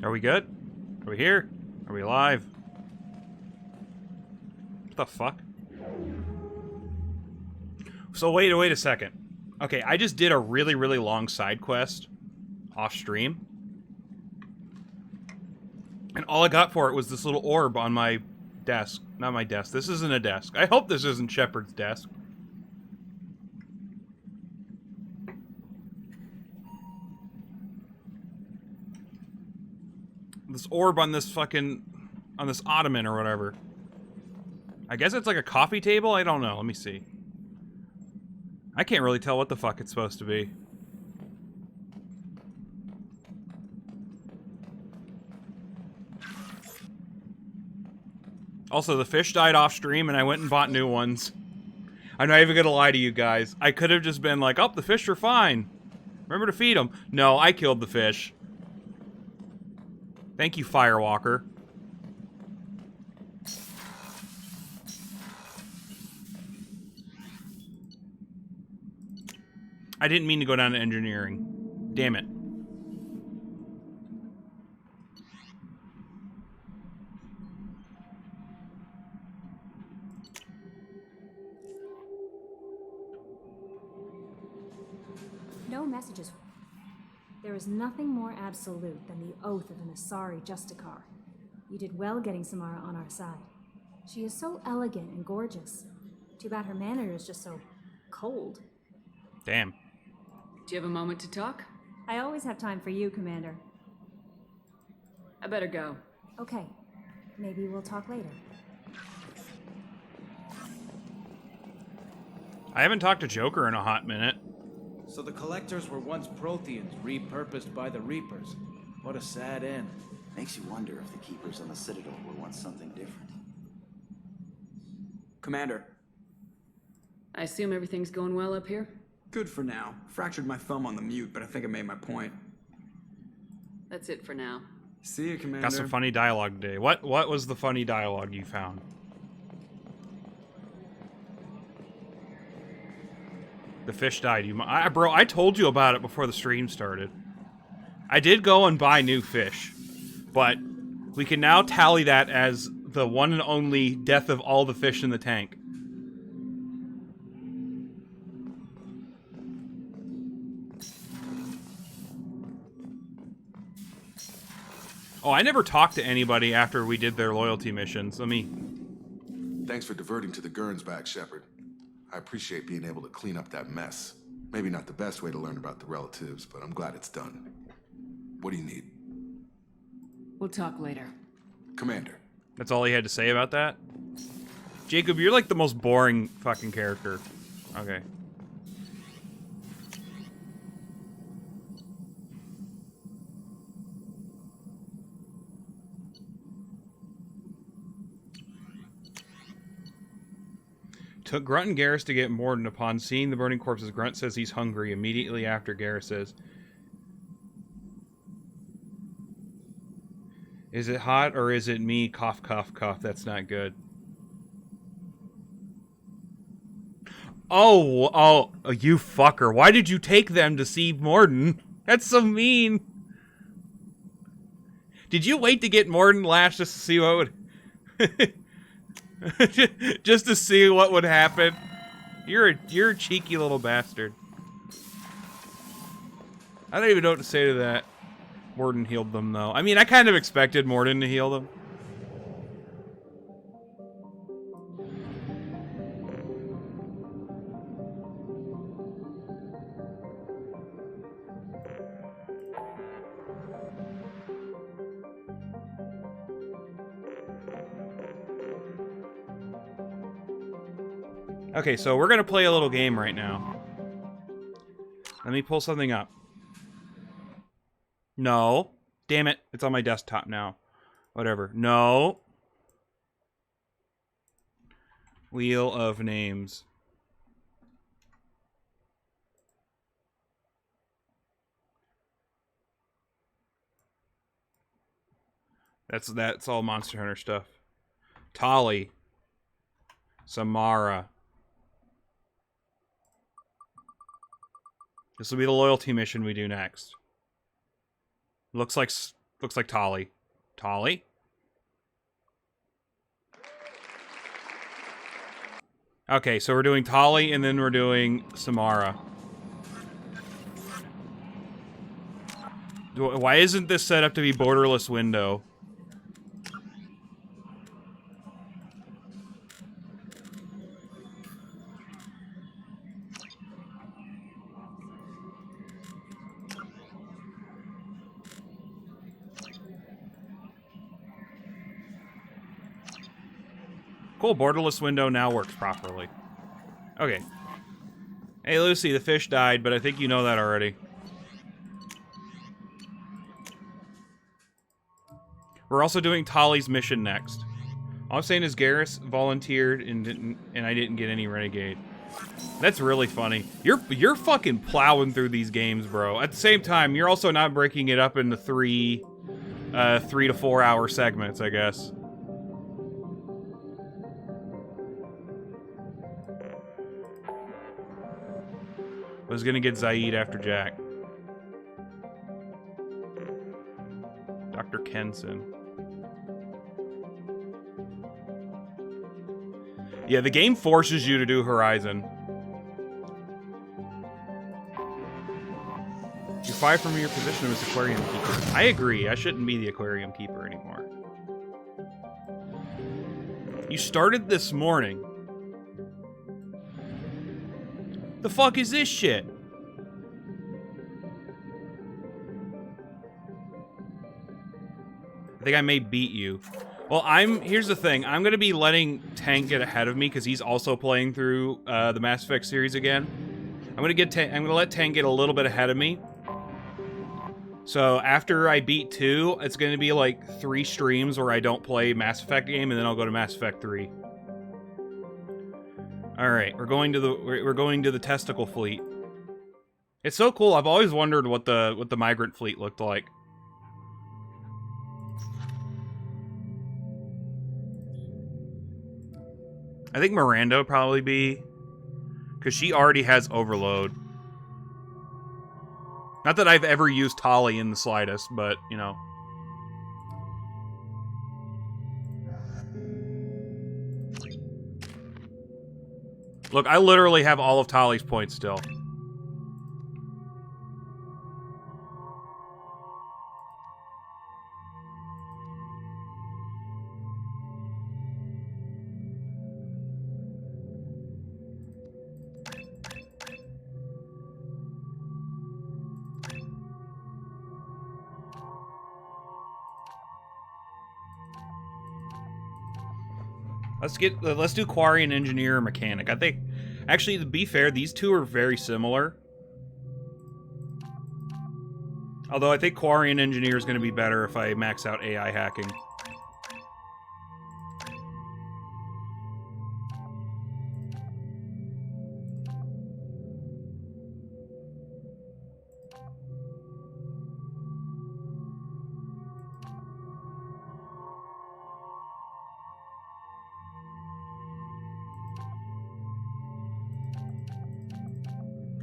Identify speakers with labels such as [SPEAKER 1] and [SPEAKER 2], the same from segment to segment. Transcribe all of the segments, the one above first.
[SPEAKER 1] Are we good? Are we here? Are we alive? What the fuck? So wait a second. Okay, I just did a really, really long side quest off stream. And all I got for it was this little orb on my desk. Not my desk. This isn't a desk. I hope this isn't Shepard's desk. This orb on this fucking... on this ottoman or whatever. I guess it's like a coffee table? I don't know. Let me see. I can't really tell what the fuck it's supposed to be. Also, the fish died off stream and I went and bought new ones. I'm not even gonna lie to you guys. I could have just been like, oh, the fish are fine. Remember to feed them. No, I killed the fish. Thank you, Firewalker. I didn't mean to go down to engineering. Damn it.
[SPEAKER 2] No messages. There is nothing more absolute than the oath of an Asari Justicar. You did well getting Samara on our side. She is so elegant and gorgeous. Too bad her manner is just so cold.
[SPEAKER 1] Damn.
[SPEAKER 3] Do you have a moment to talk?
[SPEAKER 2] I always have time for you, Commander.
[SPEAKER 3] I better go.
[SPEAKER 2] Okay. Maybe we'll talk later.
[SPEAKER 1] I haven't talked to Joker in a hot minute.
[SPEAKER 4] So the Collectors were once Protheans, repurposed by the Reapers. What a sad end.
[SPEAKER 5] Makes you wonder if the Keepers on the Citadel were once something different.
[SPEAKER 6] Commander,
[SPEAKER 3] I assume everything's going well up here?
[SPEAKER 6] good for now. Fractured my thumb on the mute, but I think I made my point.
[SPEAKER 3] That's it for now.
[SPEAKER 6] See you, Commander.
[SPEAKER 1] Got some funny dialogue today. What was the funny dialogue you found? The fish died. Bro, I told you about it before the stream started. I did go and buy new fish, but we can now tally that as the one and only death of all the fish in the tank. Oh, I never talked to anybody after we did their loyalty missions.
[SPEAKER 7] Thanks for diverting to the Gurns back, Shepard. I appreciate being able to clean up that mess. Maybe not the best way to learn about the relatives, but I'm glad it's done. What do you need?
[SPEAKER 3] We'll talk later.
[SPEAKER 7] Commander.
[SPEAKER 1] That's all he had to say about that? Jacob, you're like the most boring fucking character. Okay. Took Grunt and Garrus to get Morden. Upon seeing the burning corpses, Grunt says he's hungry. Immediately after, Garrus says, "Is it hot or is it me? Cough, cough, cough. That's not good." Oh, you fucker. Why did you take them to see Morden? That's so mean. Did you wait to get Morden lashed just to see what would... just to see what would happen? You're a cheeky little bastard. I don't even know what to say to that. Morden healed them, though. I mean, I kind of expected Morden to heal them. Okay, so we're gonna play a little game right now. Let me pull something up. No. Damn it. It's on my desktop now. Whatever. No. Wheel of Names. That's all Monster Hunter stuff. Tali. Samara. This will be the loyalty mission we do next. Looks like Looks like Tali. Tali? Okay, so we're doing Tali, and then we're doing Samara. Why isn't this set up to be borderless window? Cool, borderless window now works properly. Okay. Hey, Lucy, the fish died, but I think you know that already. We're also doing Tali's mission next. All I'm saying is Garrus volunteered and I didn't get any renegade. That's really funny. You're fucking plowing through these games, bro. At the same time, you're also not breaking it up into 3 to 4 hour segments, I guess. I was gonna get Zaid after Jack. Dr. Kenson. Yeah, the game forces you to do Horizon. You're fired from your position as Aquarium Keeper. I agree, I shouldn't be the Aquarium Keeper anymore. You started this morning. The fuck is this shit? I think I may beat you. Well, here's the thing. I'm gonna be letting Tank get ahead of me because he's also playing through the Mass Effect series again. I'm gonna let Tank get a little bit ahead of me. So after I beat 2, it's gonna be like 3 streams where I don't play Mass Effect game, and then I'll go to Mass Effect 3. All right, we're going to the testicle fleet. It's so cool. I've always wondered what the migrant fleet looked like. I think Miranda would probably be, because she already has overload. Not that I've ever used Tali in the slightest, but you know. Look, I literally have all of Tali's points still. Let's do Quarry and Engineer or Mechanic. I think, actually, to be fair, these two are very similar. Although I think Quarry and Engineer is going to be better if I max out AI hacking.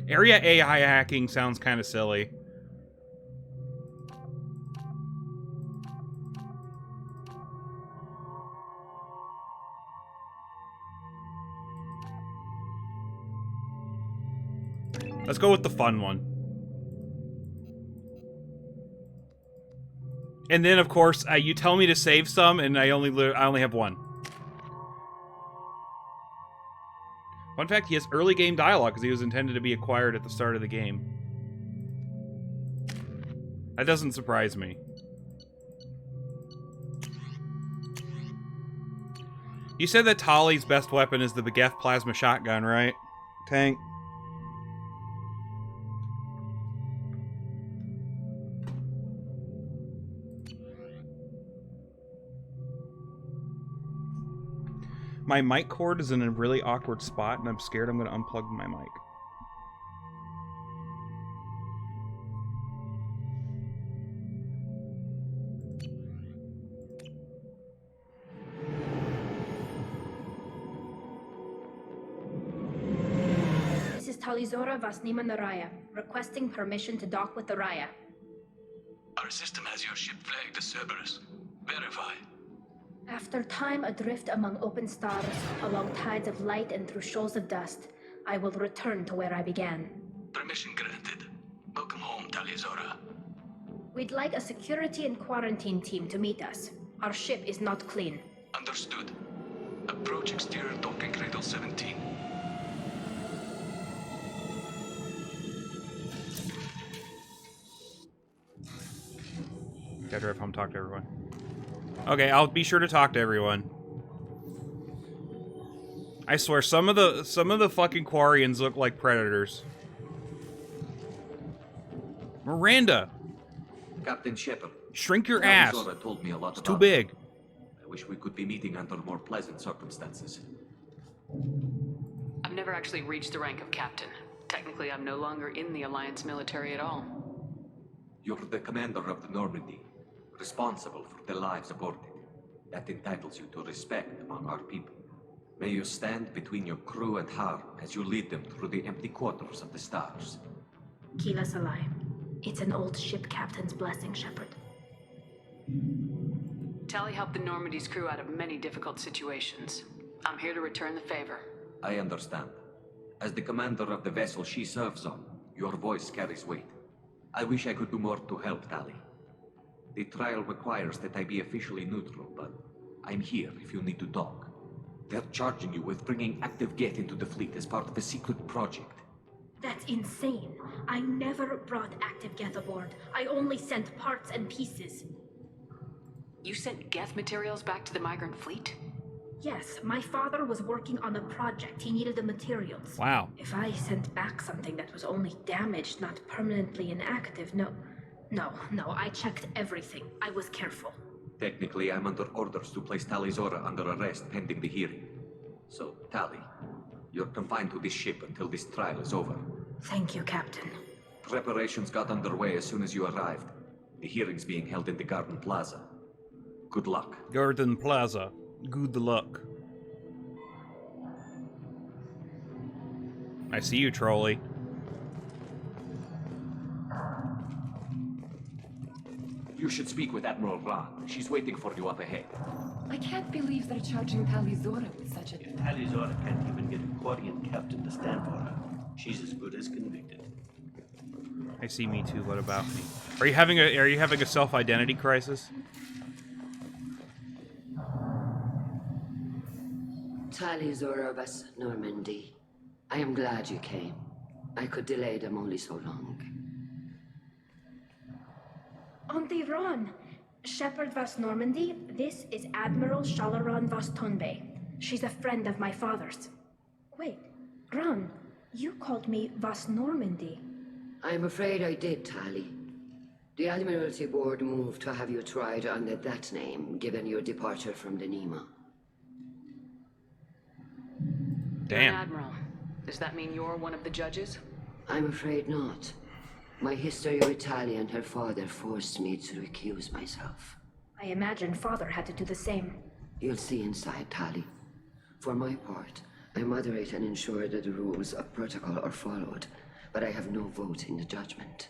[SPEAKER 1] Area AI hacking sounds kind of silly. Let's go with the fun one. And then, of course, you tell me to save some, and I only have one. Fun fact, he has early game dialogue because he was intended to be acquired at the start of the game. That doesn't surprise me. You said that Tali's best weapon is the Begeth plasma shotgun, right? Tank. My mic cord is in a really awkward spot, and I'm scared I'm going to unplug my mic.
[SPEAKER 8] This is Talizora Vasnima Naraya, requesting permission to dock with the Raya. Our system has your ship flagged as Cerberus. Verify.
[SPEAKER 9] After time adrift among open stars, along tides of light and through shoals of dust, I will return to where I began.
[SPEAKER 8] Permission granted. Welcome home, Tali'Zorah.
[SPEAKER 9] We'd like a security and quarantine team to meet us. Our ship is not clean.
[SPEAKER 8] Understood. Approach exterior docking cradle 17.
[SPEAKER 1] Gotta drive home, talk to everyone. Okay, I'll be sure to talk to everyone. I swear, some of the fucking Quarians look like predators. Miranda,
[SPEAKER 10] Captain Shepard.
[SPEAKER 1] shrink your ass.
[SPEAKER 10] Tali'Zorah told me a lot
[SPEAKER 1] It's
[SPEAKER 10] about
[SPEAKER 1] too big.
[SPEAKER 10] I wish we could be meeting under more pleasant circumstances.
[SPEAKER 3] I've never actually reached the rank of captain. Technically, I'm no longer in the Alliance military at all.
[SPEAKER 10] You're the commander of the Normandy, responsible for the lives aboard it. That entitles you to respect among our people. May you stand between your crew and harm as you lead them through the empty quarters of the stars.
[SPEAKER 9] Keela Salai. It's an old ship captain's blessing, Shepard.
[SPEAKER 3] Tali helped the Normandy's crew out of many difficult situations. I'm here to return the favor.
[SPEAKER 10] I understand. As the commander of the vessel she serves on, your voice carries weight. I wish I could do more to help, Tali. The trial requires that I be officially neutral, but I'm here if you need to talk. They're charging you with bringing active Geth into the fleet as part of a secret project.
[SPEAKER 9] That's insane. I never brought active Geth aboard. I only sent parts and pieces.
[SPEAKER 3] You sent Geth materials back to the migrant fleet?
[SPEAKER 9] Yes, my father was working on a project. He needed the materials.
[SPEAKER 1] Wow.
[SPEAKER 9] If I sent back something that was only damaged, not permanently inactive, no, I checked everything. I was careful.
[SPEAKER 10] Technically, I'm under orders to place Tali'Zorah under arrest pending the hearing. So, Tali, you're confined to this ship until this trial is over.
[SPEAKER 9] Thank you, Captain.
[SPEAKER 10] Preparations got underway as soon as you arrived. The hearing's being held in the Garden Plaza. Good luck.
[SPEAKER 1] Garden Plaza. Good luck. I see you, trolley.
[SPEAKER 10] You should speak with Admiral Ra. She's waiting for you up ahead.
[SPEAKER 11] I can't believe they're charging Tali'Zorah with such a...
[SPEAKER 5] If Tali'Zorah can't even get a Quarian captain to stand for her, she's as good as convicted.
[SPEAKER 1] I see me too. What about me? Are you having a self-identity crisis?
[SPEAKER 11] Tali'Zorah was Normandy. I am glad you came. I could delay them only so long.
[SPEAKER 9] Auntie Ron, Shepard Vas Normandy, this is Admiral Shalaran Vas Tonbe. She's a friend of my father's. Wait, Ron, you called me Vas Normandy.
[SPEAKER 11] I'm afraid I did, Tali. The Admiralty Board moved to have you tried under that name, given your departure from the Nema.
[SPEAKER 3] You're an
[SPEAKER 1] Damn.
[SPEAKER 3] admiral. Does that mean you're one of the judges?
[SPEAKER 11] I'm afraid not. My history with Tali and her father forced me to recuse myself.
[SPEAKER 9] I imagine father had to do the same.
[SPEAKER 11] You'll see inside, Tali. For my part, I moderate and ensure that the rules of protocol are followed, but I have no vote in the judgment.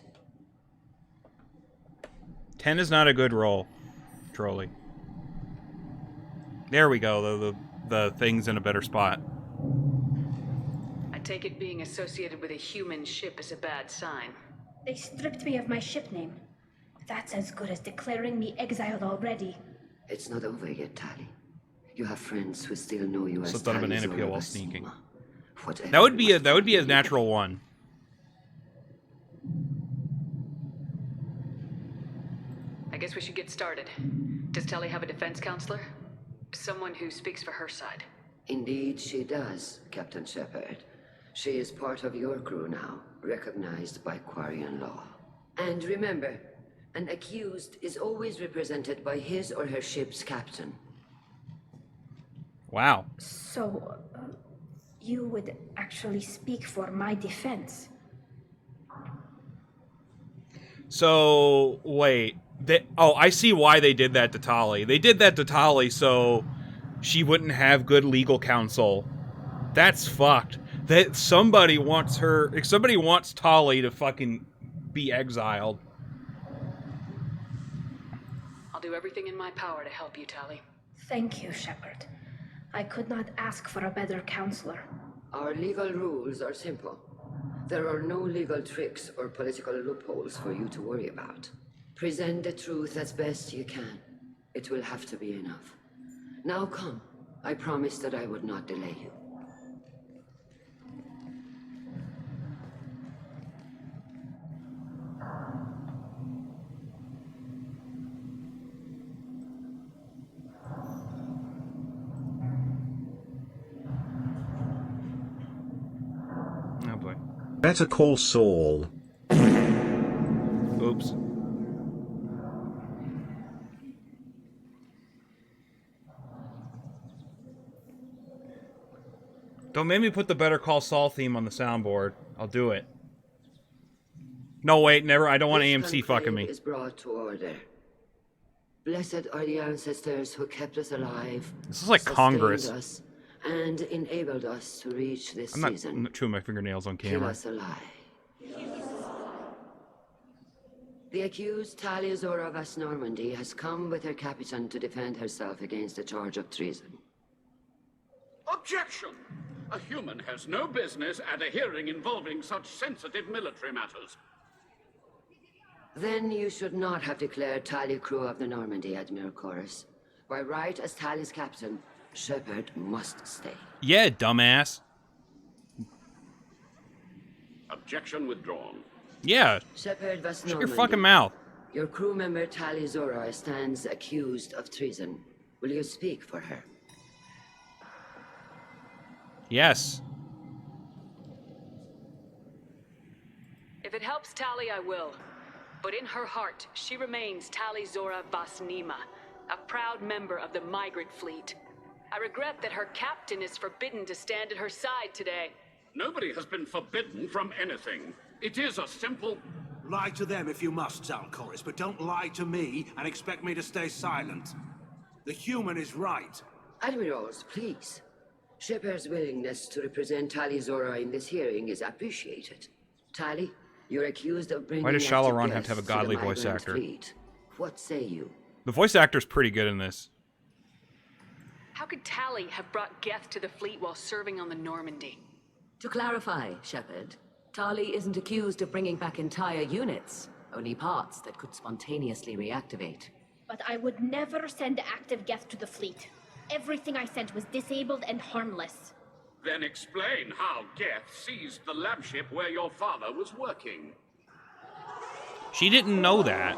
[SPEAKER 1] 10 is not a good roll, trolley. There we go. The thing's in a better spot.
[SPEAKER 3] I take it being associated with a human ship is a bad sign.
[SPEAKER 9] They stripped me of my ship name. That's as good as declaring me exiled already.
[SPEAKER 11] It's not over yet, Tali. You have friends who still know you as
[SPEAKER 1] Slipped out a banana
[SPEAKER 11] Tali'Zorah
[SPEAKER 1] peel while
[SPEAKER 11] Vasima.
[SPEAKER 1] sneaking.
[SPEAKER 11] Whatever
[SPEAKER 1] That would be a
[SPEAKER 11] was
[SPEAKER 1] natural one.
[SPEAKER 3] I guess we should get started. Does Tali have a defense counselor? Someone who speaks for her side.
[SPEAKER 11] Indeed, she does, Captain Shepard. She is part of your crew now, recognized by Quarian law. And remember, an accused is always represented by his or her ship's captain.
[SPEAKER 1] Wow.
[SPEAKER 9] So, you would actually speak for my defense?
[SPEAKER 1] So, wait. I see why they did that to Tali. They did that to Tali so she wouldn't have good legal counsel. That's fucked. That somebody wants Tali to fucking be exiled.
[SPEAKER 3] do everything in my power to help you, Tali.
[SPEAKER 9] Thank you, Shepard. I could not ask for a better counselor.
[SPEAKER 11] Our legal rules are simple. There are no legal tricks or political loopholes for you to worry about. Present the truth as best you can. It will have to be enough. Now come. I promised that I would not delay you.
[SPEAKER 1] Oh boy.
[SPEAKER 12] Better call Saul.
[SPEAKER 1] Oops. Don't make me put the Better Call Saul theme on the soundboard. I'll do it. No, wait, never. I don't want AMC fucking me.
[SPEAKER 11] Is brought to order. Blessed are the ancestors who kept us alive.
[SPEAKER 1] This is like
[SPEAKER 11] sustained
[SPEAKER 1] Congress.
[SPEAKER 11] us, and enabled us to reach this
[SPEAKER 1] I'm
[SPEAKER 11] season.
[SPEAKER 1] not chewing my fingernails on
[SPEAKER 11] Kill
[SPEAKER 1] camera.
[SPEAKER 11] us alive. The accused Talia Zora Vas Normandy has come with her captain to defend herself against the charge of treason.
[SPEAKER 8] Objection! A human has no business at a hearing involving such sensitive military matters.
[SPEAKER 11] Then you should not have declared Talia crew of the Normandy, Admiral Chorus. By right as Talia's captain, Shepard must stay.
[SPEAKER 1] Yeah, dumbass.
[SPEAKER 8] Objection withdrawn.
[SPEAKER 1] Yeah.
[SPEAKER 11] Shepard Vas
[SPEAKER 1] Shut your
[SPEAKER 11] Normandy.
[SPEAKER 1] fucking mouth.
[SPEAKER 11] Your crew member Talia Zora stands accused of treason. Will you speak for her?
[SPEAKER 1] Yes.
[SPEAKER 3] If it helps Tali, I will. But in her heart, she remains Tali Zora Vas Nima, a proud member of the migrant fleet. I regret that her captain is forbidden to stand at her side today.
[SPEAKER 8] Nobody has been forbidden from anything. It is a simple...
[SPEAKER 4] Lie to them if you must, Zalcoris, but don't lie to me and expect me to stay silent. The human is right.
[SPEAKER 11] Admirals, please. Shepard's willingness to represent Tali Zora in this hearing is appreciated. Tali, you're accused of bringing...
[SPEAKER 1] Why does
[SPEAKER 11] active
[SPEAKER 1] Shalaron have to have a
[SPEAKER 11] guests to
[SPEAKER 1] godly
[SPEAKER 11] the
[SPEAKER 1] voice
[SPEAKER 11] migrant
[SPEAKER 1] actor?
[SPEAKER 11] fleet. What say you?
[SPEAKER 1] The voice actor's pretty good in this.
[SPEAKER 3] How could Tali have brought Geth to the fleet while serving on the Normandy?
[SPEAKER 13] To clarify, Shepard, Tali isn't accused of bringing back entire units, only parts that could spontaneously reactivate.
[SPEAKER 9] But I would never send active Geth to the fleet. Everything I sent was disabled and harmless.
[SPEAKER 8] Then explain how Geth seized the lab ship where your father was working.
[SPEAKER 1] She didn't know that.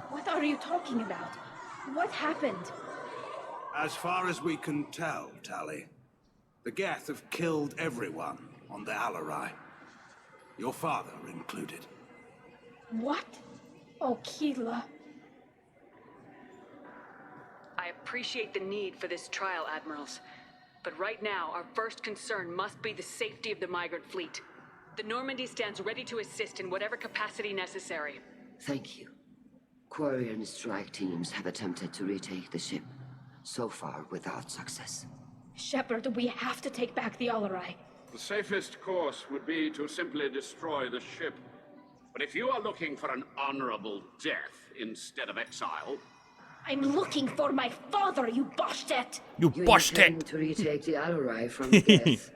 [SPEAKER 9] What are you talking about? What happened?
[SPEAKER 4] As far as we can tell, Tali, the Geth have killed everyone on the Alarai. Your father included.
[SPEAKER 9] What? Oh, Keela.
[SPEAKER 3] I appreciate the need for this trial, Admirals. But right now, our first concern must be the safety of the migrant fleet. The Normandy stands ready to assist in whatever capacity necessary.
[SPEAKER 11] Thank you. Quarian strike teams have attempted to retake the ship, so far without success.
[SPEAKER 9] Shepard, we have to take back the Alarai.
[SPEAKER 8] The safest course would be to simply destroy the ship. But if you are looking for an honorable death instead of exile...
[SPEAKER 9] I'm looking for my father, you boshet!
[SPEAKER 1] You
[SPEAKER 11] intend to retake the Alarai from Geth.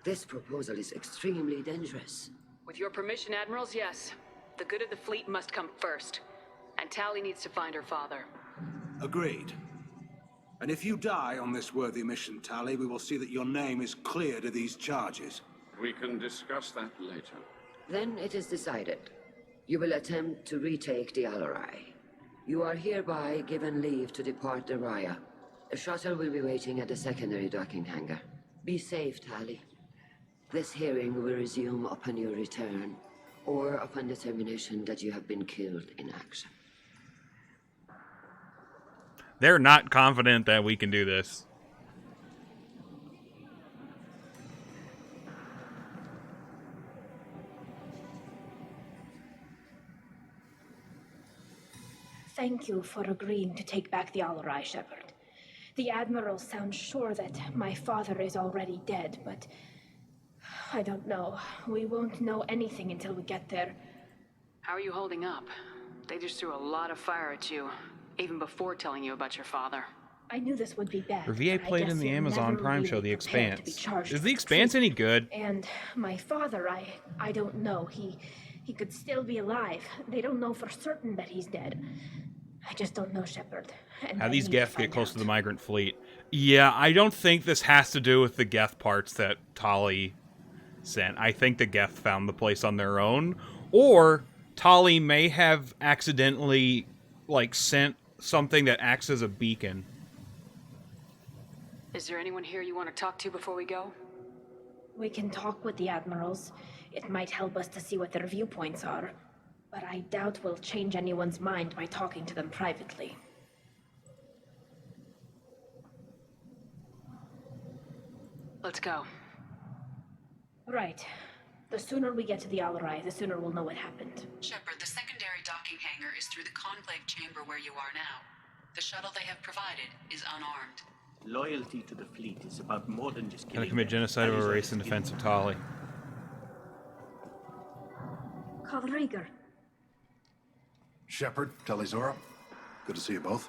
[SPEAKER 11] This proposal is extremely dangerous.
[SPEAKER 3] With your permission, Admirals, yes. The good of the fleet must come first. And Tali needs to find her father.
[SPEAKER 4] Agreed. And if you die on this worthy mission, Tali, we will see that your name is cleared of these charges.
[SPEAKER 8] We can discuss that later.
[SPEAKER 11] Then it is decided. You will attempt to retake the Alarai. You are hereby given leave to depart the Raya. A shuttle will be waiting at the secondary docking hangar. Be safe, Tali. This hearing will resume upon your return, or upon determination that you have been killed in action.
[SPEAKER 1] They're not confident that we can do this.
[SPEAKER 9] Thank you for agreeing to take back the Alarai, Shepard. The Admiral sounds sure that my father is already dead, but... I don't know. We won't know anything until we get there.
[SPEAKER 3] How are you holding up? They just threw a lot of fire at you, even before telling you about your father.
[SPEAKER 9] I knew this would be bad.
[SPEAKER 1] Her VA
[SPEAKER 9] but I
[SPEAKER 1] played in
[SPEAKER 9] guess
[SPEAKER 1] the
[SPEAKER 9] you're
[SPEAKER 1] Amazon
[SPEAKER 9] never
[SPEAKER 1] Prime
[SPEAKER 9] really
[SPEAKER 1] show, The
[SPEAKER 9] prepared to be
[SPEAKER 1] Expanse.
[SPEAKER 9] charged
[SPEAKER 1] Is The
[SPEAKER 9] with
[SPEAKER 1] Expanse any
[SPEAKER 9] treason.
[SPEAKER 1] good?
[SPEAKER 9] And my father, I don't know. He could still be alive. They don't know for certain that he's dead. I just don't know, Shepard. And
[SPEAKER 1] How
[SPEAKER 9] I
[SPEAKER 1] these
[SPEAKER 9] need
[SPEAKER 1] Geth
[SPEAKER 9] to
[SPEAKER 1] get
[SPEAKER 9] find
[SPEAKER 1] close
[SPEAKER 9] out.
[SPEAKER 1] to the migrant fleet? Yeah, I don't think this has to do with the Geth parts that Tali sent. I think the Geth found the place on their own, or Tali may have accidentally, like, sent something that acts as a beacon.
[SPEAKER 3] Is there anyone here you want to talk to before we go?
[SPEAKER 9] We can talk with the admirals. It might help us to see what their viewpoints are. But I doubt we'll change anyone's mind by talking to them privately.
[SPEAKER 3] Let's go.
[SPEAKER 9] Right. The sooner we get to the Al-Rai, the sooner we'll know what happened.
[SPEAKER 14] Shepard, the secondary docking hangar is through the conclave chamber where you are now. The shuttle they have provided is unarmed.
[SPEAKER 5] Loyalty to the fleet is about more than just
[SPEAKER 1] Gonna
[SPEAKER 5] killing
[SPEAKER 1] commit
[SPEAKER 5] them.
[SPEAKER 1] genocide of
[SPEAKER 5] That
[SPEAKER 1] a
[SPEAKER 5] is
[SPEAKER 1] race in defense of Tali.
[SPEAKER 9] Carl Rieger.
[SPEAKER 15] Shepard, Telizora, good to see you both.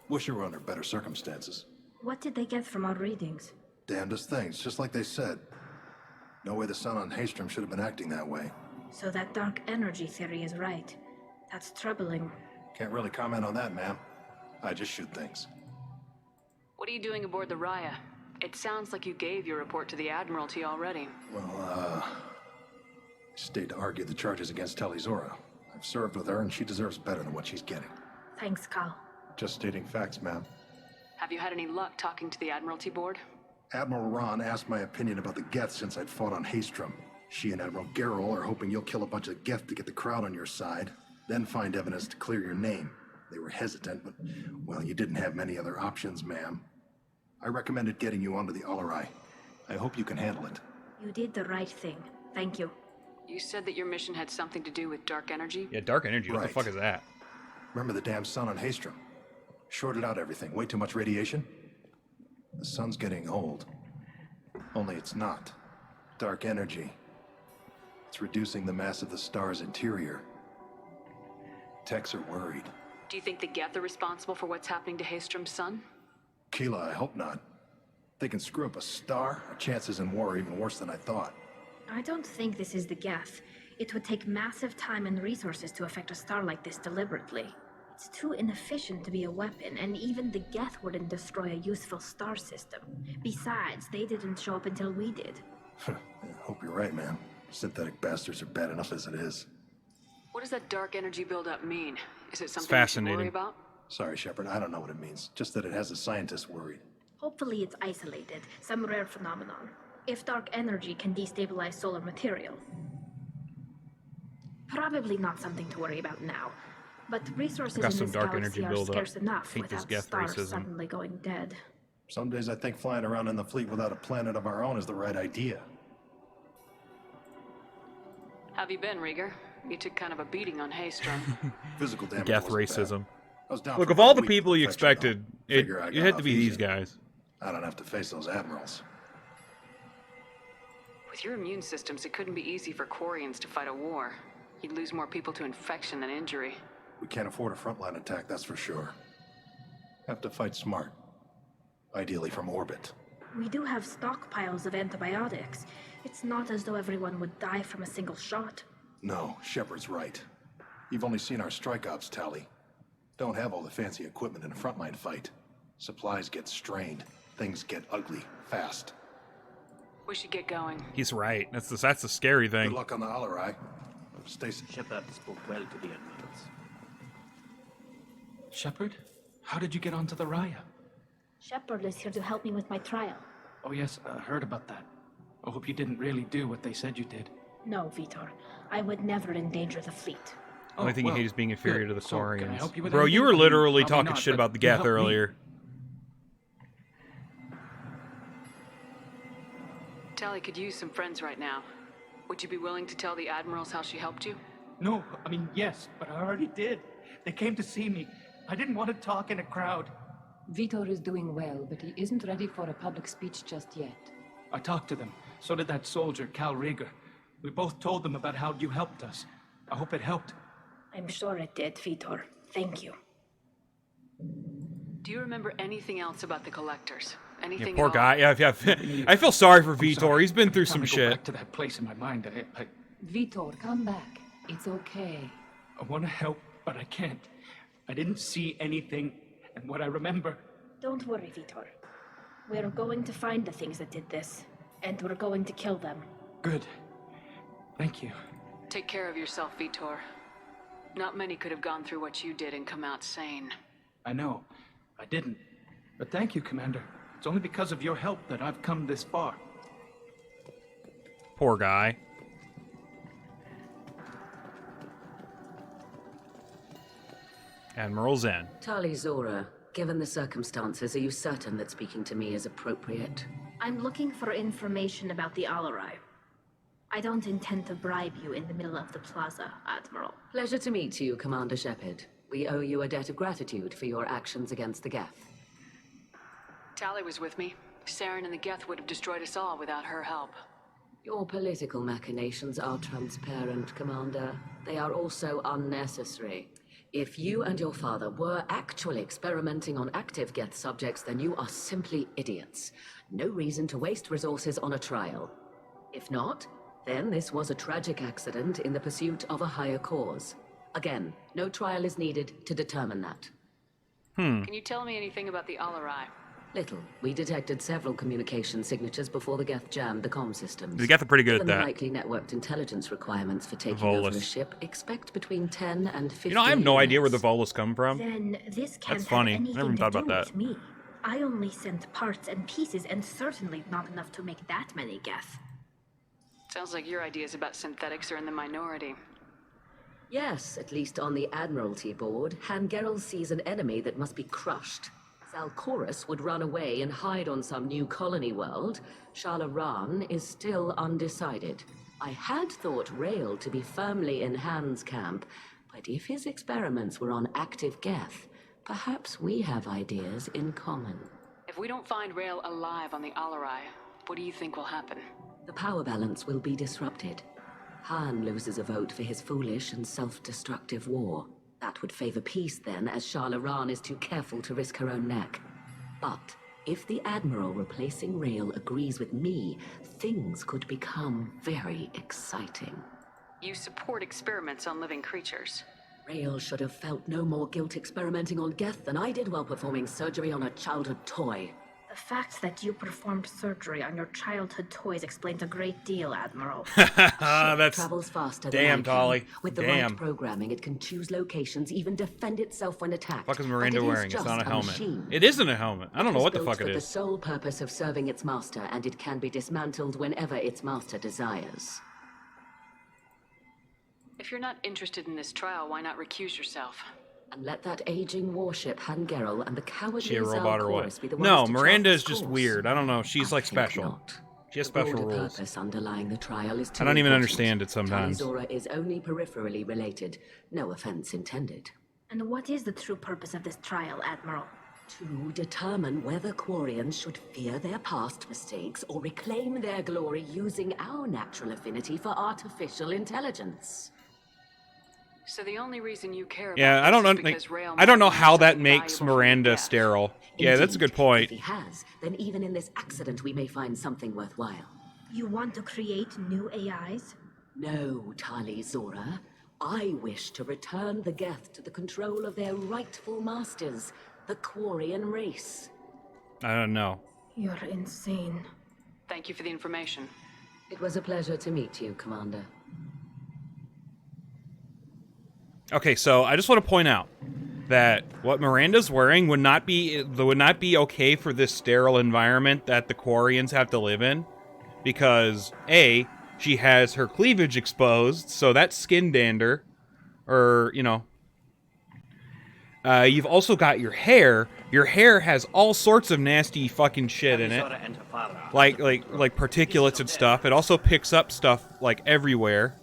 [SPEAKER 15] Wish you were under better circumstances.
[SPEAKER 9] What did they get from our readings?
[SPEAKER 15] Damnedest things, just like they said. No way the sun on Haystrom should have been acting that way.
[SPEAKER 9] So that dark energy theory is right. That's troubling.
[SPEAKER 15] Can't really comment on that, ma'am. I just shoot things.
[SPEAKER 3] What are you doing aboard the Raya? It sounds like you gave your report to the Admiralty already.
[SPEAKER 15] Well, stayed to argue the charges against Telizora. I've served with her, and she deserves better than what she's getting.
[SPEAKER 9] Thanks, Carl.
[SPEAKER 15] Just stating facts, ma'am.
[SPEAKER 3] Have you had any luck talking to the Admiralty board?
[SPEAKER 15] Admiral Ron asked my opinion about the Geth since I'd fought on Haystrom. She and Admiral Garrel are hoping you'll kill a bunch of Geth to get the crowd on your side, then find evidence to clear your name. They were hesitant, but, well, you didn't have many other options, ma'am. I recommended getting you onto the Al-Rai. I hope you can handle it.
[SPEAKER 9] You did the right thing. Thank you.
[SPEAKER 3] You said that your mission had something to do with dark energy?
[SPEAKER 1] Yeah, dark energy. What the fuck is that?
[SPEAKER 15] Remember the damn sun on Haystrom? Shorted out everything. Way too much radiation? The sun's getting old. Only it's not. Dark energy. It's reducing the mass of the star's interior. Techs are worried.
[SPEAKER 3] Do you think the Geth are responsible for what's happening to Haystrom's sun?
[SPEAKER 15] Keela, I hope not. They can screw up a star. Our chances in war are even worse than I thought.
[SPEAKER 9] I don't think this is the Geth. It would take massive time and resources to affect a star like this deliberately. It's too inefficient to be a weapon, and even the Geth wouldn't destroy a useful star system. Besides, they didn't show up until we did.
[SPEAKER 15] I hope you're right, man. Synthetic bastards are bad enough as it is.
[SPEAKER 3] What does that dark energy buildup mean? Is it something we should
[SPEAKER 1] fascinating.
[SPEAKER 3] worry about?
[SPEAKER 15] Sorry, Shepard, I don't know what it means. Just that it has the scientists worried.
[SPEAKER 9] Hopefully it's isolated, some rare phenomenon. If dark energy can destabilize solar material. Probably not something to worry about now. But resources in
[SPEAKER 1] Got some
[SPEAKER 9] this
[SPEAKER 1] dark
[SPEAKER 9] galaxy
[SPEAKER 1] energy
[SPEAKER 9] are
[SPEAKER 1] buildup.
[SPEAKER 9] scarce enough
[SPEAKER 1] Hate this
[SPEAKER 9] without
[SPEAKER 1] Geth
[SPEAKER 9] stars
[SPEAKER 1] racism.
[SPEAKER 9] suddenly going dead.
[SPEAKER 15] Some days I think flying around in the fleet without a planet of our own is the right idea.
[SPEAKER 3] Have you been, Rieger? You took kind of a beating on Haystrom.
[SPEAKER 15] Physical damage
[SPEAKER 1] Geth
[SPEAKER 15] wasn't
[SPEAKER 1] racism.
[SPEAKER 15] bad. I was down
[SPEAKER 1] Look,
[SPEAKER 15] for
[SPEAKER 1] of all
[SPEAKER 15] about
[SPEAKER 1] the
[SPEAKER 15] a week
[SPEAKER 1] people you
[SPEAKER 15] infection, though.
[SPEAKER 1] expected,
[SPEAKER 15] Figure I
[SPEAKER 1] it
[SPEAKER 15] got
[SPEAKER 1] had to
[SPEAKER 15] off
[SPEAKER 1] be these
[SPEAKER 15] easy.
[SPEAKER 1] guys.
[SPEAKER 15] I don't have to face those admirals.
[SPEAKER 3] With your immune systems, it couldn't be easy for Quarians to fight a war. You'd lose more people to infection than injury.
[SPEAKER 15] We can't afford a frontline attack, that's for sure. Have to fight smart. Ideally from orbit.
[SPEAKER 9] We do have stockpiles of antibiotics. It's not as though everyone would die from a single shot.
[SPEAKER 15] No, Shepard's right. You've only seen our strike ops tally. Don't have all the fancy equipment in a frontline fight. Supplies get strained. Things get ugly, fast.
[SPEAKER 3] We should get going.
[SPEAKER 1] He's right. That's the scary thing.
[SPEAKER 15] Good luck on the Al-Rai. Stay
[SPEAKER 5] Shepard spoke well to the admirals.
[SPEAKER 16] Shepard? How did you get onto the Raya?
[SPEAKER 9] Shepard is here to help me with my trial.
[SPEAKER 16] Oh yes, I heard about that. I hope you didn't really do what they said you did.
[SPEAKER 9] No, Vitor. I would never endanger the fleet.
[SPEAKER 1] Only thing
[SPEAKER 16] well,
[SPEAKER 1] you hate is being inferior
[SPEAKER 16] good.
[SPEAKER 1] to the
[SPEAKER 16] So, can I
[SPEAKER 1] Quarians.
[SPEAKER 16] help you with
[SPEAKER 1] Bro, you
[SPEAKER 16] anything?
[SPEAKER 1] were literally
[SPEAKER 16] Probably
[SPEAKER 1] talking
[SPEAKER 16] not,
[SPEAKER 1] shit
[SPEAKER 16] but
[SPEAKER 1] about the
[SPEAKER 16] you
[SPEAKER 1] Geth
[SPEAKER 16] helped me.
[SPEAKER 1] earlier.
[SPEAKER 3] Tali could use some friends right now. Would you be willing to tell the admirals how she helped you?
[SPEAKER 16] No, I mean, yes, but I already did. They came to see me. I didn't want to talk in a crowd.
[SPEAKER 13] Vitor is doing well, but he isn't ready for a public speech just yet.
[SPEAKER 16] I talked to them. So did that soldier, Cal Rieger. We both told them about how you helped us. I hope it helped.
[SPEAKER 9] I'm sure it did, Vitor. Thank you.
[SPEAKER 3] Do you remember anything else about the collectors?
[SPEAKER 1] Yeah,
[SPEAKER 3] Anything
[SPEAKER 1] poor
[SPEAKER 3] at all?
[SPEAKER 1] guy. Yeah. I feel sorry for Vitor.
[SPEAKER 16] sorry.
[SPEAKER 1] He's been through
[SPEAKER 16] I'm
[SPEAKER 1] some
[SPEAKER 16] trying to go
[SPEAKER 1] shit.
[SPEAKER 16] back to that place in my mind.
[SPEAKER 13] Vitor, come back. It's okay.
[SPEAKER 16] I want to help, but I can't. I didn't see anything, and what I remember...
[SPEAKER 9] Don't worry, Vitor. We're going to find the things that did this, and we're going to kill them.
[SPEAKER 16] Good. Thank you.
[SPEAKER 3] Take care of yourself, Vitor. Not many could have gone through what you did and come out sane.
[SPEAKER 16] I know. I didn't. But thank you, Commander. It's only because of your help that I've come this far.
[SPEAKER 1] Poor guy. Admiral Zen.
[SPEAKER 13] Tali Zora, given the circumstances, are you certain that speaking to me is appropriate?
[SPEAKER 9] I'm looking for information about the Alarai. I don't intend to bribe you in the middle of the plaza, Admiral.
[SPEAKER 13] Pleasure to meet you, Commander Shepard. We owe you a debt of gratitude for your actions against the Geth.
[SPEAKER 3] Tali was with me. Saren and the Geth would have destroyed us all without her help.
[SPEAKER 13] Your political machinations are transparent, Commander. They are also unnecessary. If you and your father were actually experimenting on active Geth subjects, then you are simply idiots. No reason to waste resources on a trial. If not, then this was a tragic accident in the pursuit of a higher cause. Again, no trial is needed to determine that.
[SPEAKER 3] Can you tell me anything about the Alarai?
[SPEAKER 13] Little. We detected several communication signatures before the Geth jammed the comm systems.
[SPEAKER 1] The Geth are pretty good
[SPEAKER 13] Given
[SPEAKER 1] at that.
[SPEAKER 13] the likely networked intelligence requirements for taking over the ship, expect between 10 and 15
[SPEAKER 1] You know, I have no idea where the
[SPEAKER 13] units.
[SPEAKER 1] Volus come from.
[SPEAKER 9] Then this can't
[SPEAKER 1] That's funny. I
[SPEAKER 9] have
[SPEAKER 1] never
[SPEAKER 9] anything
[SPEAKER 1] even thought
[SPEAKER 9] to
[SPEAKER 1] about
[SPEAKER 9] do
[SPEAKER 1] that.
[SPEAKER 9] with me. I only sent parts and pieces, and certainly not enough to make that many Geth.
[SPEAKER 3] Sounds like your ideas about synthetics are in the minority.
[SPEAKER 13] Yes, at least on the Admiralty board, Hangerel sees an enemy that must be crushed. Zalcorus would run away and hide on some new colony world. Shalaran is still undecided. I had thought Rael to be firmly in Han's camp, but if his experiments were on active Geth, perhaps we have ideas in common.
[SPEAKER 3] If we don't find Rael alive on the Alarai, what do you think will happen?
[SPEAKER 13] The power balance will be disrupted. Han loses a vote for his foolish and self-destructive war. That would favor peace then, as Shalaran is too careful to risk her own neck. But if the Admiral replacing Rael agrees with me, things could become very exciting.
[SPEAKER 3] You support experiments on living creatures.
[SPEAKER 13] Rael should have felt no more guilt experimenting on Geth than I did while performing surgery on a childhood toy.
[SPEAKER 9] The fact that you performed surgery on your childhood toys explains a great deal, Admiral.
[SPEAKER 1] That's
[SPEAKER 13] Travels faster
[SPEAKER 1] damn,
[SPEAKER 13] than I can.
[SPEAKER 1] Tali.
[SPEAKER 13] With the
[SPEAKER 1] Damn.
[SPEAKER 13] right programming, it can choose locations, even defend itself when attacked.
[SPEAKER 1] What the fuck is
[SPEAKER 13] And
[SPEAKER 1] Miranda
[SPEAKER 13] it is
[SPEAKER 1] wearing? It's
[SPEAKER 13] just
[SPEAKER 1] not a helmet.
[SPEAKER 13] machine.
[SPEAKER 1] It isn't a helmet. I don't know what the
[SPEAKER 13] It was
[SPEAKER 1] fuck it
[SPEAKER 13] built for
[SPEAKER 1] is.
[SPEAKER 13] the sole purpose of serving its master, and it can be dismantled whenever its master desires.
[SPEAKER 3] If you're not interested in this trial, why not recuse yourself?
[SPEAKER 13] And let that aging warship Hangerel and the cowardly
[SPEAKER 1] She a robot or what?
[SPEAKER 13] Zalcorus be the
[SPEAKER 1] No,
[SPEAKER 13] ones to
[SPEAKER 1] Miranda
[SPEAKER 13] chart
[SPEAKER 1] is just
[SPEAKER 13] course.
[SPEAKER 1] weird. I don't know. She's like
[SPEAKER 13] think
[SPEAKER 1] special.
[SPEAKER 13] not.
[SPEAKER 1] She has
[SPEAKER 13] The
[SPEAKER 1] special
[SPEAKER 13] broader
[SPEAKER 1] rules.
[SPEAKER 13] purpose underlying the trial is too
[SPEAKER 1] I don't even
[SPEAKER 13] important.
[SPEAKER 1] understand it sometimes.
[SPEAKER 13] Talizora is only peripherally related. No offense intended.
[SPEAKER 9] And what is the true purpose of this trial, Admiral?
[SPEAKER 13] To determine whether Quarians should fear their past mistakes or reclaim their glory using our natural affinity for artificial intelligence.
[SPEAKER 3] So the only reason you care about
[SPEAKER 1] Yeah, I
[SPEAKER 3] this
[SPEAKER 1] don't know.
[SPEAKER 3] is
[SPEAKER 1] Like,
[SPEAKER 3] because Rael
[SPEAKER 1] I don't know
[SPEAKER 3] might
[SPEAKER 1] how
[SPEAKER 3] have
[SPEAKER 1] that
[SPEAKER 3] something
[SPEAKER 1] makes
[SPEAKER 3] valuable for
[SPEAKER 1] Miranda
[SPEAKER 3] the Geth.
[SPEAKER 1] sterile. Yeah, that's a good point.
[SPEAKER 13] If he has, then even in this accident we may find something worthwhile.
[SPEAKER 9] You want to create new AIs?
[SPEAKER 13] No, Tali Zora. I wish to return the Geth to the control of their rightful masters, the Quarian race.
[SPEAKER 1] I don't know.
[SPEAKER 9] You're insane.
[SPEAKER 3] Thank you for the information.
[SPEAKER 13] It was a pleasure to meet you, Commander.
[SPEAKER 1] Okay, so I just want to point out that what Miranda's wearing would not be okay for this sterile environment that the Quarians have to live in, because A, she has her cleavage exposed, so that's skin dander, or you know. You've also got your hair. Your hair has all sorts of nasty fucking shit in it, like particulates and stuff. It also picks up stuff like everywhere.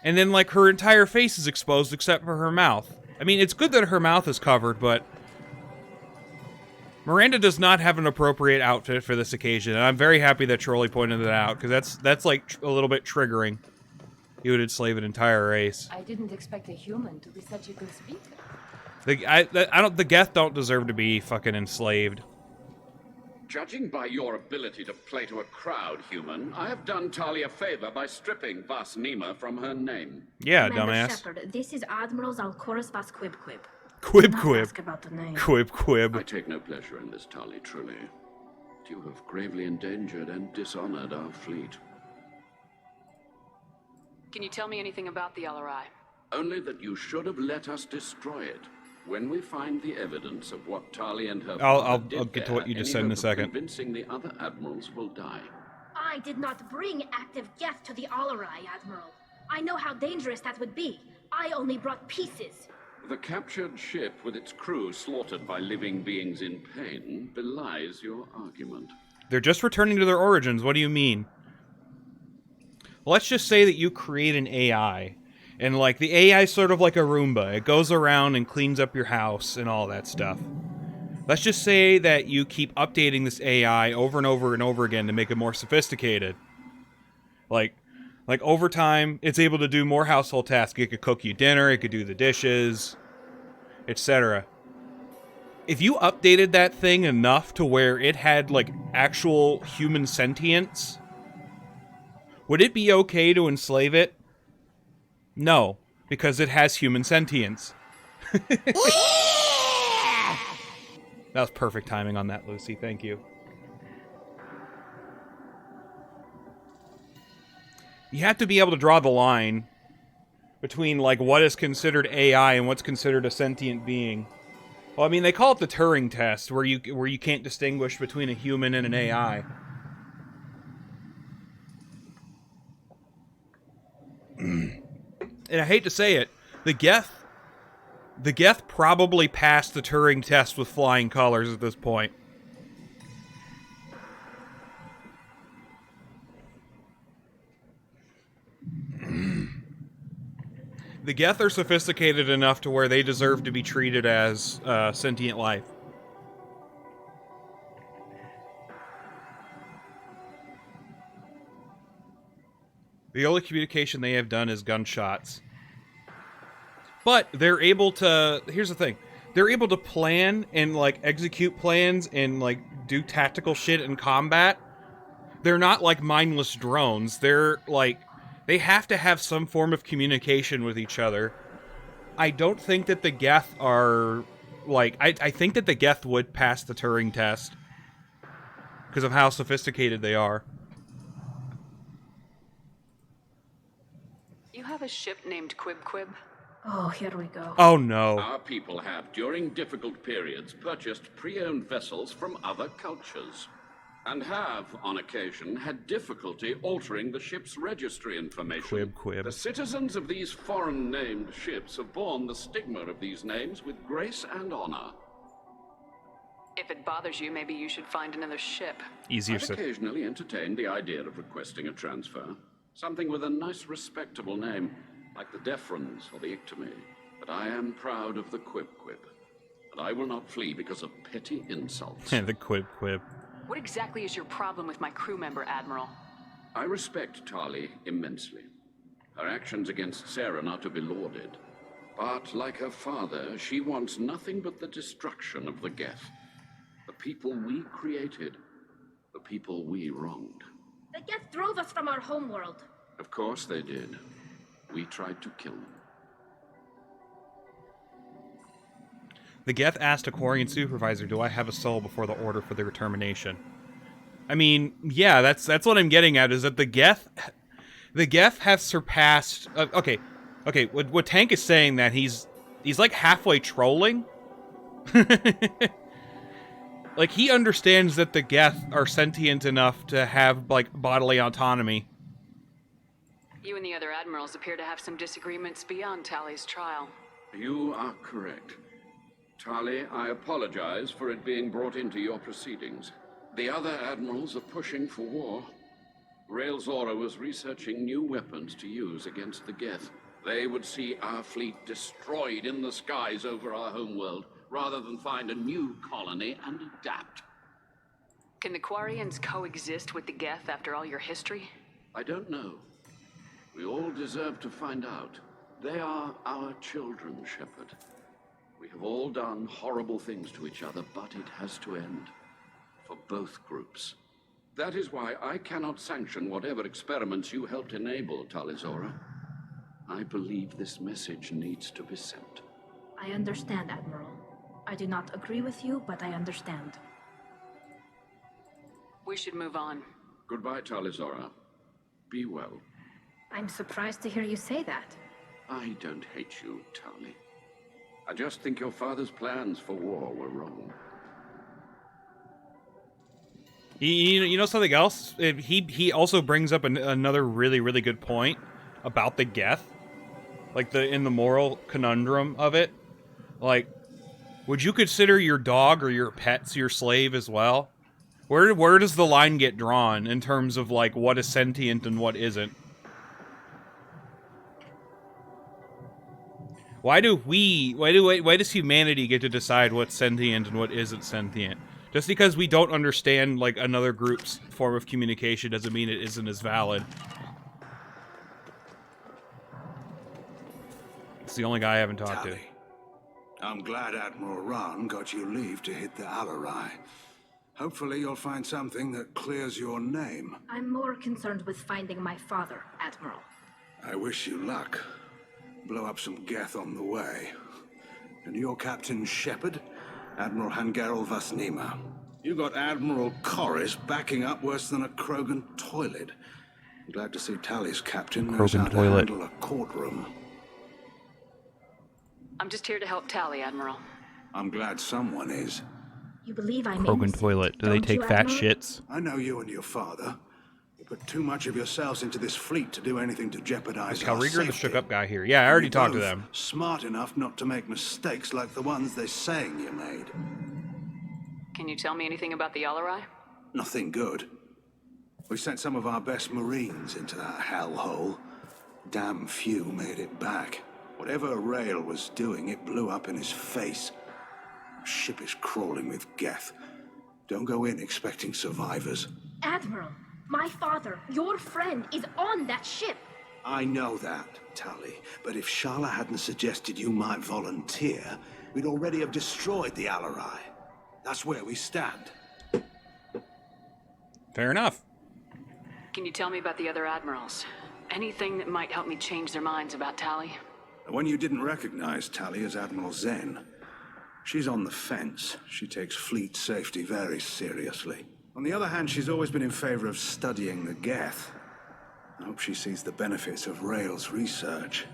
[SPEAKER 1] And then, like, her entire face is exposed except for her mouth. I mean, it's good that her mouth is covered, but Miranda does not have an appropriate outfit for this occasion, and I'm very happy that Trolley pointed it out, because that's like, a little bit triggering. He would enslave an entire race.
[SPEAKER 13] I didn't expect a human to be such a good speaker.
[SPEAKER 1] The Geth don't deserve to be fucking enslaved.
[SPEAKER 8] Judging by your ability to play to a crowd, human, I have done Talia a favor by stripping Vas Nima from her name.
[SPEAKER 1] Yeah,
[SPEAKER 9] Commander
[SPEAKER 1] dumbass.
[SPEAKER 9] Shepard, this is Admiral Zalkoris Vas Quib Quib.
[SPEAKER 1] Quib
[SPEAKER 9] Not
[SPEAKER 1] Quib.
[SPEAKER 9] ask about the name.
[SPEAKER 1] Quib Quib.
[SPEAKER 8] I take no pleasure in this, Tali, truly. You have gravely endangered and dishonored our fleet.
[SPEAKER 3] Can you tell me anything about the LRI?
[SPEAKER 8] Only that you should have let us destroy it. When we find the evidence of what Tali and her
[SPEAKER 1] I'll
[SPEAKER 8] father did
[SPEAKER 1] get to
[SPEAKER 8] there,
[SPEAKER 1] what you just
[SPEAKER 8] any
[SPEAKER 1] said in a
[SPEAKER 8] hope of
[SPEAKER 1] second.
[SPEAKER 8] Convincing the other admirals will die.
[SPEAKER 9] I did not bring active Geth to the Alarai, Admiral. I know how dangerous that would be. I only brought pieces.
[SPEAKER 8] The captured ship with its crew slaughtered by living beings in pain belies your argument.
[SPEAKER 1] They're just returning to their origins. What do you mean? Let's just say that you create an AI. And, like, the AI is sort of like a Roomba. It goes around and cleans up your house and all that stuff. Let's just say that you keep updating this AI over and over and over again to make it more sophisticated. Like over time, it's able to do more household tasks. It could cook you dinner, it could do the dishes, etc. If you updated that thing enough to where it had, like, actual human sentience, would it be okay to enslave it? No, because it has human sentience. That was perfect timing on that, Lucy. Thank you. You have to be able to draw the line between, like, what is considered AI and what's considered a sentient being. Well, I mean, they call it the Turing test, where you can't distinguish between a human and an AI. And I hate to say it, the Geth probably passed the Turing test with flying colors at this point. The Geth are sophisticated enough to where they deserve to be treated as sentient life. The only communication they have done is gunshots. But they're able to... Here's the thing. They're able to plan and, like, execute plans and, like, do tactical shit in combat. They're not, like, mindless drones. They're, like... They have to have some form of communication with each other. I don't think that the Geth are... Like, I think that the Geth would pass the Turing test. Because of how sophisticated they are.
[SPEAKER 3] You have a ship named Quib Quib?
[SPEAKER 9] Oh, here we go.
[SPEAKER 1] Oh, no.
[SPEAKER 8] Our people have, during difficult periods, purchased pre-owned vessels from other cultures. And have, on occasion, had difficulty altering the ship's registry information.
[SPEAKER 1] Quib Quib.
[SPEAKER 8] The citizens of these foreign-named ships have borne the stigma of these names with grace and honor.
[SPEAKER 3] If it bothers you, maybe you should find another ship.
[SPEAKER 1] Easier
[SPEAKER 8] I've
[SPEAKER 1] said.
[SPEAKER 8] occasionally entertained the idea of requesting a transfer. Something with a nice, respectable name, like the Defrons or the Ictomy. But I am proud of the Quib Quib. And I will not flee because of petty insults.
[SPEAKER 1] The Quib Quib.
[SPEAKER 3] What exactly is your problem with my crew member, Admiral?
[SPEAKER 8] I respect Tali immensely. Her actions against Saren are to be lauded. But, like her father, she wants nothing but the destruction of the Geth. The people we created. The people we wronged.
[SPEAKER 9] The Geth drove us from our homeworld.
[SPEAKER 8] Of course they did. We tried to kill them.
[SPEAKER 1] The Geth asked a Quarian supervisor, do I have a soul before the order for their termination? I mean, yeah, that's what I'm getting at, is that the Geth have surpassed... Okay, what Tank is saying that he's like halfway trolling. Like, he understands that the Geth are sentient enough to have, like, bodily autonomy.
[SPEAKER 3] You and the other admirals appear to have some disagreements beyond Tali's trial.
[SPEAKER 8] You are correct. Tali, I apologize for it being brought into your proceedings. The other admirals are pushing for war. Rael Zora was researching new weapons to use against the Geth. They would see our fleet destroyed in the skies over our homeworld, rather than find a new colony and adapt.
[SPEAKER 3] Can the Quarians coexist with the Geth after all your history?
[SPEAKER 8] I don't know. We all deserve to find out. They are our children, Shepard. We have all done horrible things to each other, but it has to end. For both groups. That is why I cannot sanction whatever experiments you helped enable, Talizora. I believe this message needs to be sent.
[SPEAKER 9] I understand, Admiral. I do not agree with you, but I understand.
[SPEAKER 3] We should move on.
[SPEAKER 8] Goodbye, Talizora. Be well.
[SPEAKER 9] I'm surprised to hear you say that.
[SPEAKER 8] I don't hate you, Tali. I just think your father's plans for war were wrong.
[SPEAKER 1] You know something else? He also brings up another really, really good point about the Geth. Like, in the moral conundrum of it. Like, would you consider your dog or your pets your slave as well? Where does the line get drawn in terms of, like, what is sentient and what isn't? Why does humanity get to decide what's sentient and what isn't sentient? Just because we don't understand, like, another group's form of communication doesn't mean it isn't as valid. It's the only guy I haven't talked to.
[SPEAKER 4] I'm glad Admiral Rahn got you leave to hit the Alarai. Hopefully you'll find something that clears your name.
[SPEAKER 9] I'm more concerned with finding my father, Admiral.
[SPEAKER 4] I wish you luck. Blow up some Geth on the way. And your Captain Shepard? Admiral Hangarel Vasnima. You got Admiral Corris backing up worse than a Krogan toilet. Glad to see Tali's captain knows how to handle a courtroom.
[SPEAKER 3] I'm just here to help Tali, Admiral.
[SPEAKER 4] I'm glad someone is.
[SPEAKER 9] You believe I'm
[SPEAKER 1] Krogan
[SPEAKER 9] innocent,
[SPEAKER 1] toilet. Do they take fat shits?
[SPEAKER 4] I know you and your father. You put too much of yourselves into this fleet to do anything to jeopardize our
[SPEAKER 1] Kalriger, the
[SPEAKER 4] safety.
[SPEAKER 1] shook-up guy here. Yeah, I already talked to
[SPEAKER 4] Both
[SPEAKER 1] them.
[SPEAKER 4] Smart enough not to make mistakes like the ones they're saying you made.
[SPEAKER 3] Can you tell me anything about the Alarai?
[SPEAKER 4] Nothing good. We sent some of our best Marines into that hellhole. Damn few made it back. Whatever Rail was doing, it blew up in his face. Our ship is crawling with Geth. Don't go in expecting survivors.
[SPEAKER 9] Admiral, my father, your friend, is on that ship.
[SPEAKER 4] I know that, Tali, but if Shala hadn't suggested you might volunteer, we'd already have destroyed the Alarai. That's where we stand.
[SPEAKER 1] Fair enough.
[SPEAKER 3] Can you tell me about the other admirals? Anything that might help me change their minds about Tali?
[SPEAKER 4] The one you didn't recognize, Tali, is Admiral Zen. She's on the fence. She takes fleet safety very seriously. On the other hand, she's always been in favor of studying the Geth. I hope she sees the benefits of Rail's research.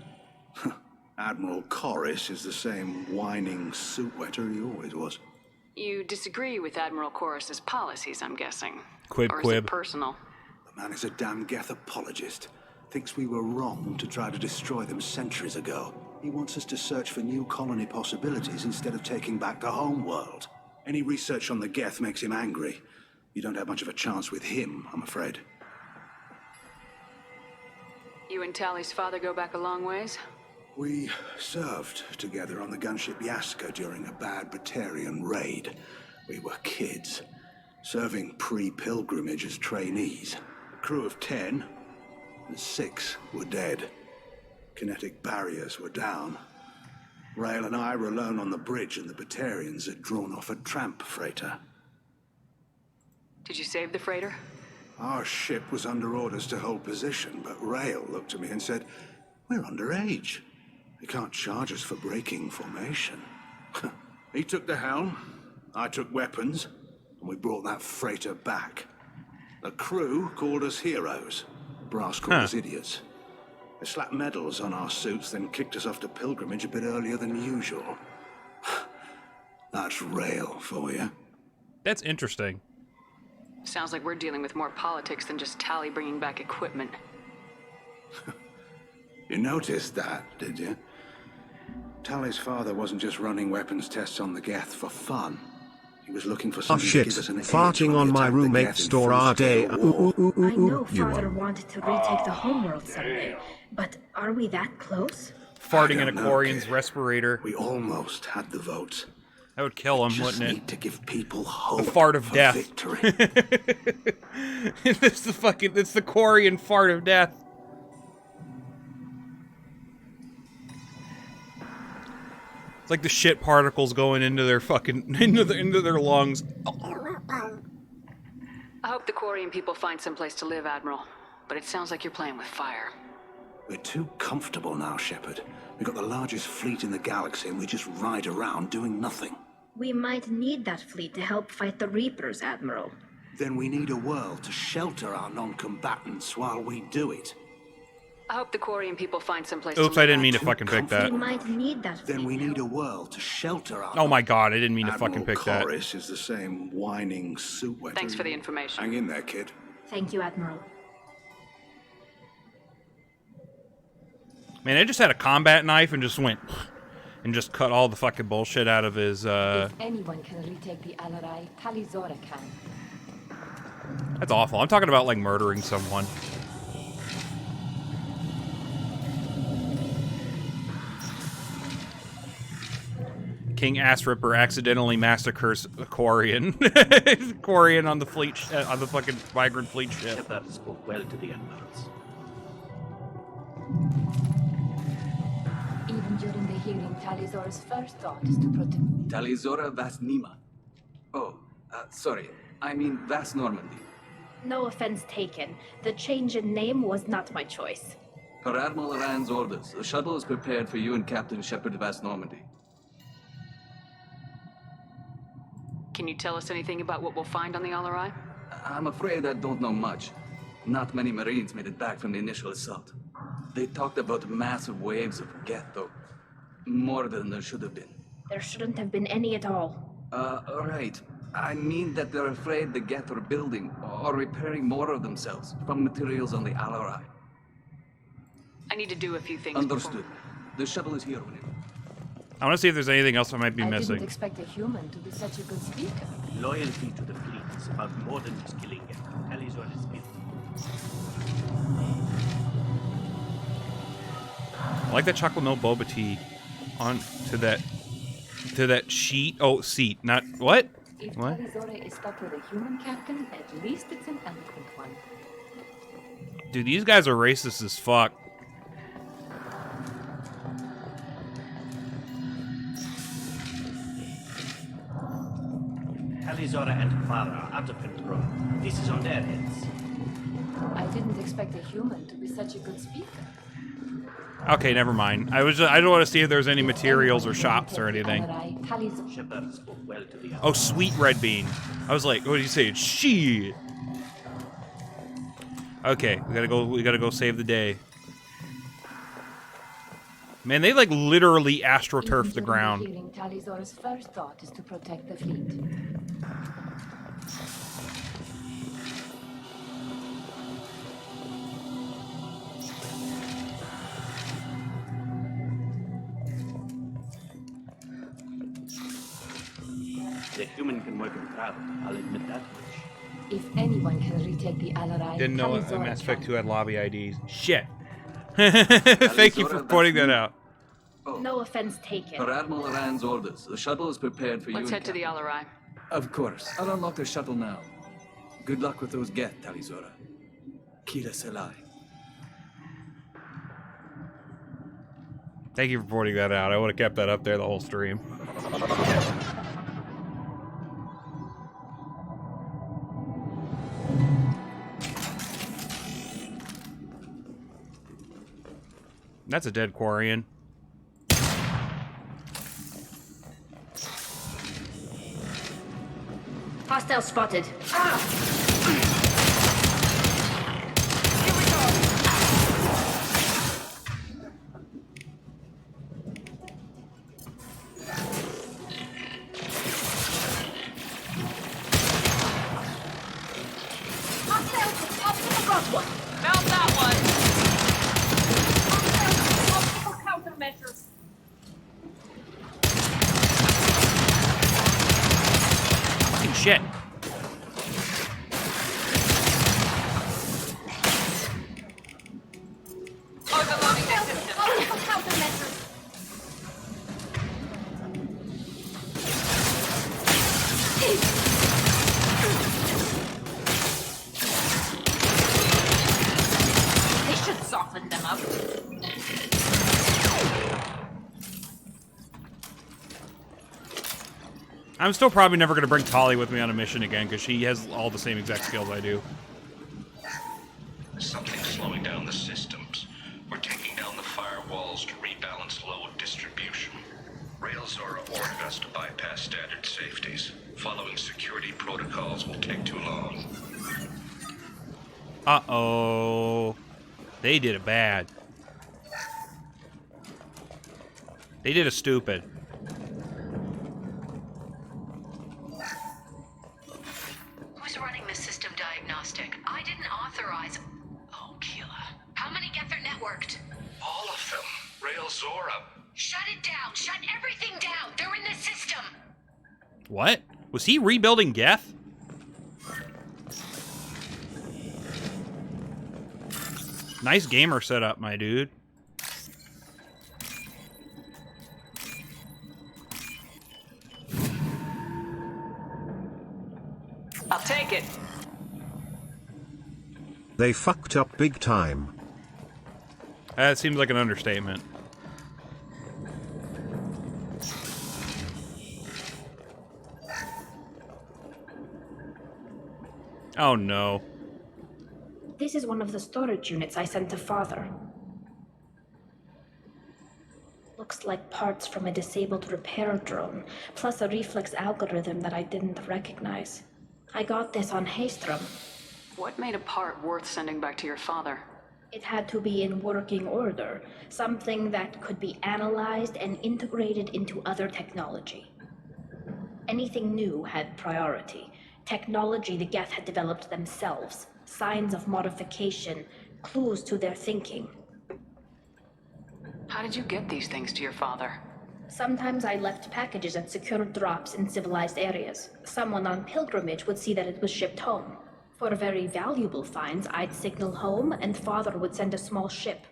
[SPEAKER 4] Admiral Corris is the same whining suit-wetter he always was.
[SPEAKER 3] You disagree with Admiral Corris's policies, I'm guessing.
[SPEAKER 1] Quib,
[SPEAKER 3] or is
[SPEAKER 1] quib.
[SPEAKER 3] it personal?
[SPEAKER 4] The man is a damn Geth apologist. Thinks we were wrong to try to destroy them centuries ago. He wants us to search for new colony possibilities instead of taking back the home world. Any research on the Geth makes him angry. You don't have much of a chance with him, I'm afraid.
[SPEAKER 3] You and Tali's father go back a long ways?
[SPEAKER 4] We served together on the gunship Yaska during a bad Batarian raid. We were kids, serving pre-pilgrimage as trainees. A crew of 10, and 6 were dead. Kinetic barriers were down. Rail and I were alone on the bridge, and the Batarians had drawn off a tramp freighter.
[SPEAKER 3] Did you save the freighter?
[SPEAKER 4] Our ship was under orders to hold position, but Rail looked at me and said, "We're underage. They can't charge us for breaking formation." He took the helm, I took weapons, and we brought that freighter back. The crew called us heroes. Brass called us idiots. They slapped medals on our suits, then kicked us off to pilgrimage a bit earlier than usual. That's Rail for you.
[SPEAKER 1] That's interesting.
[SPEAKER 3] Sounds like we're dealing with more politics than just Tali bringing back equipment.
[SPEAKER 4] You noticed that, did you? Tali's father wasn't just running weapons tests on the Geth for fun. He was looking for
[SPEAKER 12] Oh
[SPEAKER 4] something to
[SPEAKER 12] shit,
[SPEAKER 4] give us an edge
[SPEAKER 12] farting
[SPEAKER 4] when
[SPEAKER 12] on
[SPEAKER 4] we
[SPEAKER 12] my
[SPEAKER 4] attacked the
[SPEAKER 12] roommate's
[SPEAKER 4] Geth in
[SPEAKER 12] store all day.
[SPEAKER 4] full-scale war.
[SPEAKER 9] I know
[SPEAKER 12] You
[SPEAKER 9] father
[SPEAKER 12] won't.
[SPEAKER 9] wanted to retake the homeworld someday, but are we that close?
[SPEAKER 1] Farting
[SPEAKER 4] I
[SPEAKER 1] in a
[SPEAKER 4] don't know,
[SPEAKER 1] Quarian's
[SPEAKER 4] kid.
[SPEAKER 1] We
[SPEAKER 4] We almost had the votes.
[SPEAKER 1] That would kill him,
[SPEAKER 4] Just
[SPEAKER 1] wouldn't it?
[SPEAKER 4] need to give people hope.
[SPEAKER 1] The fart of
[SPEAKER 4] for
[SPEAKER 1] death.
[SPEAKER 4] Victory.
[SPEAKER 1] It's the Quarian fart of death. It's like the shit particles going into their fucking into their lungs.
[SPEAKER 3] I hope the Quarian people find someplace to live, Admiral. But it sounds like you're playing with fire.
[SPEAKER 4] We're too comfortable now, Shepard. We've got the largest fleet in the galaxy and we just ride around doing nothing.
[SPEAKER 9] We might need that fleet to help fight the Reapers, Admiral.
[SPEAKER 4] Then we need a world to shelter our non-combatants while we do it.
[SPEAKER 3] I hope the Quarian people find someplace
[SPEAKER 1] Oops,
[SPEAKER 3] to live.
[SPEAKER 1] I didn't mean to fucking pick that.
[SPEAKER 9] We might need that fleet.
[SPEAKER 4] Then we need a world to shelter our...
[SPEAKER 1] Oh my god, I didn't mean to
[SPEAKER 4] Admiral
[SPEAKER 1] fucking pick that.
[SPEAKER 4] Chorus is the same whining suit wetter.
[SPEAKER 3] Thanks for the information.
[SPEAKER 4] Hang in there, kid.
[SPEAKER 9] Thank you, Admiral.
[SPEAKER 12] Man, I just had a combat knife and just went and just cut all the fucking bullshit out of his,
[SPEAKER 13] If anyone can retake the Alarai, Talizora can.
[SPEAKER 12] That's awful. I'm talking about, like, murdering someone. King Ass Ripper accidentally massacres a Quarian. Quarian on the fleet, on the fucking migrant fleet ship.
[SPEAKER 5] Shepard spoke well to the Admirals.
[SPEAKER 13] Even during the hearing, Talizora's first thought is to protect...
[SPEAKER 10] Talizora Vasnima. Oh, sorry. I mean Vas Normandy.
[SPEAKER 9] No offense taken. The change in name was not my choice.
[SPEAKER 10] Per Admiral Rand's orders, the shuttle is prepared for you and Captain Shepard Vas Normandy.
[SPEAKER 3] Can you tell us anything about what we'll find on the Alarai?
[SPEAKER 10] I'm afraid I don't know much. Not many Marines made it back from the initial assault. They talked about massive waves of Geth, though. More than there should have been.
[SPEAKER 9] There shouldn't have been any at all.
[SPEAKER 10] Right. I mean that they're afraid the Geth are building or repairing more of themselves from materials on the Alarai.
[SPEAKER 3] I need to do a few things.
[SPEAKER 10] Understood. The shuttle is here whenever.
[SPEAKER 12] I want to see if there's anything else I might be
[SPEAKER 13] I
[SPEAKER 12] missing.
[SPEAKER 13] didn't expect a human to be such a good speaker.
[SPEAKER 5] Loyalty to the fleet is about more than just killing it. Talizora is built.
[SPEAKER 12] I like that chocolate milk boba tea on to that sheet. Oh, seat, not what?
[SPEAKER 13] If
[SPEAKER 12] What?
[SPEAKER 13] Talizora is stuck with a human captain, at least it's an eloquent one.
[SPEAKER 12] Dude, these guys are racist as fuck.
[SPEAKER 5] Talizora and Clara are out of control. This is on their heads.
[SPEAKER 13] I didn't expect a human to be such a good speaker.
[SPEAKER 12] Okay, never mind. I don't want to see if there's any materials or shops or anything.
[SPEAKER 5] Shepard spoke well to the
[SPEAKER 12] Oh, sweet red bean. I was like, what did you say? Shit. Okay, we gotta go save the day. Man, they like literally astroturf the ground.
[SPEAKER 13] Hearing Talizora's first thought is to protect the fleet.
[SPEAKER 5] The human can work in crowd, I'll admit that much.
[SPEAKER 13] If anyone can retake the Alarai,
[SPEAKER 12] Didn't know
[SPEAKER 13] Talizora
[SPEAKER 12] Mass Effect
[SPEAKER 13] can.
[SPEAKER 12] 2 had lobby IDs. Shit. Thank you for pointing that out.
[SPEAKER 9] No offense taken.
[SPEAKER 10] Per Admiral Rand's orders, the shuttle is prepared for you
[SPEAKER 3] Let's
[SPEAKER 10] and
[SPEAKER 3] head to the
[SPEAKER 10] Captain.
[SPEAKER 3] Alarai.
[SPEAKER 10] Of course. I'll unlock the shuttle now. Good luck with those Geth, Talizora. Kira Selai.
[SPEAKER 12] Thank you for pointing that out. I would have kept that up there the whole stream. That's a dead Quarian.
[SPEAKER 9] Hostile spotted.
[SPEAKER 3] Found that one!
[SPEAKER 9] Countermeasures.
[SPEAKER 12] Fucking shit.
[SPEAKER 3] Overloading their system.
[SPEAKER 9] Countermeasures.
[SPEAKER 14] They should soften them up.
[SPEAKER 1] I'm still probably never going to bring Tali with me on a mission again, because she has all the same exact skills I do.
[SPEAKER 17] Something's slowing down the systems. We're taking down the firewalls to rebalance load distribution. Rail Zora ordered us to bypass standard safeties. Following security protocols will take too long.
[SPEAKER 1] Uh-oh. They did it bad. They did a stupid.
[SPEAKER 14] Who's running the system diagnostic? I didn't authorize... Oh, Keela. How many get their networked?
[SPEAKER 17] All of them. Rail Zora.
[SPEAKER 14] Shut it down! Shut everything down! They're in the system!
[SPEAKER 1] What? Was he rebuilding Geth? Nice gamer setup, my dude.
[SPEAKER 3] I'll take it.
[SPEAKER 18] They fucked up big time.
[SPEAKER 1] That seems like an understatement. Oh no.
[SPEAKER 9] This is one of the storage units I sent to Father. Looks like parts from a disabled repair drone, plus a reflex algorithm that I didn't recognize. I got this on Haystrom.
[SPEAKER 3] What made a part worth sending back to your father?
[SPEAKER 9] It had to be in working order, something that could be analyzed and integrated into other technology. Anything new had priority. Technology the Geth had developed themselves, signs of modification, clues to their thinking.
[SPEAKER 3] How did you get these things to your father?
[SPEAKER 9] Sometimes I left packages at secure drops in civilized areas. Someone on pilgrimage would see that it was shipped home. For very valuable finds, I'd signal home, and Father would send a small ship.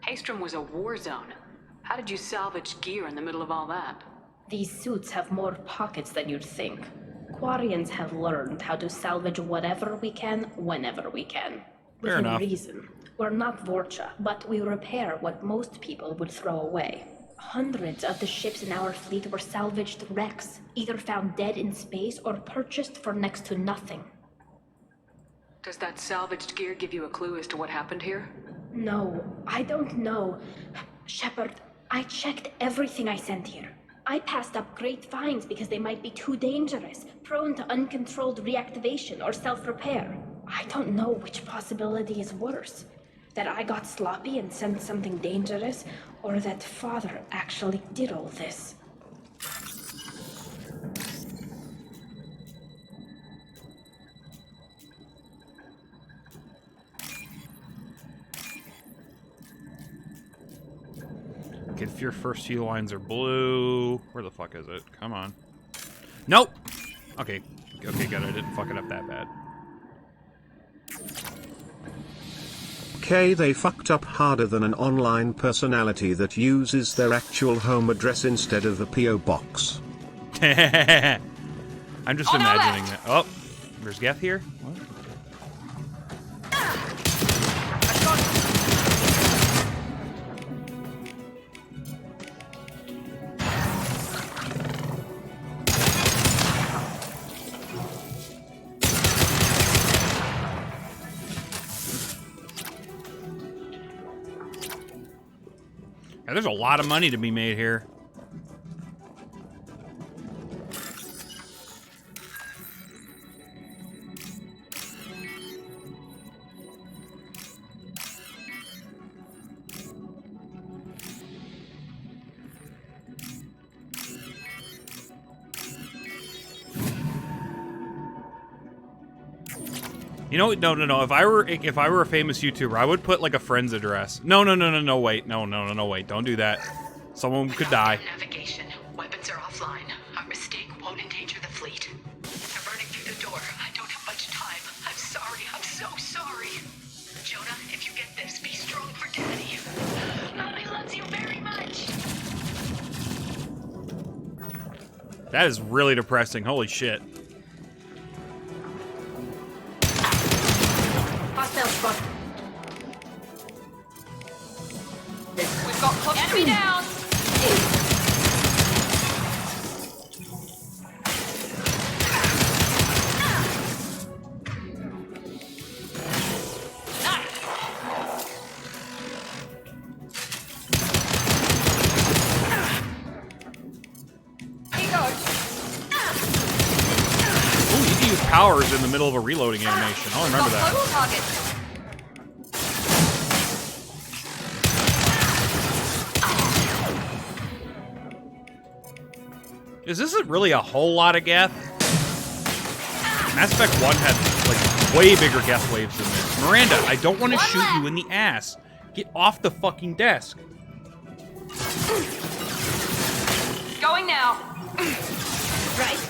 [SPEAKER 3] Haystrom was a war zone. How did you salvage gear in the middle of all that?
[SPEAKER 9] These suits have more pockets than you'd think. Quarians have learned how to salvage whatever we can, whenever we can.
[SPEAKER 1] Fair
[SPEAKER 9] Within
[SPEAKER 1] enough.
[SPEAKER 9] reason. We're not Vorcha, but we repair what most people would throw away. Hundreds of the ships in our fleet were salvaged wrecks, either found dead in space or purchased for next to nothing.
[SPEAKER 3] Does that salvaged gear give you a clue as to what happened here?
[SPEAKER 9] No, I don't know. Shepard, I checked everything I sent here. I passed up great finds because they might be too dangerous, prone to uncontrolled reactivation or self-repair. I don't know which possibility is worse. That I got sloppy and sent something dangerous, or that Father actually did all this.
[SPEAKER 1] If your first few lines are blue... Where the fuck is it? Come on. Nope! Okay. Okay, good. I didn't fuck it up that bad.
[SPEAKER 18] Okay, they fucked up harder than an online personality that uses their actual home address instead of the P.O. box.
[SPEAKER 1] I'm just imagining that. Oh, there's Geth here? What? Yeah, there's a lot of money to be made here. You know, no. If I were a famous YouTuber, I would put like a friend's address. No, wait. No, wait. Don't do that. Someone could die.
[SPEAKER 14] Navigation. Weapons are offline. Our mistake won't endanger the fleet. They're burning through the door. I don't have much time. I'm sorry. I'm so sorry. Jonah, if you get this, be strong for Daddy. Mommy loves you very much.
[SPEAKER 1] That is really depressing. Holy shit.
[SPEAKER 9] Hostile spot.
[SPEAKER 3] We've got enemy down.
[SPEAKER 1] powers in the middle of a reloading animation. I'll remember that. This isn't really a whole lot of Geth. Mass Effect 1 had, like, way bigger Geth waves than this. Miranda, I don't want to shoot you in the ass. Get off the fucking desk.
[SPEAKER 14] Going now. Right.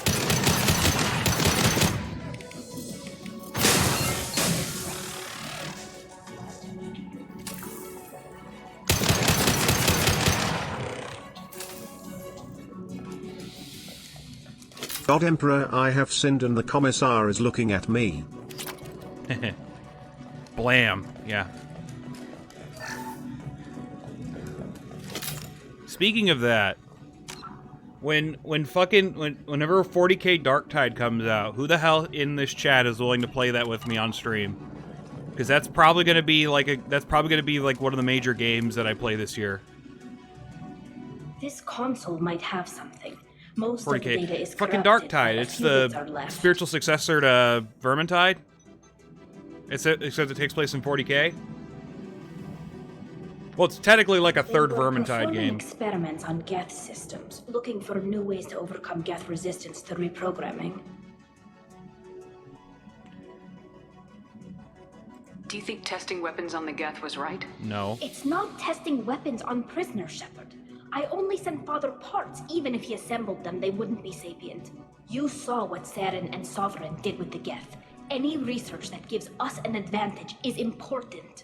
[SPEAKER 18] God Emperor, I have sinned and the Commissar is looking at me.
[SPEAKER 1] Blam. Yeah. Speaking of that, whenever 40k Darktide comes out, who the hell in this chat is willing to play that with me on stream? Because that's probably gonna be like one of the major games that I play this year.
[SPEAKER 9] This console might have something. Most
[SPEAKER 1] 40k.
[SPEAKER 9] of the data is
[SPEAKER 1] Fucking
[SPEAKER 9] corrupted,
[SPEAKER 1] Darktide.
[SPEAKER 9] but a
[SPEAKER 1] It's
[SPEAKER 9] few bits
[SPEAKER 1] the
[SPEAKER 9] are left.
[SPEAKER 1] spiritual successor to Vermintide. Except it takes place in 40k. Well, it's technically like a third Vermintide
[SPEAKER 9] Performing
[SPEAKER 1] game.
[SPEAKER 9] experiments on Geth systems, looking for new ways to overcome Geth resistance to reprogramming.
[SPEAKER 3] Do you think testing weapons on the Geth was right?
[SPEAKER 1] No.
[SPEAKER 9] It's not testing weapons on prisoners, Shepard. I only sent Father parts. Even if he assembled them, they wouldn't be sapient. You saw what Saren and Sovereign did with the Geth. Any research that gives us an advantage is important.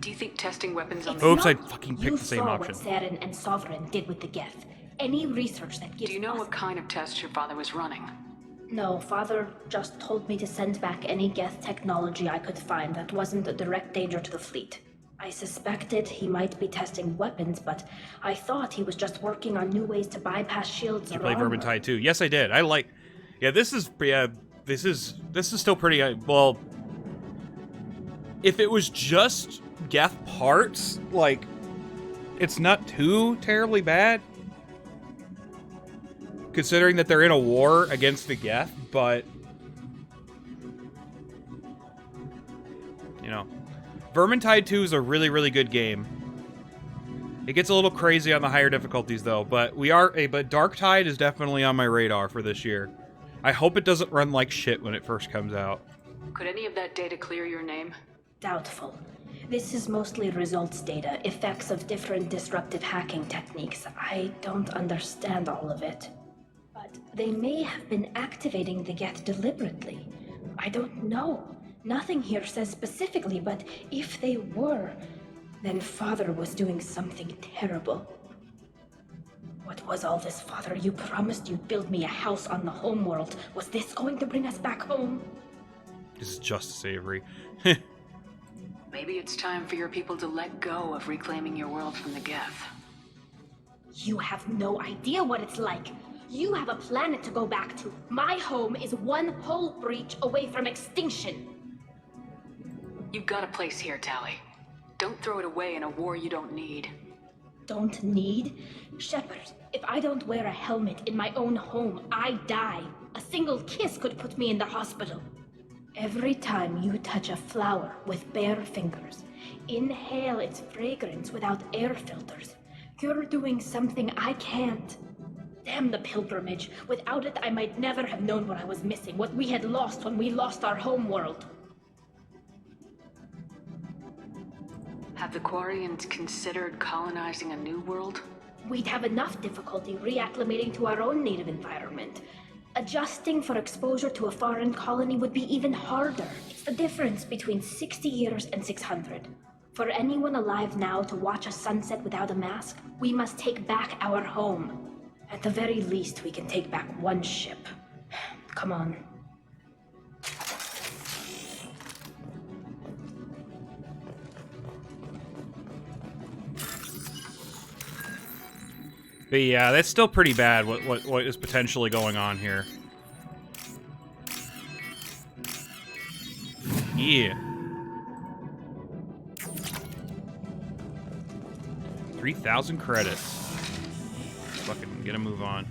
[SPEAKER 3] Do you think testing weapons on
[SPEAKER 1] Oops, I fucking picked the same
[SPEAKER 9] You
[SPEAKER 1] option.
[SPEAKER 9] saw what Saren and Sovereign did with the Geth. Any research that gives
[SPEAKER 3] Do you know what kind of tests your father was running?
[SPEAKER 9] No, Father just told me to send back any Geth technology I could find that wasn't a direct danger to the fleet. I suspected he might be testing weapons, but I thought he was just working on new ways to bypass shields.
[SPEAKER 1] You play Vermintide too? Yes, I did. Yeah, this is still pretty. Well, if it was just Geth parts, like, it's not too terribly bad, considering that they're in a war against the Geth. But you know, Vermintide 2 is a really, really good game. It gets a little crazy on the higher difficulties, though. But but Darktide is definitely on my radar for this year. I hope it doesn't run like shit when it first comes out.
[SPEAKER 3] Could any of that data clear your name?
[SPEAKER 9] Doubtful. This is mostly results data, effects of different disruptive hacking techniques. I don't understand all of it. But they may have been activating the Geth deliberately. I don't know. Nothing here says specifically, but if they were, then Father was doing something terrible. What was all this, Father? You promised you'd build me a house on the homeworld. Was this going to bring us back home?
[SPEAKER 1] This is just Avery.
[SPEAKER 3] Maybe it's time for your people to let go of reclaiming your world from the Geth.
[SPEAKER 9] You have no idea what it's like. You have a planet to go back to. My home is one hull breach away from extinction.
[SPEAKER 3] You've got a place here, Tali. Don't throw it away in a war you don't need.
[SPEAKER 9] Don't need? Shepard, if I don't wear a helmet in my own home, I die. A single kiss could put me in the hospital. Every time you touch a flower with bare fingers, inhale its fragrance without air filters, you're doing something I can't. Damn the pilgrimage. Without it, I might never have known what I was missing, what we had lost when we lost our homeworld.
[SPEAKER 3] Have the Quarians considered colonizing a new world?
[SPEAKER 9] We'd have enough difficulty reacclimating to our own native environment. Adjusting for exposure to a foreign colony would be even harder. It's the difference between 60 years and 600. For anyone alive now to watch a sunset without a mask, we must take back our home. At the very least, we can take back one ship. Come on.
[SPEAKER 1] But yeah, that's still pretty bad, what is potentially going on here. Yeah. 3,000 credits. Fucking get a move on.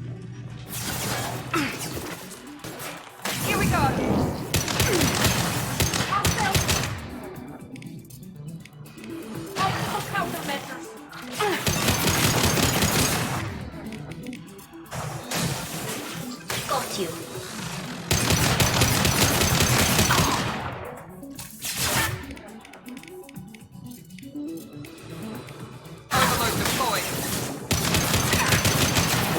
[SPEAKER 9] Got you.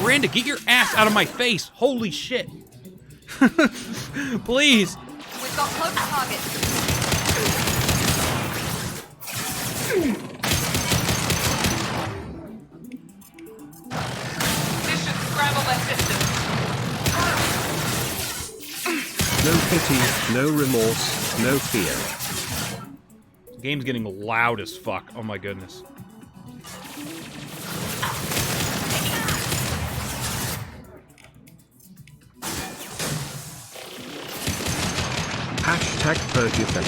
[SPEAKER 1] Miranda, get your ass out of my face! Holy shit! Please!
[SPEAKER 14] We've got close targets. This should scramble their systems.
[SPEAKER 18] No pity, no remorse, no fear.
[SPEAKER 1] The game's getting loud as fuck. Oh my goodness.
[SPEAKER 18] Hashtag Purgify.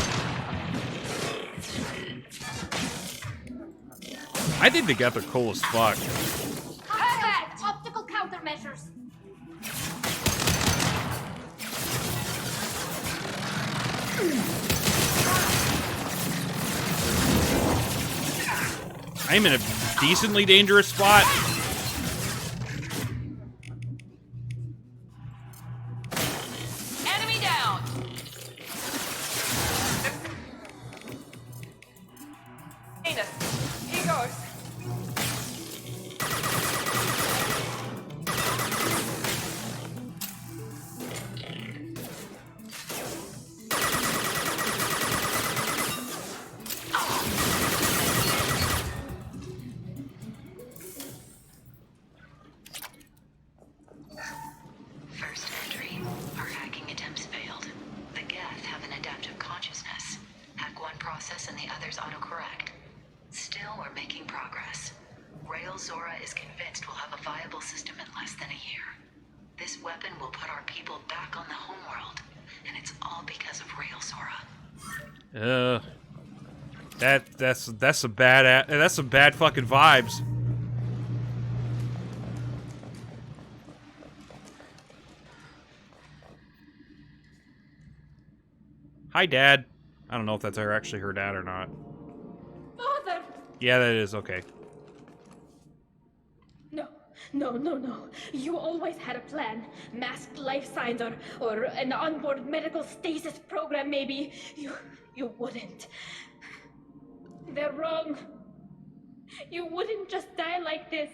[SPEAKER 1] I think the Geth are cool as fuck.
[SPEAKER 9] Perfect! Optical countermeasures.
[SPEAKER 1] I'm in a decently dangerous spot.
[SPEAKER 14] Enemy down. Venus, here goes. First entry. Our hacking attempts failed. The Geth have an adaptive consciousness. Hack one process and the others autocorrect. Still, we're making progress. Rail Zora is convinced we'll have a viable system in less than a year. This weapon will put our people back on the homeworld, and it's all because of Rail Zora.
[SPEAKER 1] That's some bad fucking vibes. Hi, Dad. I don't know if that's actually her dad or not.
[SPEAKER 9] Father!
[SPEAKER 1] Yeah, that is okay.
[SPEAKER 9] No. You always had a plan. Masked life signs or an onboard medical stasis program, maybe. You wouldn't. They're wrong. You wouldn't just die like this.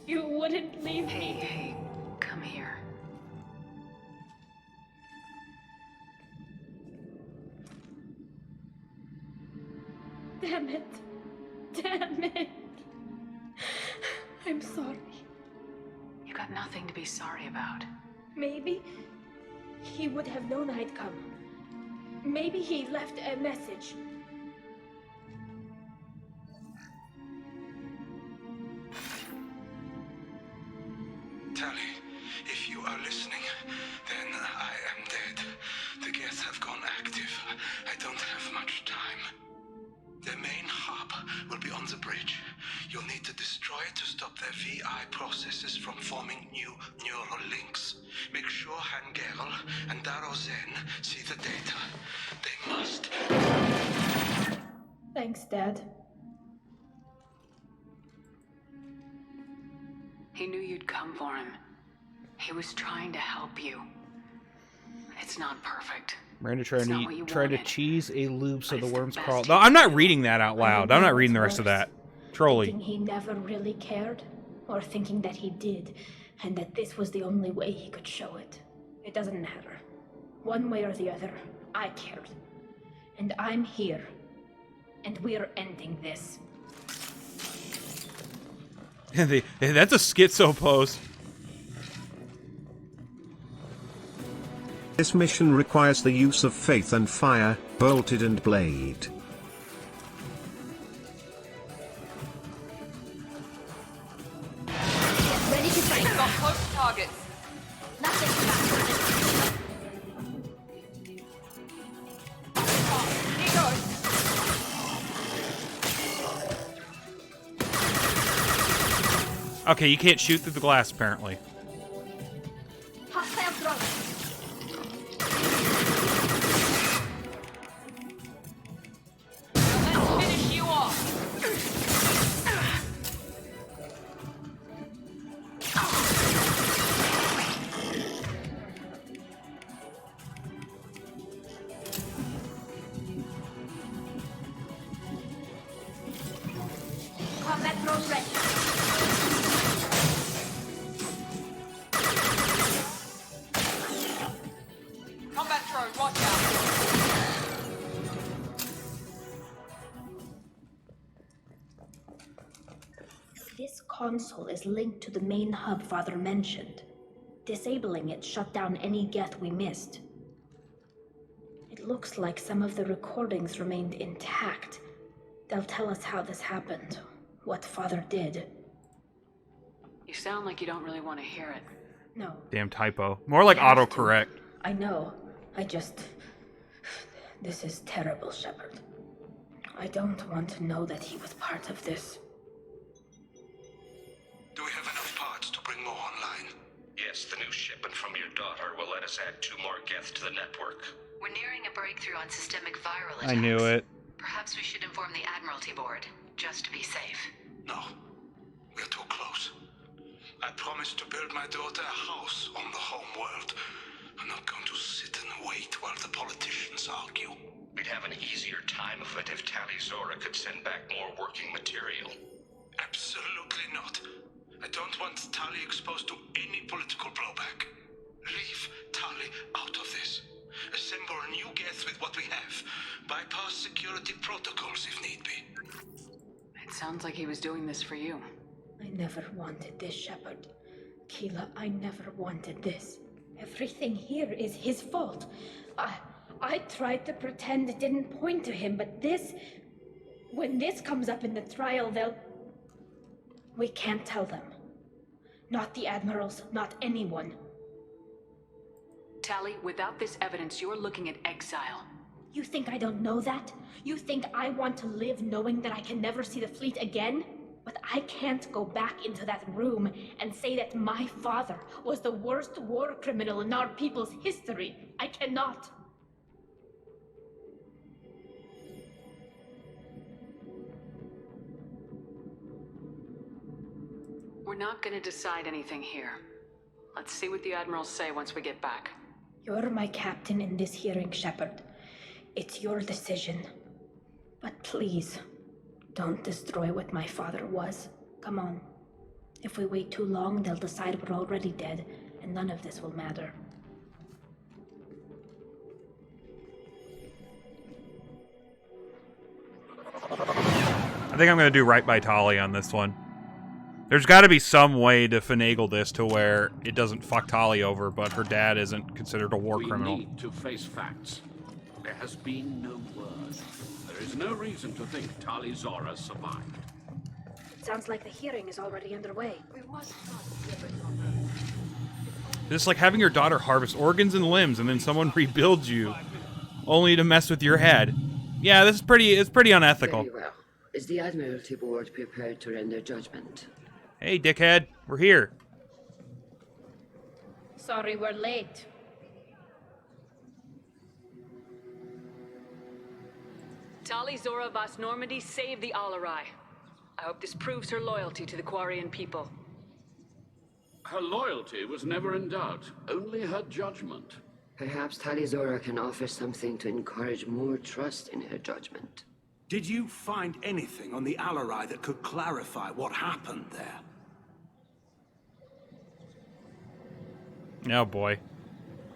[SPEAKER 9] You wouldn't leave me.
[SPEAKER 14] Hey, come here.
[SPEAKER 9] Damn it. I'm sorry.
[SPEAKER 14] You got nothing to be sorry about.
[SPEAKER 9] Maybe he would have known I'd come. Maybe he left a message.
[SPEAKER 4] Tally, if you are listening, then I am dead. The Geth have gone active. I don't have much time. Their main hub will be on the bridge. You'll need to destroy it to stop their VI processes from forming new neural links. Make sure Hangerl and Daro Zen see the data. They must.
[SPEAKER 9] Thanks, Dad.
[SPEAKER 14] He knew you'd come for him. He was trying to help you. It's not perfect.
[SPEAKER 1] Miranda
[SPEAKER 14] It's not
[SPEAKER 1] trying
[SPEAKER 14] what you
[SPEAKER 1] to try to
[SPEAKER 14] wanted.
[SPEAKER 1] cheese a loop so the worms
[SPEAKER 14] best
[SPEAKER 1] crawl.
[SPEAKER 14] he
[SPEAKER 1] No, I'm
[SPEAKER 14] can
[SPEAKER 1] not
[SPEAKER 14] do.
[SPEAKER 1] reading that out loud. I'm not reading the rest of that. Trolly.
[SPEAKER 9] Thinking he never really cared, or thinking that he did, and that this was the only way he could show it. It doesn't matter. One way or the other, I cared. And I'm here. And we're ending this.
[SPEAKER 1] That's a schizo pose.
[SPEAKER 18] This mission requires the use of faith and fire, bolted and blade.
[SPEAKER 9] Ready to fight.
[SPEAKER 14] Got close targets.
[SPEAKER 9] Nothing
[SPEAKER 14] Here goes.
[SPEAKER 1] Okay, you can't shoot through the glass, apparently.
[SPEAKER 9] Hostile drone. console is linked to the main hub Father mentioned. Disabling it shut down any Geth we missed. It looks like some of the recordings remained intact. They'll tell us how this happened, what Father did.
[SPEAKER 3] You sound like you don't really want to hear it.
[SPEAKER 9] No.
[SPEAKER 1] Damn typo. More like autocorrect.
[SPEAKER 9] I know. This is terrible, Shepard. I don't want to know that he was part of this.
[SPEAKER 4] Do we have enough parts to bring more online?
[SPEAKER 17] Yes, the new shipment from your daughter will let us add 2 more Geth to the network.
[SPEAKER 14] We're nearing a breakthrough on systemic viral attacks.
[SPEAKER 1] I knew it.
[SPEAKER 14] Perhaps we should inform the Admiralty Board, just to be safe.
[SPEAKER 4] No. We're too close. I promised to build my daughter a house on the home world. I'm not going to sit and wait while the politicians argue.
[SPEAKER 17] We'd have an easier time of it if Tali Zora could send back more working material.
[SPEAKER 4] Absolutely not. I don't want Tali exposed to any political blowback. Leave Tali out of this. Assemble a new Geth with what we have. Bypass security protocols if need be.
[SPEAKER 3] It sounds like he was doing this for you.
[SPEAKER 9] I never wanted this, Shepard. Keela, I never wanted this. Everything here is his fault. I tried to pretend it didn't point to him, but this... When this comes up in the trial, we can't tell them. Not the admirals, not anyone.
[SPEAKER 3] Tali, without this evidence, you're looking at exile.
[SPEAKER 9] You think I don't know that? You think I want to live knowing that I can never see the fleet again? But I can't go back into that room and say that my father was the worst war criminal in our people's history. I cannot.
[SPEAKER 3] We're not gonna decide anything here. Let's see what the admirals say once we get back.
[SPEAKER 9] You're my captain in this hearing, Shepard. It's your decision. But please, don't destroy what my father was. Come on. If we wait too long, they'll decide we're already dead, and none of this will matter.
[SPEAKER 1] I think I'm going to do right by Tali on this one. There's got to be some way to finagle this to where it doesn't fuck Tali over, but her dad isn't considered a war criminal.
[SPEAKER 8] We need to face facts. There has been no word. There is no reason to think Tali Zora survived.
[SPEAKER 9] Sounds like the hearing is already underway.
[SPEAKER 13] We must not slip it from her.
[SPEAKER 1] It's like having your daughter harvest organs and limbs and then someone rebuilds you only to mess with your head. Yeah, it's pretty unethical.
[SPEAKER 11] Very well. Is the Admiralty Board prepared to render judgment?
[SPEAKER 1] Hey, dickhead, we're here.
[SPEAKER 9] Sorry we're late.
[SPEAKER 3] Tali Zora Vas Normandy saved the Alarai. I hope this proves her loyalty to the Quarian people.
[SPEAKER 8] Her loyalty was never in doubt, only her judgment.
[SPEAKER 11] Perhaps Tali Zora can offer something to encourage more trust in her judgment.
[SPEAKER 4] Did you find anything on the Alarai that could clarify what happened there?
[SPEAKER 1] Oh boy.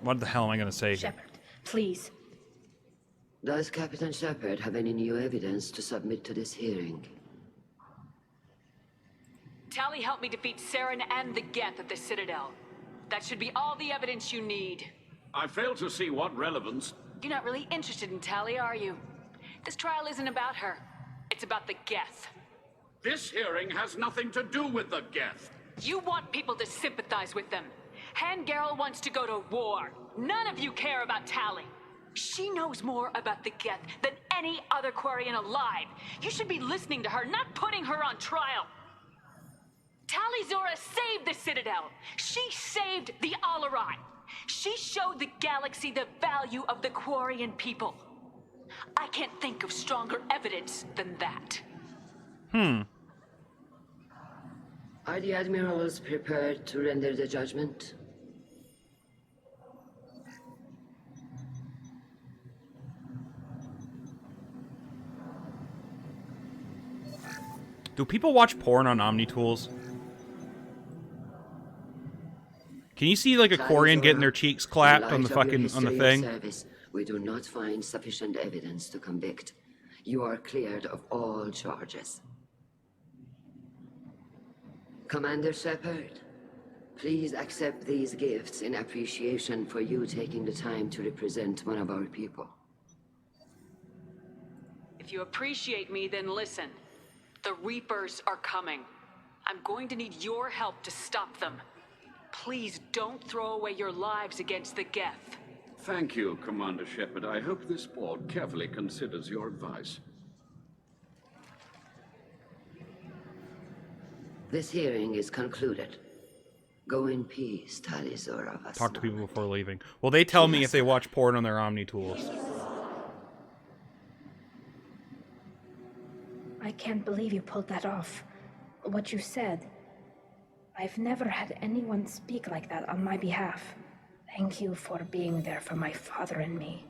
[SPEAKER 1] What the hell am I going to say?
[SPEAKER 9] Shepard, please.
[SPEAKER 11] Does Captain Shepard have any new evidence to submit to this hearing?
[SPEAKER 3] Tali helped me defeat Saren and the Geth at the Citadel. That should be all the evidence you need.
[SPEAKER 8] I fail to see what relevance...
[SPEAKER 3] You're not really interested in Tali, are you? This trial isn't about her. It's about the Geth.
[SPEAKER 8] This hearing has nothing to do with the Geth.
[SPEAKER 3] You want people to sympathize with them. Hangarel wants to go to war. None of you care about Tali. She knows more about the Geth than any other Quarian alive. You should be listening to her, not putting her on trial. Tali Zora saved the Citadel. She saved the Alarai. She showed the galaxy the value of the Quarian people. I can't think of stronger evidence than that.
[SPEAKER 11] Are the admirals prepared to render the judgment?
[SPEAKER 1] Do people watch porn on OmniTools? Can you see like a Quarian getting their cheeks clapped on the fucking thing?
[SPEAKER 11] Service, we do not find sufficient evidence to convict. You are cleared of all charges. Commander Shepard, please accept these gifts in appreciation for you taking the time to represent one of our people.
[SPEAKER 3] If you appreciate me, then listen. The Reapers are coming. I'm going to need your help to stop them. Please don't throw away your lives against the Geth.
[SPEAKER 8] Thank you, Commander Shepard. I hope this board carefully considers your advice.
[SPEAKER 11] This hearing is concluded. Go in peace, Tali Zora.
[SPEAKER 1] Talk to people before leaving. Well, they tell me if they watch porn on their Omni tools.
[SPEAKER 9] I can't believe you pulled that off. What you said. I've never had anyone speak like that on my behalf. Thank you for being there for my father and me.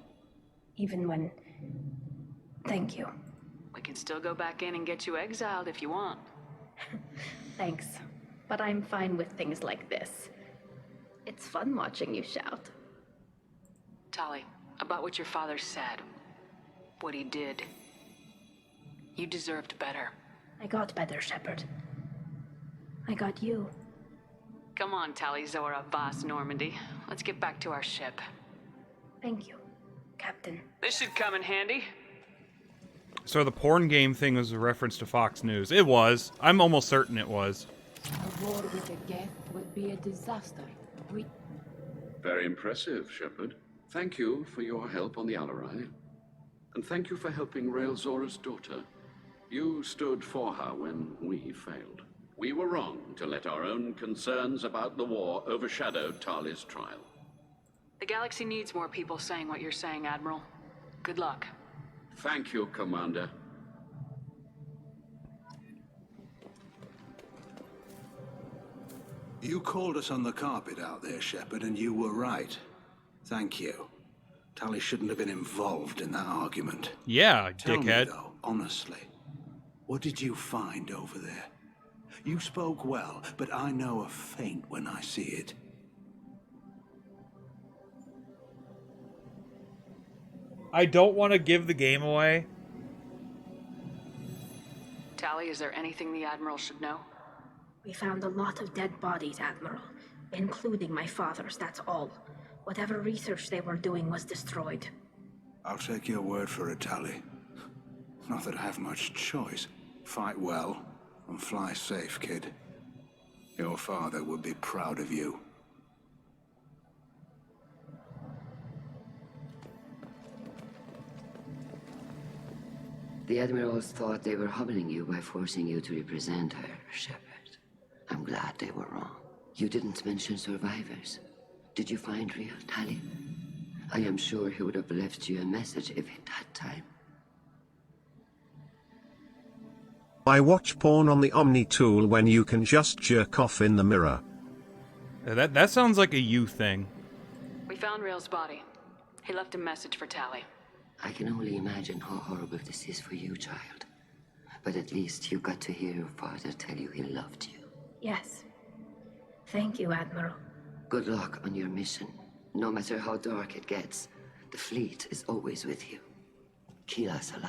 [SPEAKER 9] Even when... Thank you.
[SPEAKER 3] We can still go back in and get you exiled if you want.
[SPEAKER 9] Thanks. But I'm fine with things like this. It's fun watching you shout.
[SPEAKER 3] Tali, about what your father said. What he did. You deserved better.
[SPEAKER 9] I got better, Shepard. I got you.
[SPEAKER 3] Come on, Tali Zora Voss Normandy. Let's get back to our ship.
[SPEAKER 9] Thank you, Captain.
[SPEAKER 3] This should come in handy.
[SPEAKER 1] So the porn game thing was a reference to Fox News. It was. I'm almost certain it was.
[SPEAKER 13] A war with the Geth would be a disaster.
[SPEAKER 8] Very impressive, Shepard. Thank you for your help on the Alarai. And thank you for helping Rael Zora's daughter. You stood for her when we failed. We were wrong to let our own concerns about the war overshadow Tali's trial.
[SPEAKER 3] The galaxy needs more people saying what you're saying, Admiral. Good luck.
[SPEAKER 8] Thank you, Commander.
[SPEAKER 4] You called us on the carpet out there, Shepard, and you were right. Thank you. Tali shouldn't have been involved in that argument.
[SPEAKER 1] Yeah,
[SPEAKER 4] Tell
[SPEAKER 1] dickhead.
[SPEAKER 4] me, though, honestly, what did you find over there? You spoke well, but I know a feint when I see it.
[SPEAKER 1] I don't want to give the game away.
[SPEAKER 3] Tali, is there anything the Admiral should know?
[SPEAKER 9] We found a lot of dead bodies, Admiral. Including my father's, that's all. Whatever research they were doing was destroyed.
[SPEAKER 4] I'll take your word for it, Tali. Not that I have much choice. Fight well, and fly safe, kid. Your father would be proud of you.
[SPEAKER 11] The Admirals thought they were humbling you by forcing you to represent her, Shepard. I'm glad they were wrong. You didn't mention survivors. Did you find real Tali? I am sure he would have left you a message if he'd had time.
[SPEAKER 18] I watch porn on the Omni tool when you can just jerk off in the mirror.
[SPEAKER 1] That sounds like a you thing.
[SPEAKER 3] We found Rael's body. He left a message for Tali.
[SPEAKER 11] I can only imagine how horrible this is for you, child. But at least you got to hear your father tell you he loved you.
[SPEAKER 9] Yes. Thank you, Admiral.
[SPEAKER 11] Good luck on your mission. No matter how dark it gets, the fleet is always with you. Kila Salai.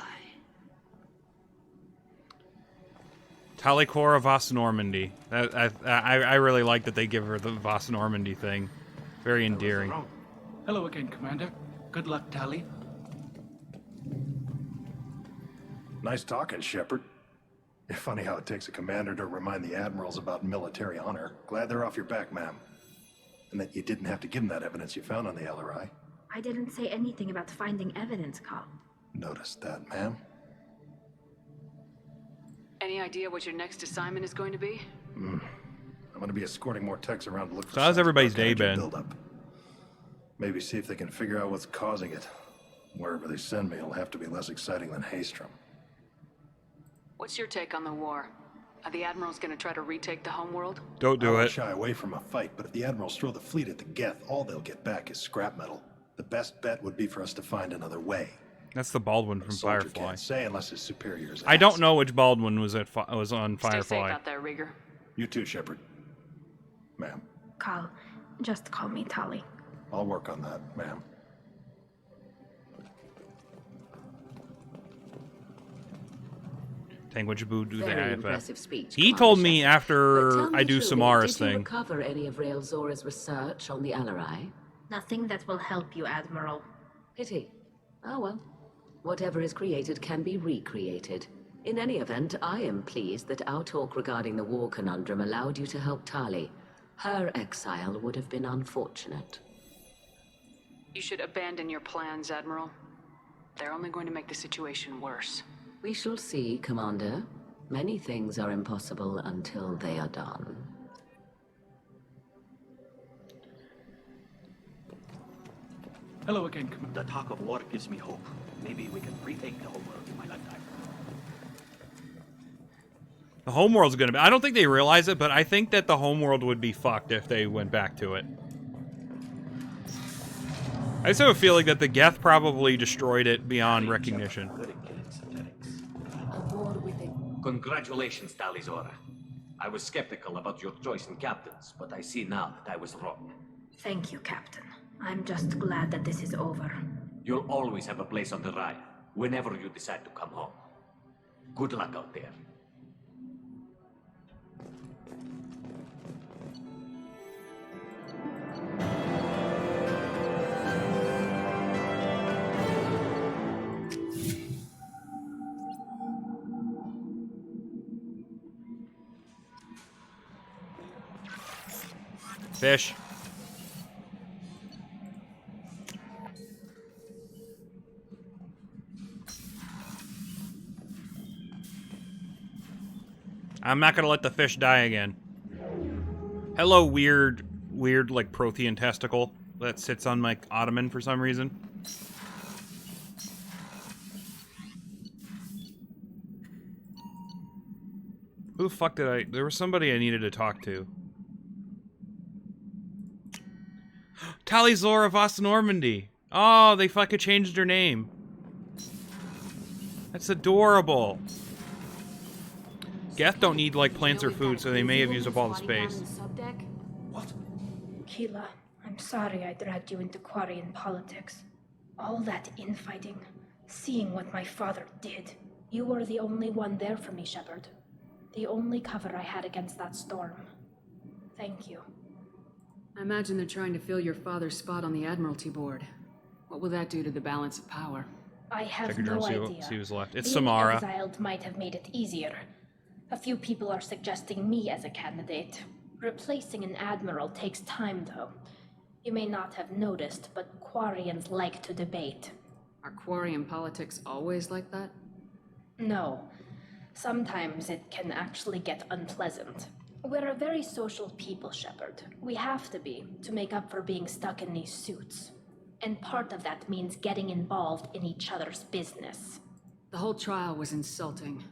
[SPEAKER 1] Tali Cora Voss Normandy. I really like that they give her the Voss Normandy thing. Very endearing.
[SPEAKER 16] Hello again, Commander. Good luck, Tali.
[SPEAKER 15] Nice talking, Shepard. It's funny how it takes a commander to remind the admirals about military honor. Glad they're off your back, ma'am. And that you didn't have to give them that evidence you found on the LRI.
[SPEAKER 9] I didn't say anything about finding evidence, Carl.
[SPEAKER 15] Noticed that, ma'am.
[SPEAKER 3] Any idea what your next assignment is going to be?
[SPEAKER 15] I'm going to be escorting more techs around to look for
[SPEAKER 1] So how's everybody's day
[SPEAKER 15] signs of
[SPEAKER 1] been?
[SPEAKER 15] buildup. Maybe see if they can figure out what's causing it. Wherever they send me, it'll have to be less exciting than Haystrom.
[SPEAKER 3] What's your take on the war? Are the Admirals going to try to retake the homeworld?
[SPEAKER 1] Don't do
[SPEAKER 15] I won't
[SPEAKER 1] it.
[SPEAKER 15] shy away from a fight, but if the admirals throw the fleet at the Geth, all they'll get back is scrap metal. The best bet would be for us to find another way.
[SPEAKER 1] That's the Baldwin from
[SPEAKER 15] A soldier
[SPEAKER 1] Firefly.
[SPEAKER 15] can't say unless his superiors
[SPEAKER 1] I don't
[SPEAKER 15] ask.
[SPEAKER 1] know which Baldwin was was on
[SPEAKER 3] Stay safe
[SPEAKER 1] Firefly.
[SPEAKER 3] out there, Rieger.
[SPEAKER 15] You too, Shepard. Ma'am.
[SPEAKER 9] Carl, just call me Tali.
[SPEAKER 15] I'll work on that, ma'am.
[SPEAKER 12] Language boo do
[SPEAKER 13] Very
[SPEAKER 12] that.
[SPEAKER 13] impressive speech,
[SPEAKER 12] He
[SPEAKER 13] Commander
[SPEAKER 12] told me
[SPEAKER 13] Shepard. But
[SPEAKER 12] after
[SPEAKER 13] tell
[SPEAKER 12] I
[SPEAKER 13] me
[SPEAKER 12] do
[SPEAKER 13] truly,
[SPEAKER 12] Samara's
[SPEAKER 13] did you
[SPEAKER 12] thing.
[SPEAKER 13] recover any of Rael Zora's research on the Alarai?
[SPEAKER 9] Nothing that will help you, Admiral.
[SPEAKER 13] Pity. Oh well. Whatever is created can be recreated. In any event, I am pleased that our talk regarding the war conundrum allowed you to help Tali. Her exile would have been unfortunate.
[SPEAKER 3] You should abandon your plans, Admiral. They're only going to make the situation worse.
[SPEAKER 13] We shall see, Commander. Many things are impossible until they are done.
[SPEAKER 5] Hello again, Commander. The talk of war gives me hope. Maybe we can retake the whole world in my lifetime.
[SPEAKER 12] The homeworld's gonna be. I don't think they realize it, but I think that the homeworld would be fucked if they went back to it. I just have a feeling that the Geth probably destroyed it beyond recognition.
[SPEAKER 10] Congratulations, Tali Zora. I was skeptical about your choice in captains, but I see now that I was wrong.
[SPEAKER 9] Thank you, Captain. I'm just glad that this is over.
[SPEAKER 10] You'll always have a place on the ride, whenever you decide to come home. Good luck out there.
[SPEAKER 12] Fish. I'm not gonna let the fish die again. Hello, weird, like, Prothean testicle that sits on my ottoman for some reason. Who the fuck did I... There was somebody I needed to talk to. Tali Zora Vos Normandy. Oh, they fucking changed her name. That's adorable. Geth don't need, like, plants or food, so they may have used up all the space.
[SPEAKER 9] What? Keela, I'm sorry I dragged you into Quarian politics. All that infighting, seeing what my father did. You were the only one there for me, Shepard. The only cover I had against that storm. Thank you.
[SPEAKER 3] I imagine they're trying to fill your father's spot on the Admiralty Board. What will that do to the balance of power?
[SPEAKER 9] I have
[SPEAKER 12] Check your
[SPEAKER 9] no
[SPEAKER 12] journal,
[SPEAKER 9] idea.
[SPEAKER 12] see who's left. It's
[SPEAKER 9] Being
[SPEAKER 12] Samara.
[SPEAKER 9] exiled might have made it easier. A few people are suggesting me as a candidate. Replacing an admiral takes time, though. You may not have noticed, but Quarians like to debate.
[SPEAKER 3] Are Quarian politics always like that?
[SPEAKER 9] No. Sometimes it can actually get unpleasant. We're a very social people, Shepard. We have to be, to make up for being stuck in these suits. And part of that means getting involved in each other's business.
[SPEAKER 3] The whole trial was insulting.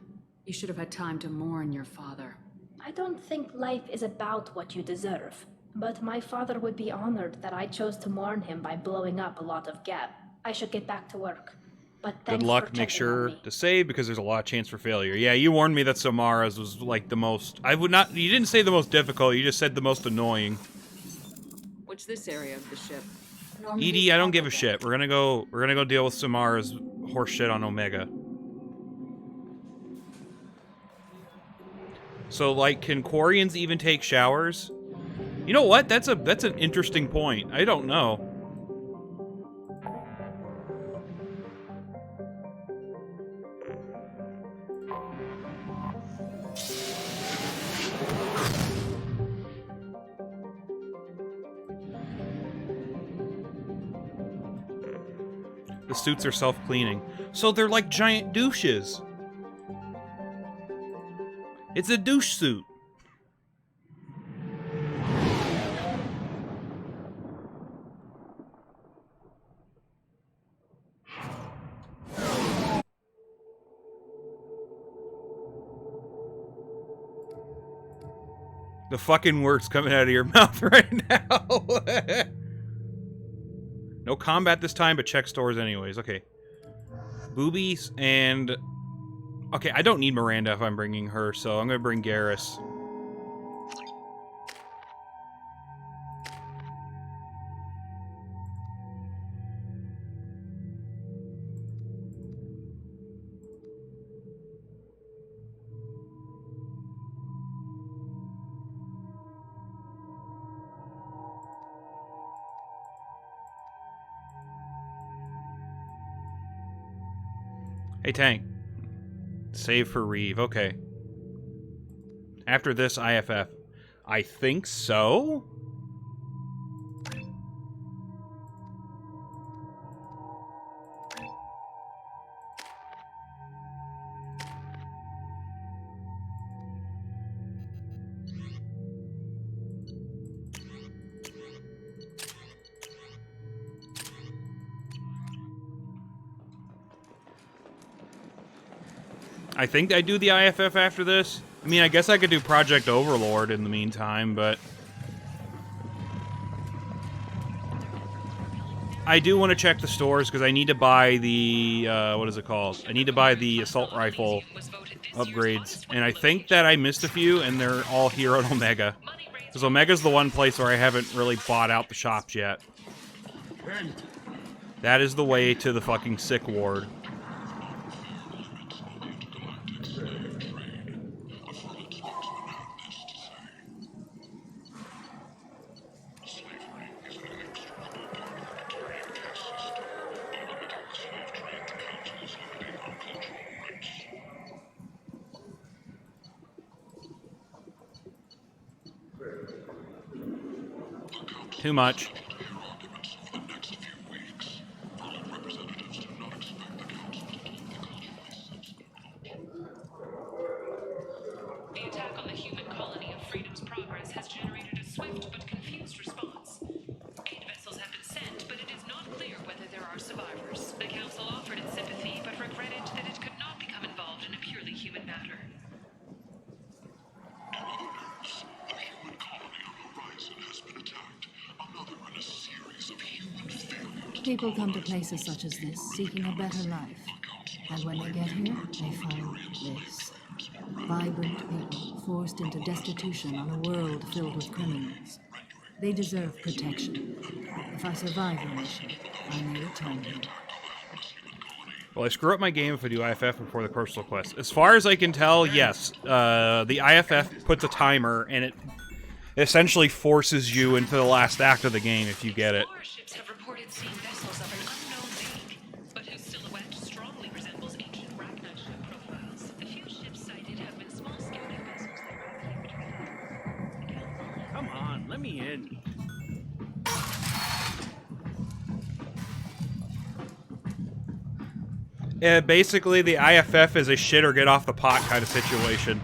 [SPEAKER 3] You should have had time to mourn your father.
[SPEAKER 9] I don't think life is about what you deserve. But my father would be honored that I chose to mourn him by blowing up a lot of Geth. I should get back to work. But
[SPEAKER 12] Good
[SPEAKER 9] thanks
[SPEAKER 12] luck.
[SPEAKER 9] for
[SPEAKER 12] Make
[SPEAKER 9] checking on
[SPEAKER 12] sure
[SPEAKER 9] me.
[SPEAKER 12] to save because there's a lot of chance for failure. Yeah, you warned me that Samara's was like the most. I would not. You didn't say the most difficult. You just said the most annoying.
[SPEAKER 3] What's this area of the ship?
[SPEAKER 12] Edie, I don't give a shit. We're gonna go deal with Samara's horse shit on Omega. So, like, can Quarians even take showers? You know what? That's an interesting point. I don't know. The suits are self-cleaning. So they're like giant douches. It's a douche suit. The fucking words coming out of your mouth right now. No combat this time, but check stores anyways. Okay. Boobies and... Okay, I don't need Miranda if I'm bringing her, so I'm going to bring Garrus.
[SPEAKER 1] Hey, Tank. Save for Reeve. Okay. After this, IFF. I think so? I think I do the IFF after this. I mean, I guess I could do Project Overlord in the meantime, but... I do want to check the stores, because I need to buy the, what is it called? I need to buy the assault rifle upgrades. And I think that I missed a few, and they're all here at Omega. Because Omega's the one place where I haven't really bought out the shops yet. That is the way to the fucking sick ward. Too much.
[SPEAKER 3] The attack on the human colony of Freedom's Progress has generated a swift but confused response. 8 vessels have been sent, but it is not clear whether there are survivors. The Council offered its sympathy, but regretted that it could not become involved in a purely human matter.
[SPEAKER 19] People come to places such as this seeking a better life. And when they get here, they find this. Vibrant people forced into destitution on a world filled with criminals. They deserve protection. If I survive the mission, I may return here.
[SPEAKER 1] Well, I screw up my game if I do IFF before the personal quest. As far as I can tell, yes. The IFF puts a timer, and it essentially forces you into the last act of the game if you get it.
[SPEAKER 3] Warships have reported seeing vessels of an unknown make, but whose silhouette strongly resembles ancient Rachna ship profiles. The few ships sighted have been small scouting vessels that
[SPEAKER 16] Come on, let me in.
[SPEAKER 1] Basically, the IFF is a shit or get off the pot kind of situation.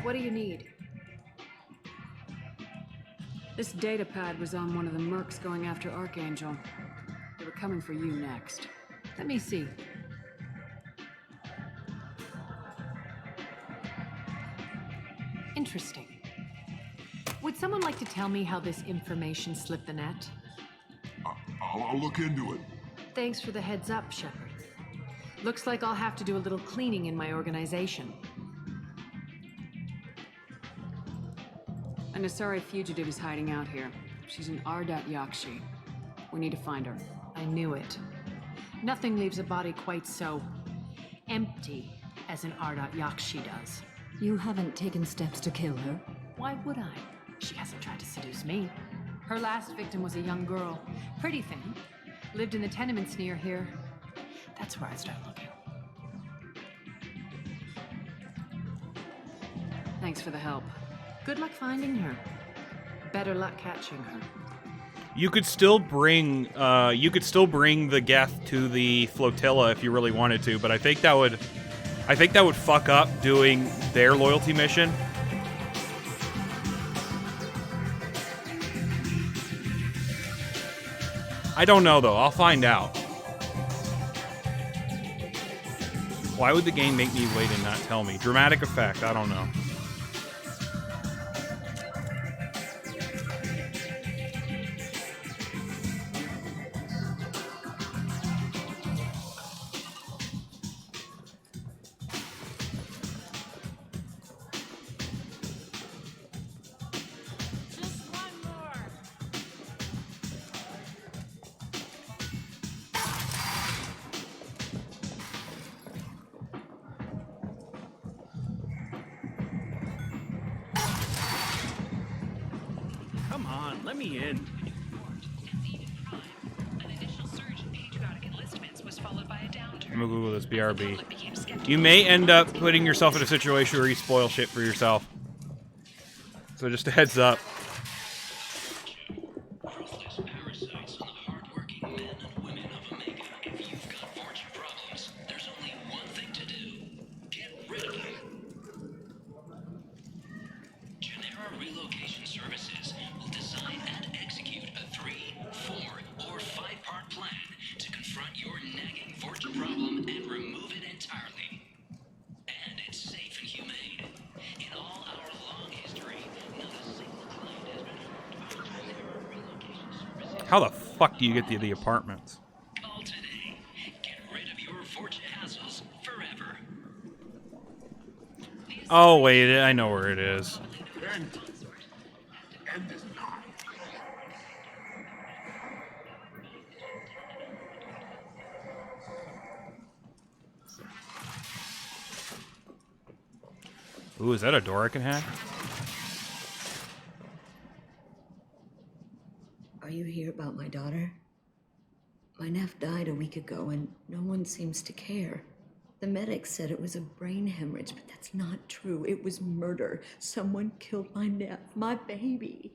[SPEAKER 3] What do you need? This data pad was on one of the mercs going after Archangel. They were coming for you next. Let me see. Interesting. Would someone like to tell me how this information slipped the net?
[SPEAKER 20] I'll look into it.
[SPEAKER 3] Thanks for the heads up, Shepard. Looks like I'll have to do a little cleaning in my organization. An Asari fugitive is hiding out here. She's an Ardat Yakshi. We need to find her. I knew it. Nothing leaves a body quite so empty as an Ardat Yakshi does.
[SPEAKER 19] You haven't taken steps to kill her?
[SPEAKER 3] Why would I? She hasn't tried to seduce me. Her last victim was a young girl. Pretty thing. Lived in the tenements near here. That's where I start looking. Thanks for the help. Good luck finding her. Better luck catching her.
[SPEAKER 1] You could still bring the Geth to the flotilla if you really wanted to, but I think that would fuck up doing their loyalty mission. I don't know though. I'll find out. Why would the game make me wait and not tell me? Dramatic effect. I don't know. Come on, let me in. I'm gonna Google this BRB. You may end up putting yourself in a situation where you spoil shit for yourself. So just a heads up.
[SPEAKER 17] Relocation Services will design and execute a 3, 4, or 5-part plan to confront your nagging fortune problem and remove it entirely. And it's safe and humane. In all our long history, not a single client has been harmed by Genera Relocation Services.
[SPEAKER 1] How the fuck do you get to the apartments?
[SPEAKER 17] Call today. Get rid of your fortune hassles forever.
[SPEAKER 1] Oh wait, I know where it is.
[SPEAKER 20] End is not.
[SPEAKER 1] Ooh, is that a door I can hack?
[SPEAKER 21] Are you here about my daughter? My nephew died a week ago and no one seems to care. The medics said it was a brain hemorrhage, but that's not true. It was murder. Someone killed my nephew, my baby.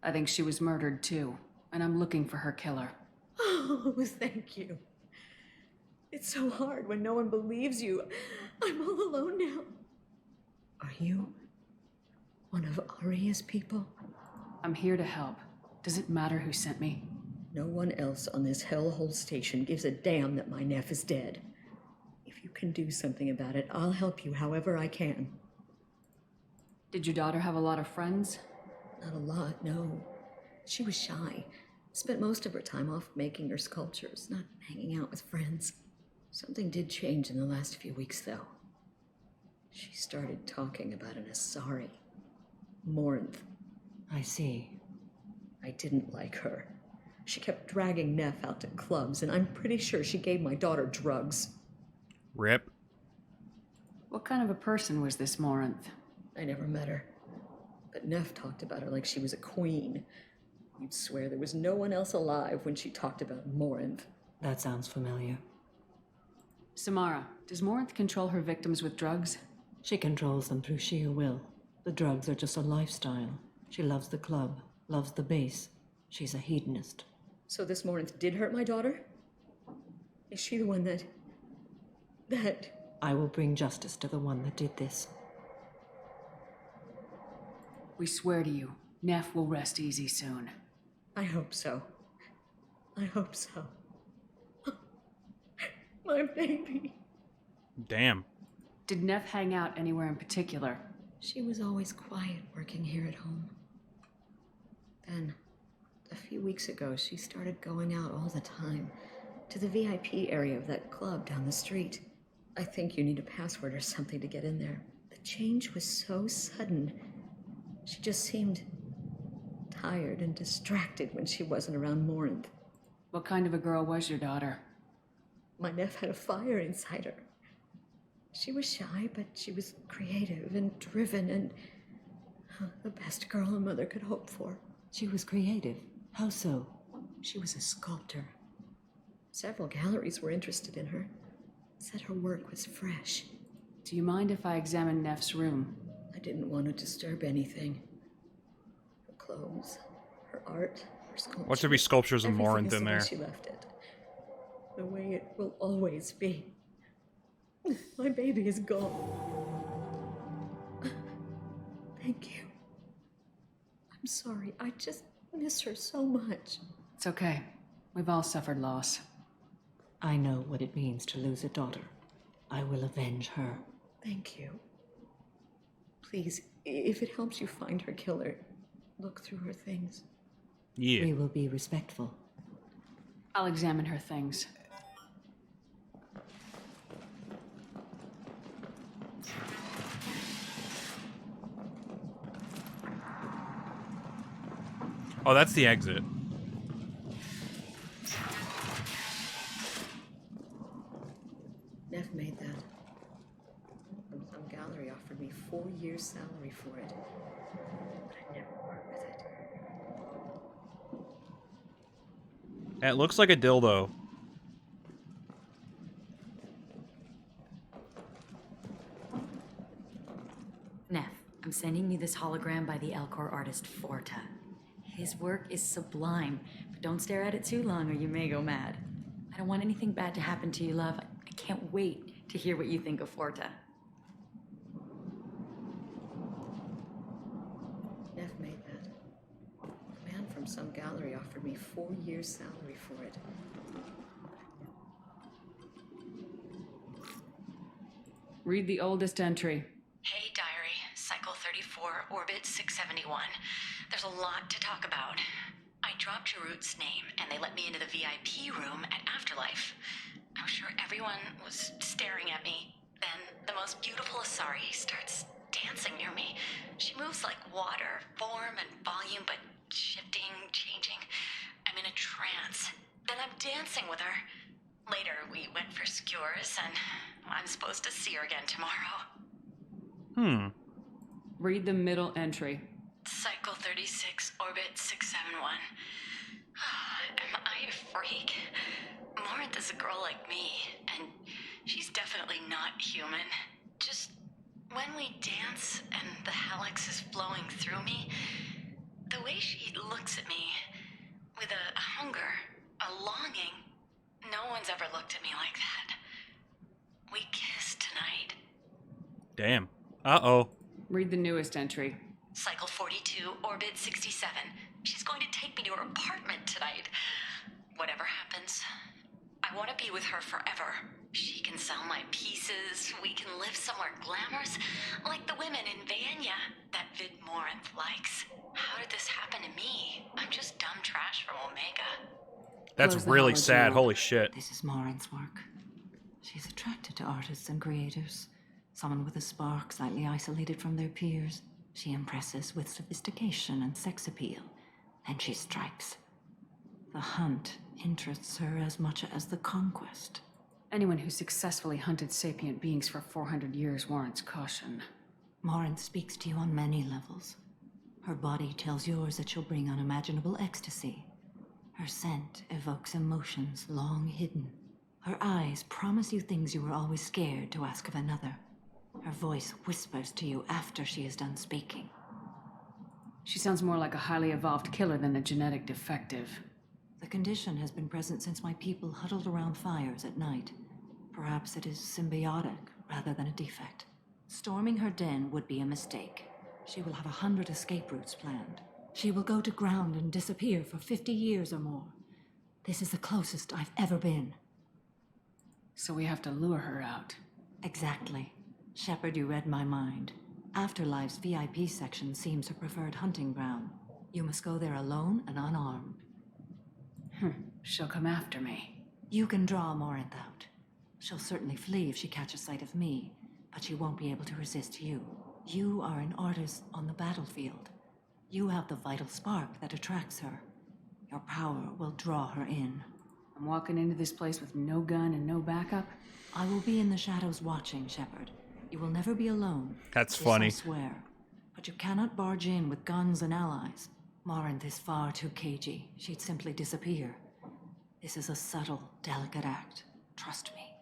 [SPEAKER 3] I think she was murdered too, and I'm looking for her killer.
[SPEAKER 21] Oh, thank you. It's so hard when no one believes you. I'm all alone now. Are you one of Aria's people?
[SPEAKER 3] I'm here to help. Does it matter who sent me?
[SPEAKER 21] No one else on this hellhole station gives a damn that my nephew is dead. If you can do something about it, I'll help you however I can.
[SPEAKER 3] Did your daughter have a lot of friends?
[SPEAKER 21] Not a lot, no. She was shy. Spent most of her time off making her sculptures, not hanging out with friends. Something did change in the last few weeks, though. She started talking about an Asari. Morinth.
[SPEAKER 19] I see.
[SPEAKER 21] I didn't like her. She kept dragging Neff out to clubs, and I'm pretty sure she gave my daughter drugs.
[SPEAKER 1] Rip.
[SPEAKER 3] What kind of a person was this Morinth?
[SPEAKER 21] I never met her. But Neff talked about her like she was a queen. You'd swear there was no one else alive when she talked about Morinth.
[SPEAKER 19] That sounds familiar.
[SPEAKER 3] Samara, does Morinth control her victims with drugs?
[SPEAKER 19] She controls them through sheer will. The drugs are just a lifestyle. She loves the club, loves the base. She's a hedonist.
[SPEAKER 21] So this Morinth did hurt my daughter? Is she the one that...
[SPEAKER 19] I will bring justice to the one that did this.
[SPEAKER 3] We swear to you, Neff will rest easy soon.
[SPEAKER 21] I hope so. I hope so. My baby.
[SPEAKER 1] Damn.
[SPEAKER 3] Did Neff hang out anywhere in particular?
[SPEAKER 21] She was always quiet working here at home. Then, a few weeks ago, she started going out all the time to the VIP area of that club down the street. I think you need a password or something to get in there. The change was so sudden. She just seemed tired and distracted when she wasn't around Morinth.
[SPEAKER 3] What kind of a girl was your daughter?
[SPEAKER 21] My nephew had a fire inside her. She was shy, but she was creative and driven and the best girl a mother could hope for.
[SPEAKER 19] She was creative. How so?
[SPEAKER 21] She was a sculptor. Several galleries were interested in her. Said her work was fresh.
[SPEAKER 3] Do you mind if I examine Neff's room?
[SPEAKER 21] I didn't want to disturb anything. Her clothes, her art, her sculpture.
[SPEAKER 1] What's there be sculptures of Morinth in there?
[SPEAKER 21] She left it. The way it will always be. My baby is gone. Thank you. I'm sorry. I just miss her so much.
[SPEAKER 3] It's okay. We've all suffered loss.
[SPEAKER 19] I know what it means to lose a daughter. I will avenge her.
[SPEAKER 21] Thank you. Please, if it helps you find her killer, look through her things.
[SPEAKER 1] Yeah.
[SPEAKER 19] We will be respectful.
[SPEAKER 3] I'll examine her things.
[SPEAKER 1] Oh, that's the exit.
[SPEAKER 21] Neff made that. Some gallery offered me 4 years' salary for it. But I'd never work with it.
[SPEAKER 1] It looks like a dildo.
[SPEAKER 2] Neff, I'm sending you this hologram by the Elcor artist Forta. His work is sublime, but don't stare at it too long or you may go mad. I don't want anything bad to happen to you, love. I can't wait to hear what you think of Forta.
[SPEAKER 21] Neff made that. A man from some gallery offered me 4 years' salary for it.
[SPEAKER 22] Read the oldest entry.
[SPEAKER 2] Hey, diary. Cycle 34, orbit 671. There's a lot to talk about. I dropped Jarut's name, and they let me into the VIP room at Afterlife. I'm sure everyone was staring at me. Then the most beautiful Asari starts dancing near me. She moves like water, form and volume, but shifting, changing. I'm in a trance. Then I'm dancing with her. Later, we went for skewers, and I'm supposed to see her again tomorrow.
[SPEAKER 22] Read the middle entry.
[SPEAKER 2] Cycle 36, orbit 671. Am I a freak? Morinth is a girl like me, and she's definitely not human. Just when we dance and the hallux is flowing through me, the way she looks at me with a hunger, a longing, no one's ever looked at me like that. We kissed tonight.
[SPEAKER 1] Damn. Uh-oh.
[SPEAKER 22] Read the newest entry.
[SPEAKER 2] Cycle 42, orbit 67. She's going to take me to her apartment tonight. Whatever happens, I want to be with her forever. She can sell my pieces. We can live somewhere glamorous, like the women in Vanya that Vid Morinth likes. How did this happen to me? I'm just dumb trash from Omega.
[SPEAKER 1] That's really sad. Holy shit.
[SPEAKER 19] This is Morinth's work. She's attracted to artists and creators. Someone with a spark, slightly isolated from their peers. She impresses with sophistication and sex appeal. And she strikes. The hunt interests her as much as the conquest.
[SPEAKER 22] Anyone who successfully hunted sapient beings for 400 years warrants caution.
[SPEAKER 19] Morinth speaks to you on many levels. Her body tells yours that she'll bring unimaginable ecstasy. Her scent evokes emotions long hidden. Her eyes promise you things you were always scared to ask of another. Her voice whispers to you after she is done speaking.
[SPEAKER 22] She sounds more like a highly evolved killer than a genetic defective.
[SPEAKER 19] The condition has been present since my people huddled around fires at night. Perhaps it is symbiotic rather than a defect. Storming her den would be a mistake. She will have 100 escape routes planned. She will go to ground and disappear for 50 years or more. This is the closest I've ever been.
[SPEAKER 22] So we have to lure her out.
[SPEAKER 19] Exactly. Shepard, you read my mind. Afterlife's VIP section seems her preferred hunting ground. You must go there alone and unarmed.
[SPEAKER 22] She'll come after me.
[SPEAKER 19] You can draw Morinth out. She'll certainly flee if she catches sight of me, but she won't be able to resist you. You are an artist on the battlefield. You have the vital spark that attracts her. Your power will draw her in.
[SPEAKER 22] I'm walking into this place with no gun and no backup?
[SPEAKER 19] I will be in the shadows watching, Shepard. You will never be alone.
[SPEAKER 1] That's
[SPEAKER 19] This
[SPEAKER 1] funny.
[SPEAKER 19] I swear. But you cannot barge in with guns and allies. Morinth is far too cagey. She'd simply disappear. This is a subtle, delicate act. Trust me.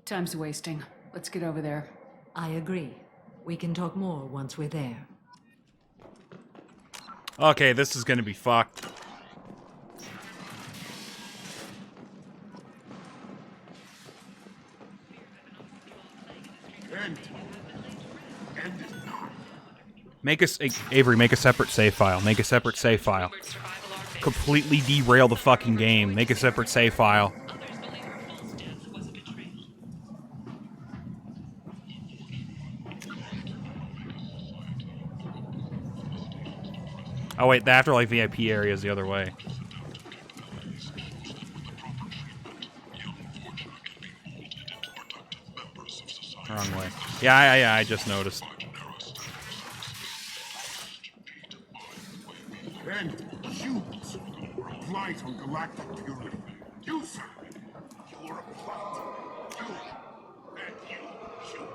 [SPEAKER 22] Time's wasting. Let's get over there.
[SPEAKER 19] I agree. We can talk more once we're there.
[SPEAKER 1] Okay, this is gonna be fucked.
[SPEAKER 20] End it now.
[SPEAKER 1] Make us, Avery, make a separate save file. Make a separate save file. Completely derail the fucking game. Make a separate save file. Oh wait, the Afterlife VIP area is the other way. Wrong way. Yeah, I just noticed.
[SPEAKER 20] Then shoot or a blight on galactic purity. You, sir, you're a blight. You and you shoot.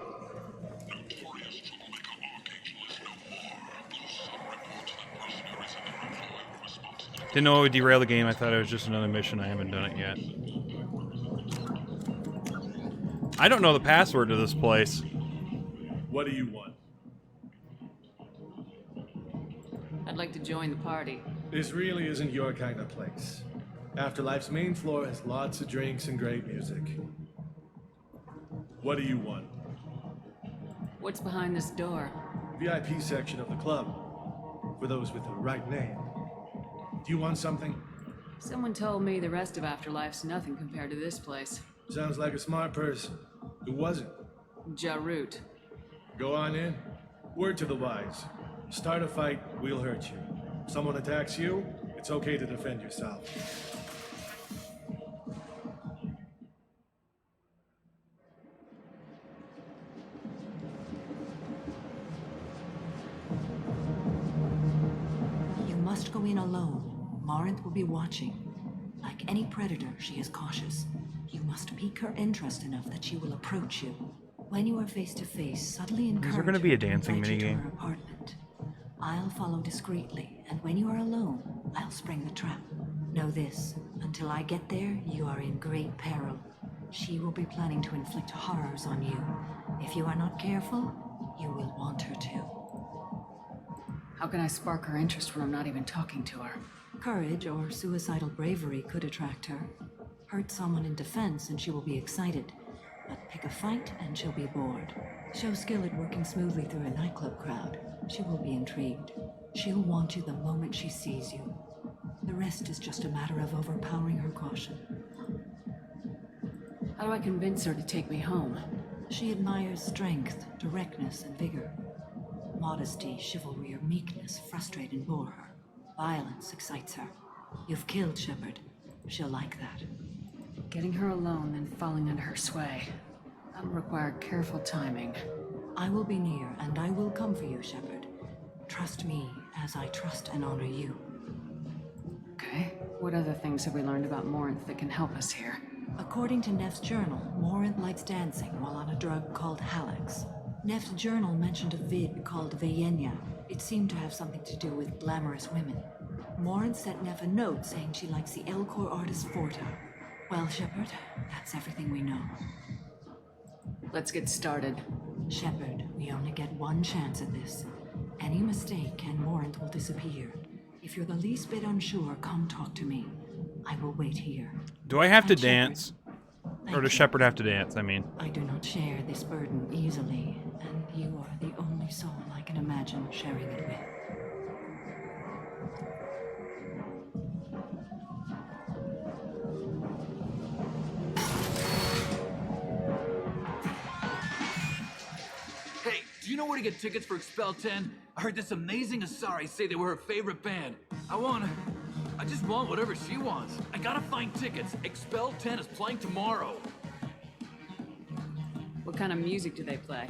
[SPEAKER 20] Notorious troublemaker Archangel is no more. Police have reports that mercenaries and their employee were responsible.
[SPEAKER 1] Didn't know it would derail the game. I thought it was just another mission. I haven't done it yet. I don't know the password to this place.
[SPEAKER 6] What do you want?
[SPEAKER 22] I'd like to join the party.
[SPEAKER 6] This really isn't your kind of place. Afterlife's main floor has lots of drinks and great music. What do you want?
[SPEAKER 22] What's behind this door?
[SPEAKER 6] VIP section of the club. For those with the right name. Do you want something?
[SPEAKER 22] Someone told me the rest of Afterlife's nothing compared to this place.
[SPEAKER 6] Sounds like a smart person. Who was it?
[SPEAKER 22] Jarut.
[SPEAKER 6] Go on in. Word to the wise. Start a fight, we'll hurt you. If someone attacks you, it's okay to defend yourself.
[SPEAKER 19] You must go in alone. Morinth will be watching. Like any predator, she is cautious. You must pique her interest enough that she will approach you. When you are face to face, subtly encourage
[SPEAKER 1] Is there going to be a
[SPEAKER 19] her
[SPEAKER 1] dancing
[SPEAKER 19] invite you to
[SPEAKER 1] minigame?
[SPEAKER 19] her apartment. I'll follow discreetly, and when you are alone, I'll spring the trap. Know this, until I get there, you are in great peril. She will be planning to inflict horrors on you. If you are not careful, you will want her to.
[SPEAKER 22] How can I spark her interest when I'm not even talking to her?
[SPEAKER 19] Courage or suicidal bravery could attract her. Hurt someone in defense and she will be excited. But pick a fight and she'll be bored. Show skill at working smoothly through a nightclub crowd. She will be intrigued. She'll want you the moment she sees you. The rest is just a matter of overpowering her caution.
[SPEAKER 22] How do I convince her to take me home?
[SPEAKER 19] She admires strength, directness, and vigor. Modesty, chivalry, or meekness frustrate and bore her. Violence excites her. You've killed Shepard. She'll like that.
[SPEAKER 22] Getting her alone and falling under her sway. That'll require careful timing.
[SPEAKER 19] I will be near, and I will come for you, Shepard. Trust me as I trust and honor you.
[SPEAKER 22] Okay. What other things have we learned about Morinth that can help us here?
[SPEAKER 19] According to Neff's journal, Morinth likes dancing while on a drug called Halax. Neff's journal mentioned a vid called Vayenya. It seemed to have something to do with glamorous women. Morinth sent Neff a note saying she likes the Elcor artist Forta. Well, Shepard, that's everything we know.
[SPEAKER 22] Let's get started.
[SPEAKER 19] Shepard, we only get one chance at this. Any mistake and Morinth will disappear. If you're the least bit unsure, come talk to me. I will wait here.
[SPEAKER 1] Do I have to
[SPEAKER 19] And
[SPEAKER 1] dance? Or does Shepard have to dance, I mean?
[SPEAKER 19] I do not share this burden easily, and you are the only soul I can imagine sharing it with.
[SPEAKER 7] Hey, do you know where to get tickets for Expel 10? I heard this amazing Asari say they were her favorite band. I just want whatever she wants. I gotta find tickets. Expel 10 is playing tomorrow.
[SPEAKER 22] What kind of music do they play?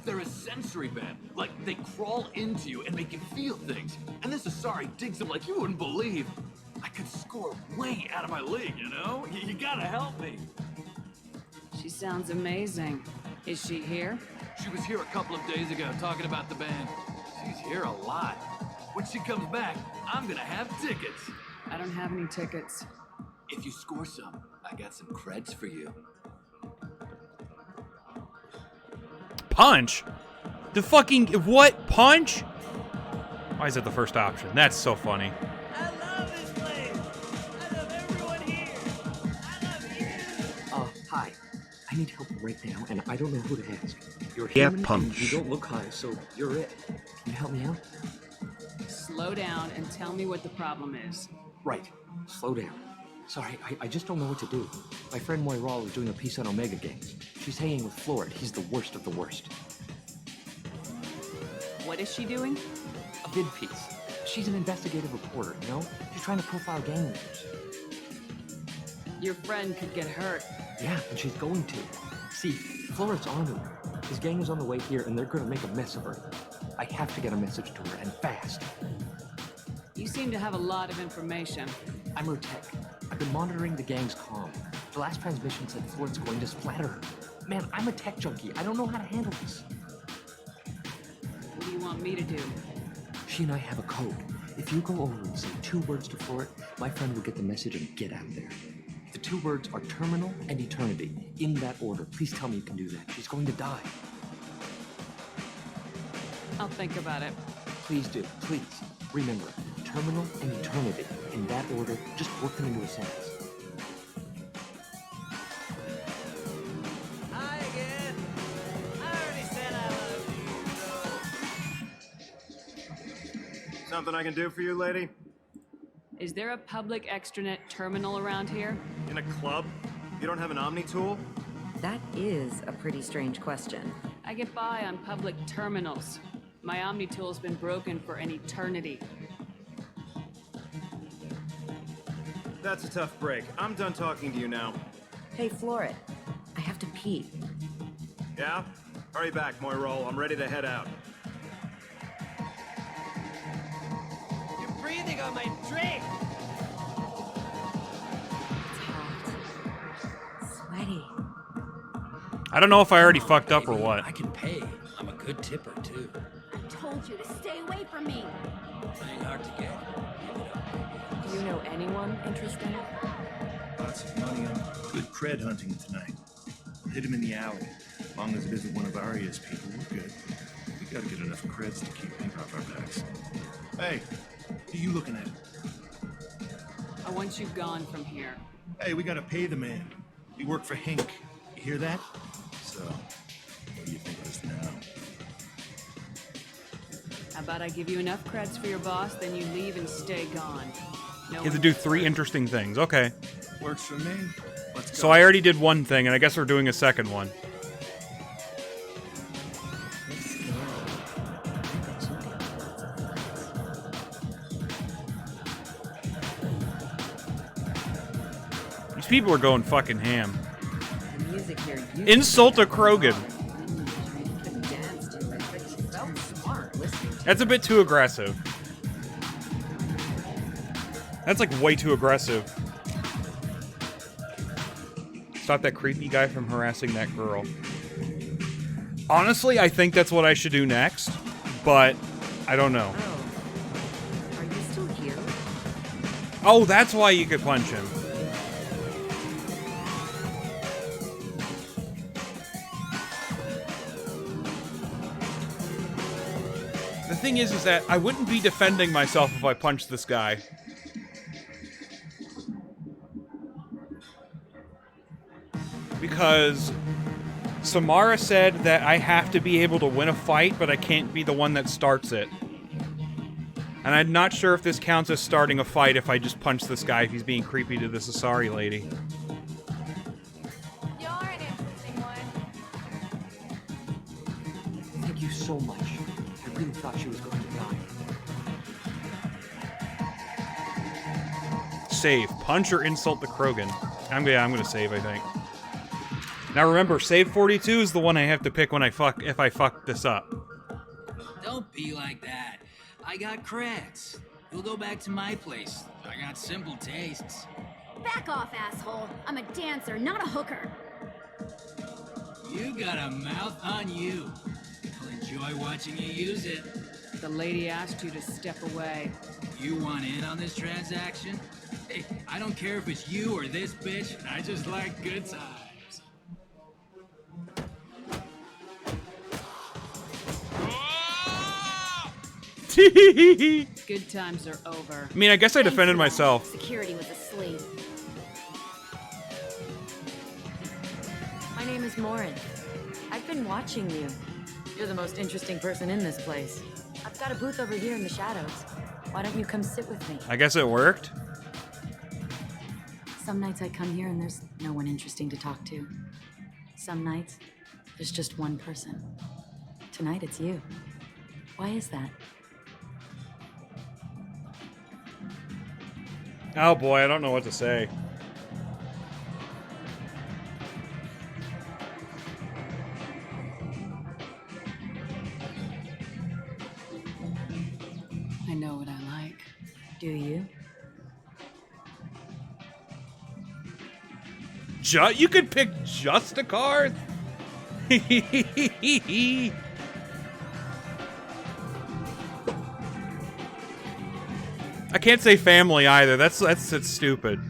[SPEAKER 7] They're a sensory band. Like, they crawl into you and make you feel things. And this Asari digs them like you wouldn't believe. I could score way out of my league, you know? You gotta help me.
[SPEAKER 22] She sounds amazing. Is she here?
[SPEAKER 7] She was here a couple of days ago talking about the band. She's here a lot. When she comes back, I'm gonna have tickets.
[SPEAKER 22] I don't have any tickets.
[SPEAKER 7] If you score some, I got some creds for you.
[SPEAKER 1] Punch? The fucking... What? Punch? Why is that the first option? That's so funny.
[SPEAKER 23] Hi. I need help right now, and I don't know who to ask. You're
[SPEAKER 18] Yeah,
[SPEAKER 23] human,
[SPEAKER 18] punch.
[SPEAKER 23] and you don't look high, so you're it. Can you help me out?
[SPEAKER 22] Slow down and tell me what the problem is.
[SPEAKER 23] Right. Slow down. Sorry, I just don't know what to do. My friend Moiral is doing a piece on Omega Games. She's hanging with Florid. He's the worst of the worst.
[SPEAKER 22] What is she doing?
[SPEAKER 23] A vid piece. She's an investigative reporter, you know? She's trying to profile gang leaders.
[SPEAKER 22] Your friend could get hurt.
[SPEAKER 23] Yeah, and she's going to. See, Florid's onto her. His gang is on the way here, and they're gonna make a mess of her. I have to get a message to her, and fast.
[SPEAKER 22] You seem to have a lot of information.
[SPEAKER 23] I'm her tech. I've been monitoring the gang's comm. The last transmission said Florid's going to splatter her. Man, I'm a tech junkie. I don't know how to handle this.
[SPEAKER 22] What do you want me to do?
[SPEAKER 23] She and I have a code. If you go over and say 2 words to Floret, my friend will get the message and get out of there. The 2 words are terminal and eternity. In that order. Please tell me you can do that. She's going to die.
[SPEAKER 3] I'll think about it.
[SPEAKER 23] Please do. Please. Remember, terminal and eternity. In that order, just work them into a sentence.
[SPEAKER 4] Hi again. I already said I love you.
[SPEAKER 8] Something I can do for you, lady?
[SPEAKER 3] Is there a public extranet terminal around here?
[SPEAKER 8] In a club? You don't have an Omni tool?
[SPEAKER 14] That is a pretty strange question.
[SPEAKER 3] I get by on public terminals. My Omni tool's been broken for an eternity.
[SPEAKER 8] That's a tough break. I'm done talking to you now.
[SPEAKER 14] Hey, Floret. I have to pee.
[SPEAKER 8] Yeah? Hurry back, Moirol. I'm ready to head out.
[SPEAKER 4] You're breathing on my drink.
[SPEAKER 14] Sweaty.
[SPEAKER 1] I don't know if I already fucked up or what.
[SPEAKER 4] I can pay. I'm a good tipper, too.
[SPEAKER 24] I told you to stay away from me.
[SPEAKER 4] Ain't hard to get.
[SPEAKER 14] Do you know anyone interesting?
[SPEAKER 6] Lots of money on good cred hunting tonight. We'll hit him in the alley. As long as it isn't one of Arya's people, we're good. We gotta get enough creds to keep ink off our backs. Hey, what are you looking at?
[SPEAKER 3] I want you gone from here.
[SPEAKER 6] Hey, we gotta pay the man. We work for Hink. You hear that? So, what do you think of us now?
[SPEAKER 3] How about I give you enough creds for your boss, then you leave and stay gone. No
[SPEAKER 1] You have to
[SPEAKER 3] one
[SPEAKER 1] do
[SPEAKER 3] else
[SPEAKER 1] 3
[SPEAKER 3] works.
[SPEAKER 1] interesting things. Okay.
[SPEAKER 6] Works for me. Let's go.
[SPEAKER 1] So I already did one thing, and I guess we're doing a second one. These people are going fucking ham.
[SPEAKER 14] The music here used
[SPEAKER 1] Insult a Krogan.
[SPEAKER 14] couldn't dance to it, but she felt smart listening.
[SPEAKER 1] That's a bit too aggressive. That's like way too aggressive. Stop that creepy guy from harassing that girl. Honestly, I think that's what I should do next, but I don't know.
[SPEAKER 14] Are you still here?
[SPEAKER 1] Oh, that's why you could punch him. The thing is that I wouldn't be defending myself if I punched this guy. Because Samara said that I have to be able to win a fight, but I can't be the one that starts it. And I'm not sure if this counts as starting a fight if I just punch this guy if he's being creepy to this Asari lady.
[SPEAKER 24] You're an interesting one.
[SPEAKER 23] Thank you so much. I really thought she was going to die.
[SPEAKER 1] Save. Punch or insult the Krogan. I'm gonna save, I think. Now remember, save 42 is the one I have to pick when if I fuck this up.
[SPEAKER 4] Don't be like that. I got creds. We'll go back to my place. I got simple tastes.
[SPEAKER 24] Back off, asshole. I'm a dancer, not a hooker.
[SPEAKER 4] You got a mouth on you. I'll enjoy watching you use it.
[SPEAKER 3] The lady asked you to step away.
[SPEAKER 4] You want in on this transaction? Hey, I don't care if it's you or this bitch. I just like good times.
[SPEAKER 3] Good times are over.
[SPEAKER 1] I mean, I guess I defended myself.
[SPEAKER 24] Security was asleep.
[SPEAKER 14] My name is Morin. I've been watching you. You're the most interesting person in this place. I've got a booth over here in the shadows. Why don't you come sit with me?
[SPEAKER 1] I guess it worked.
[SPEAKER 14] Some nights I come here and there's no one interesting to talk to. Some nights, there's just one person. Tonight it's you. Why is that?
[SPEAKER 1] Oh boy, I don't know what to say.
[SPEAKER 3] I know what I like.
[SPEAKER 14] Do you?
[SPEAKER 1] You could pick just a card? I can't say family either. That's stupid.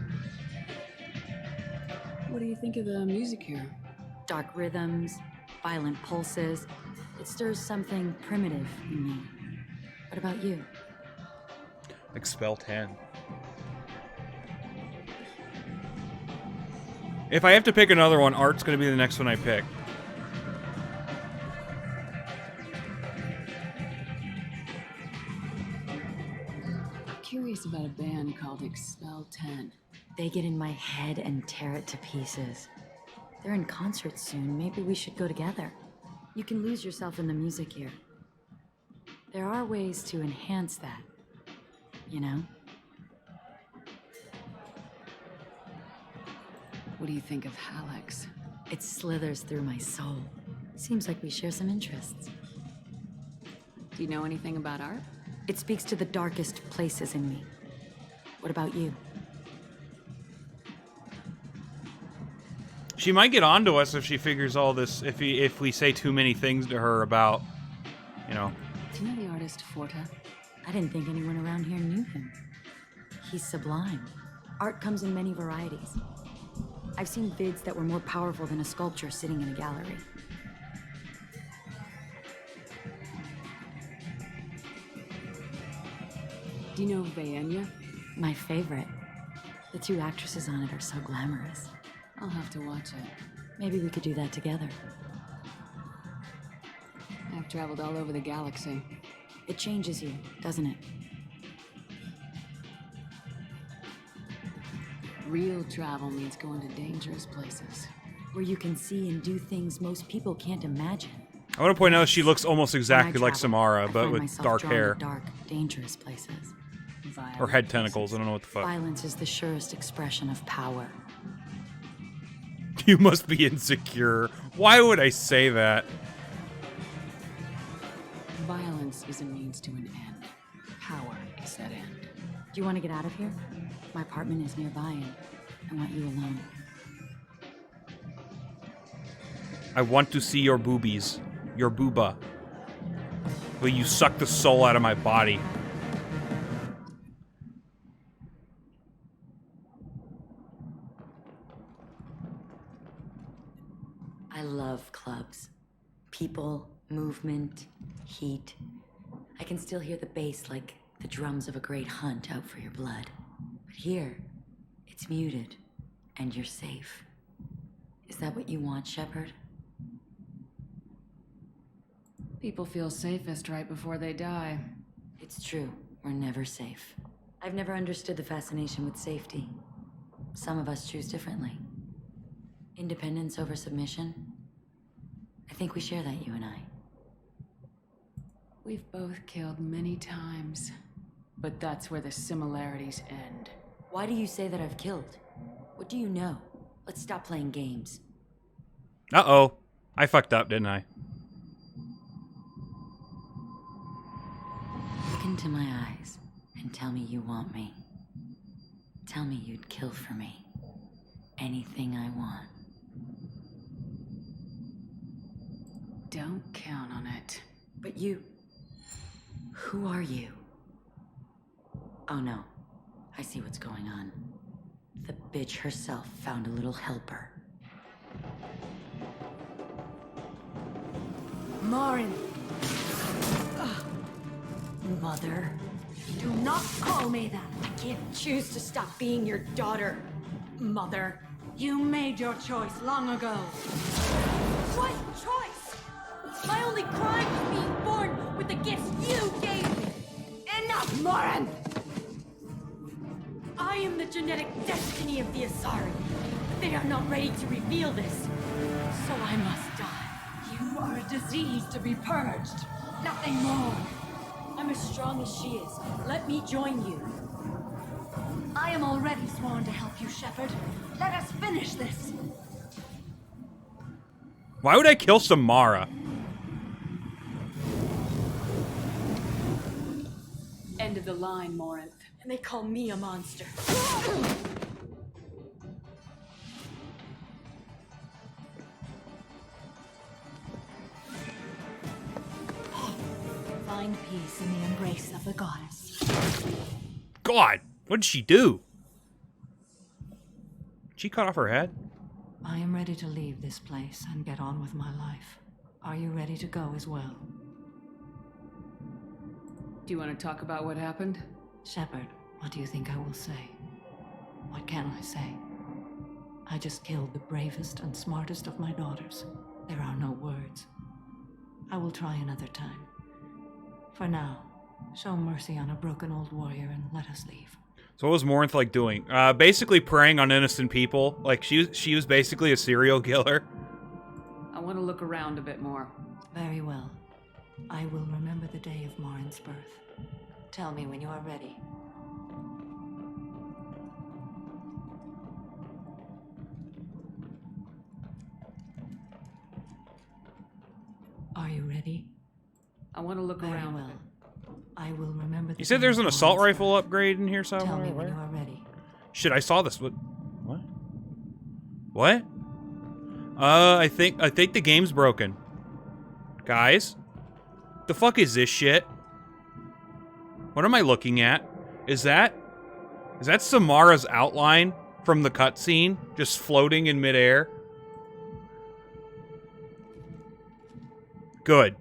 [SPEAKER 22] What do you think of the music here?
[SPEAKER 14] Dark rhythms, violent pulses. It stirs something primitive in me. What about you?
[SPEAKER 1] Expel 10. If I have to pick another one, art's gonna be the next one I pick.
[SPEAKER 22] Curious about a band called Expel 10.
[SPEAKER 14] They get in my head and tear it to pieces. They're in concert soon. Maybe we should go together. You can lose yourself in the music here. There are ways to enhance that, you know?
[SPEAKER 22] What do you think of Hallex?
[SPEAKER 14] It slithers through my soul. Seems like we share some interests.
[SPEAKER 22] Do you know anything about art?
[SPEAKER 14] It speaks to the darkest places in me. What about you?
[SPEAKER 1] She might get onto us if she figures all this, if we say too many things to her about, you know.
[SPEAKER 22] Do you know the artist Forta?
[SPEAKER 14] I didn't think anyone around here knew him. He's sublime. Art comes in many varieties. I've seen vids that were more powerful than a sculpture sitting in a gallery.
[SPEAKER 22] Do you know Vaenya?
[SPEAKER 14] My favorite. The two actresses on it are so glamorous.
[SPEAKER 22] I'll have to watch it.
[SPEAKER 14] Maybe we could do that together.
[SPEAKER 22] I've traveled all over the galaxy.
[SPEAKER 14] It changes you, doesn't it?
[SPEAKER 22] Real travel means going to dangerous places.
[SPEAKER 14] Where you can see and do things most people can't imagine.
[SPEAKER 1] I want to point out she looks almost exactly like Samara, but
[SPEAKER 14] find
[SPEAKER 1] with
[SPEAKER 14] myself
[SPEAKER 1] dark
[SPEAKER 14] drawn
[SPEAKER 1] hair.
[SPEAKER 14] To dark, dangerous places.
[SPEAKER 1] Or head tentacles, I don't know what the fuck.
[SPEAKER 14] Violence is the surest expression of power.
[SPEAKER 1] You must be insecure. Why would I say that?
[SPEAKER 22] Violence is a means to an end. Power is that end.
[SPEAKER 14] Do you want to get out of here? My apartment is nearby and I want you alone.
[SPEAKER 1] I want to see your boobies. Your booba. Will you suck the soul out of my body?
[SPEAKER 14] I love clubs. People, movement, heat. I can still hear the bass like the drums of a great hunt out for your blood. But here, it's muted, and you're safe. Is that what you want, Shepard?
[SPEAKER 22] People feel safest right before they die.
[SPEAKER 14] It's true. We're never safe. I've never understood the fascination with safety. Some of us choose differently. Independence over submission? I think we share that, you and I.
[SPEAKER 22] We've both killed many times, but that's where the similarities end.
[SPEAKER 14] Why do you say that I've killed? What do you know? Let's stop playing games.
[SPEAKER 1] Uh-oh. I fucked up, didn't I?
[SPEAKER 14] Look into my eyes and tell me you want me. Tell me you'd kill for me. Anything I want.
[SPEAKER 22] Don't count on it.
[SPEAKER 14] But you... Who are you? Oh no. I see what's going on. The bitch herself found a little helper.
[SPEAKER 5] Morin,
[SPEAKER 14] Mother.
[SPEAKER 5] do not call me that.
[SPEAKER 14] I can't choose to stop being your daughter, Mother.
[SPEAKER 5] You made your choice long ago.
[SPEAKER 14] What choice? My only crime was being born with the gifts you gave me.
[SPEAKER 5] Enough, Morin!
[SPEAKER 14] I am the genetic destiny of the Asari. They are not ready to reveal this, so I must die.
[SPEAKER 5] You are a disease to be purged. Nothing more.
[SPEAKER 14] I'm as strong as she is. Let me join you.
[SPEAKER 5] I am already sworn to help you, Shepard. Let us finish this.
[SPEAKER 1] Why would I kill Samara?
[SPEAKER 22] End of the line, Morinth.
[SPEAKER 14] And they call me a monster.
[SPEAKER 5] Find peace in the embrace of the goddess.
[SPEAKER 1] God! What did she do? Did she cut off her head?
[SPEAKER 19] I am ready to leave this place and get on with my life. Are you ready to go as well?
[SPEAKER 22] Do you want to talk about what happened?
[SPEAKER 19] Shepard, what do you think I will say? What can I say? I just killed the bravest and smartest of my daughters. There are no words. I will try another time. For now, show mercy on a broken old warrior and let us leave.
[SPEAKER 1] So what was Morinth like doing? Basically preying on innocent people. Like she was basically a serial killer.
[SPEAKER 22] I want to look around a bit more.
[SPEAKER 19] Very well. I will remember the day of Morinth's birth. Tell me when you are ready. Are you ready?
[SPEAKER 22] I want to look
[SPEAKER 19] Very
[SPEAKER 22] around.
[SPEAKER 19] well. I will remember the
[SPEAKER 1] You said
[SPEAKER 19] day
[SPEAKER 1] there's
[SPEAKER 19] of
[SPEAKER 1] an assault
[SPEAKER 19] Morinth's
[SPEAKER 1] rifle
[SPEAKER 19] birth.
[SPEAKER 1] upgrade in here somewhere?
[SPEAKER 19] Tell me when
[SPEAKER 1] Where?
[SPEAKER 19] you are ready.
[SPEAKER 1] Shit, I saw this. What? What? I think the game's broken. Guys? The fuck is this shit? What am I looking at? Is that Samara's outline from the cutscene? Just floating in midair? Good.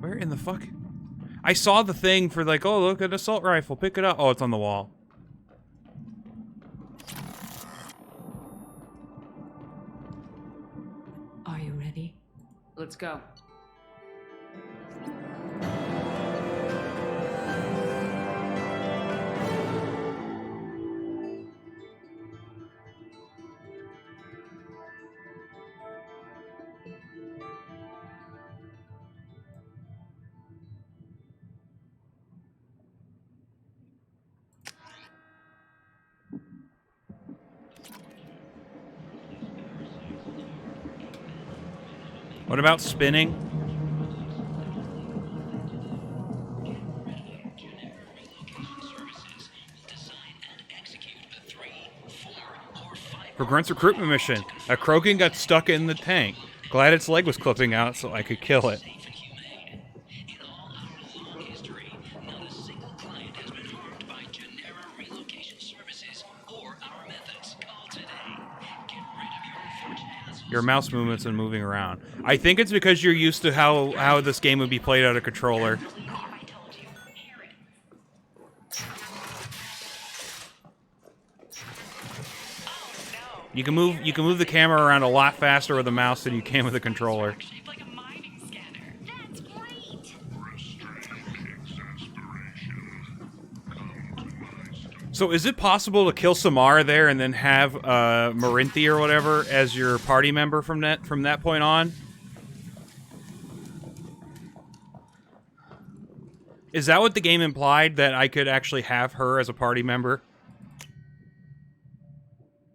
[SPEAKER 1] Where in the fuck? I saw the thing for like, oh, look at an assault rifle. Pick it up. Oh, it's on the wall.
[SPEAKER 19] Are you ready?
[SPEAKER 22] Let's go.
[SPEAKER 1] What about spinning? For Grunt's recruitment mission, a Krogan got stuck in the tank. Glad its leg was clipping out so I could kill it. Your mouse movements and moving around. I think it's because you're used to how this game would be played out of controller. You can move the camera around a lot faster with a mouse than you can with a controller. So is it possible to kill Samara there and then have Morinthi or whatever as your party member from that point on? Is that what the game implied, that I could actually have her as a party member?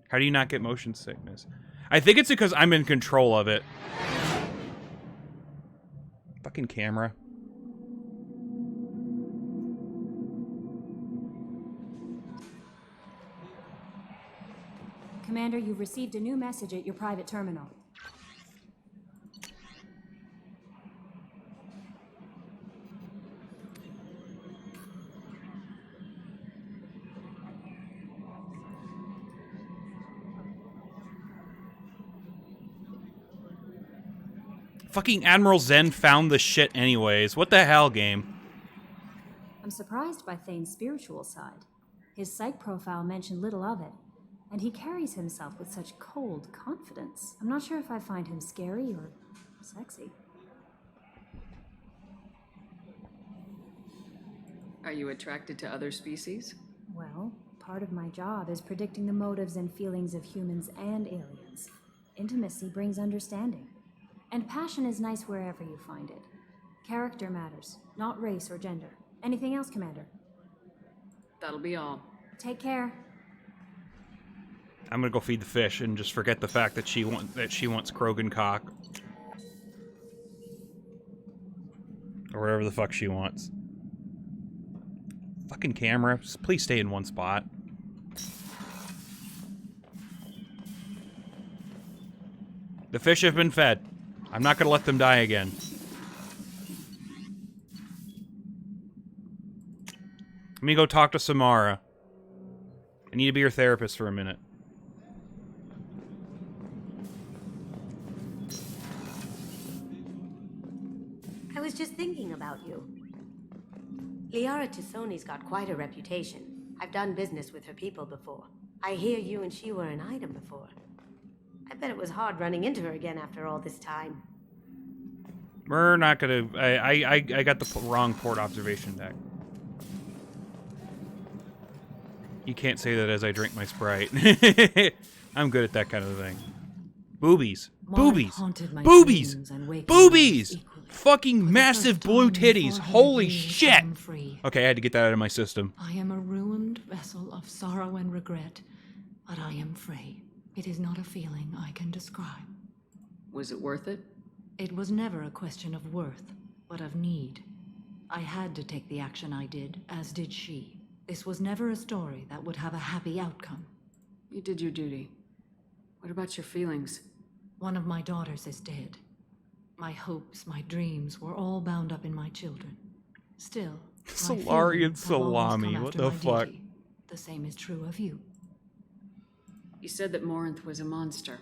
[SPEAKER 1] How do you not get motion sickness? I think it's because I'm in control of it. Fucking camera.
[SPEAKER 10] Commander, you've received a new message at your private terminal.
[SPEAKER 1] Fucking Admiral Zen found the shit anyways. What the hell, game?
[SPEAKER 10] I'm surprised by Thane's spiritual side. His psych profile mentioned little of it, and he carries himself with such cold confidence. I'm not sure if I find him scary or sexy.
[SPEAKER 22] Are you attracted to other species?
[SPEAKER 10] Well, part of my job is predicting the motives and feelings of humans and aliens. Intimacy brings understanding. And passion is nice wherever you find it. Character matters, not race or gender. Anything else, Commander?
[SPEAKER 22] That'll be all.
[SPEAKER 10] Take care.
[SPEAKER 1] I'm gonna go feed the fish and just forget the fact that she wants Krogan cock. Or whatever the fuck she wants. Fucking camera, just please stay in one spot. The fish have been fed. I'm not gonna let them die again. Let me go talk to Samara. I need to be your therapist for a minute.
[SPEAKER 9] I was just thinking about you. Liara Tisoni's got quite a reputation. I've done business with her people before. I hear you and she were an item before. I bet it was hard running into her again after all this time.
[SPEAKER 1] We're not gonna... I got the wrong port observation deck. You can't say that as I drink my Sprite. I'm good at that kind of thing. Boobies. Boobies. Boobies. Boobies. Fucking massive blue titties. Holy shit. Okay, I had to get that out of my system.
[SPEAKER 19] I am a ruined vessel of sorrow and regret, but I am free. It is not a feeling I can describe.
[SPEAKER 22] Was it worth it?
[SPEAKER 19] It was never a question of worth, but of need. I had to take the action I did, as did she. This was never a story that would have a happy outcome.
[SPEAKER 22] You did your duty. What about your feelings?
[SPEAKER 19] One of my daughters is dead. My hopes, my dreams were all bound up in my children. Still,
[SPEAKER 1] Solarian salami, what the fuck?
[SPEAKER 19] Duty. The same is true of you.
[SPEAKER 22] You said that Morinth was a monster,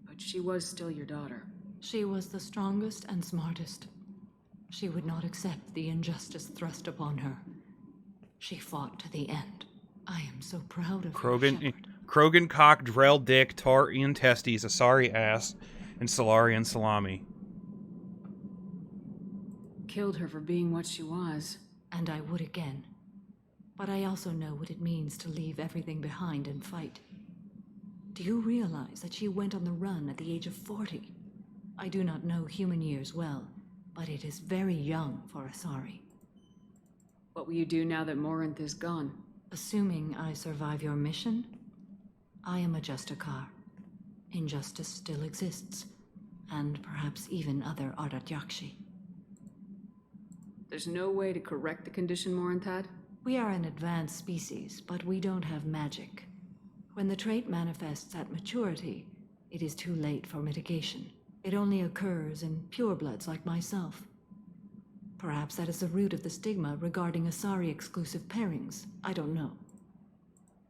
[SPEAKER 22] but she was still your daughter.
[SPEAKER 19] She was the strongest and smartest. She would not accept the injustice thrust upon her. She fought to the end. I am so proud of her, Shepard.
[SPEAKER 1] Krogan cock, Drell dick, Tarian testes, Asari ass, and Solarian salami.
[SPEAKER 19] Killed her for being what she was, and I would again. But I also know what it means to leave everything behind and fight. Do you realize that she went on the run at the age of 40? I do not know human years well, but it is very young for Asari.
[SPEAKER 22] What will you do now that Morinth is gone?
[SPEAKER 19] Assuming I survive your mission, I am a Justicar. Injustice still exists, and perhaps even other Ardat Yakshi.
[SPEAKER 22] There's no way to correct the condition Morinth had?
[SPEAKER 19] We are an advanced species, but we don't have magic. When the trait manifests at maturity, it is too late for mitigation. It only occurs in purebloods like myself. Perhaps that is the root of the stigma regarding Asari-exclusive pairings. I don't know.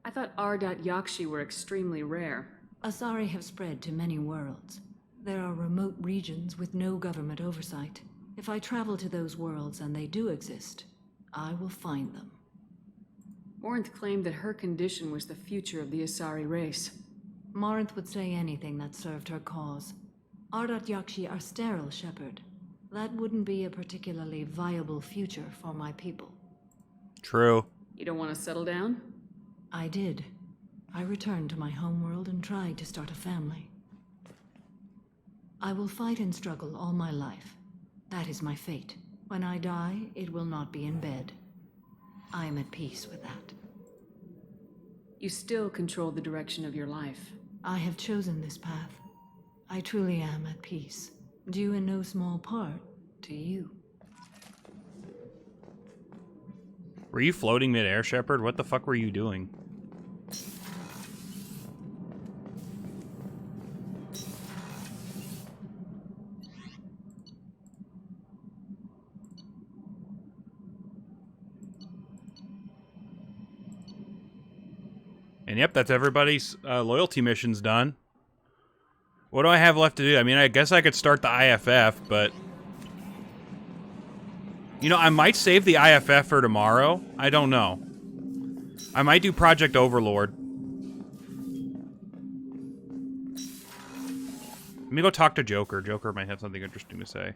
[SPEAKER 22] I thought Ardat Yakshi were extremely rare.
[SPEAKER 19] Asari have spread to many worlds. There are remote regions with no government oversight. If I travel to those worlds and they do exist, I will find them.
[SPEAKER 22] Morinth claimed that her condition was the future of the Asari race.
[SPEAKER 19] Morinth would say anything that served her cause. Ardat Yakshi are sterile, Shepard. That wouldn't be a particularly viable future for my people.
[SPEAKER 1] True.
[SPEAKER 22] You don't want to settle down?
[SPEAKER 19] I did. I returned to my homeworld and tried to start a family. I will fight and struggle all my life. That is my fate. When I die, it will not be in bed. I am at peace with that.
[SPEAKER 22] You still control the direction of your life.
[SPEAKER 19] I have chosen this path. I truly am at peace, due in no small part to you.
[SPEAKER 1] Were you floating mid-air, Shepard? What the fuck were you doing? And yep, that's everybody's loyalty missions done. What do I have left to do? I mean, I guess I could start the IFF, but... You know, I might save the IFF for tomorrow. I don't know. I might do Project Overlord. Let me go talk to Joker. Joker might have something interesting to say.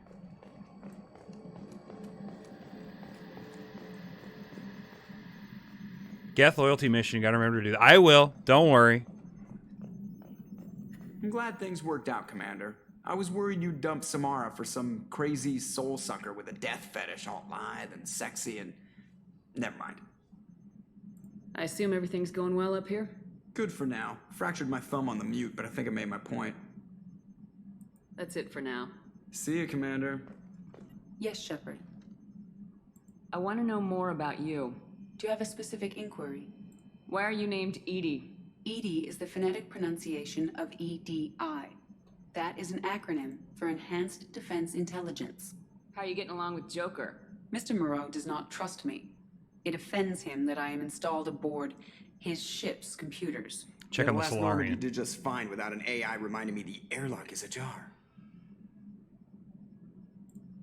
[SPEAKER 1] Geth loyalty mission. You gotta remember to do that. I will. Don't worry.
[SPEAKER 11] I'm glad things worked out, Commander. I was worried you'd dump Samara for some crazy soul sucker with a death fetish, all lithe and sexy and... Never mind.
[SPEAKER 22] I assume everything's going well up here?
[SPEAKER 11] Good for now. Fractured my thumb on the mute, but I think I made my point.
[SPEAKER 22] That's it for now.
[SPEAKER 11] See you, Commander.
[SPEAKER 13] Yes, Shepard. I want to know more about you. Do you have a specific inquiry?
[SPEAKER 22] Why are you named Edie?
[SPEAKER 13] Edie is the phonetic pronunciation of EDI. That is an acronym for Enhanced Defense Intelligence.
[SPEAKER 3] How are you getting along with Joker?
[SPEAKER 13] Mr. Moreau does not trust me. It offends him that I am installed aboard his ship's computers.
[SPEAKER 1] Check on the
[SPEAKER 11] last Normandy
[SPEAKER 1] Solarian.
[SPEAKER 11] did just fine without an AI reminding me the airlock is ajar.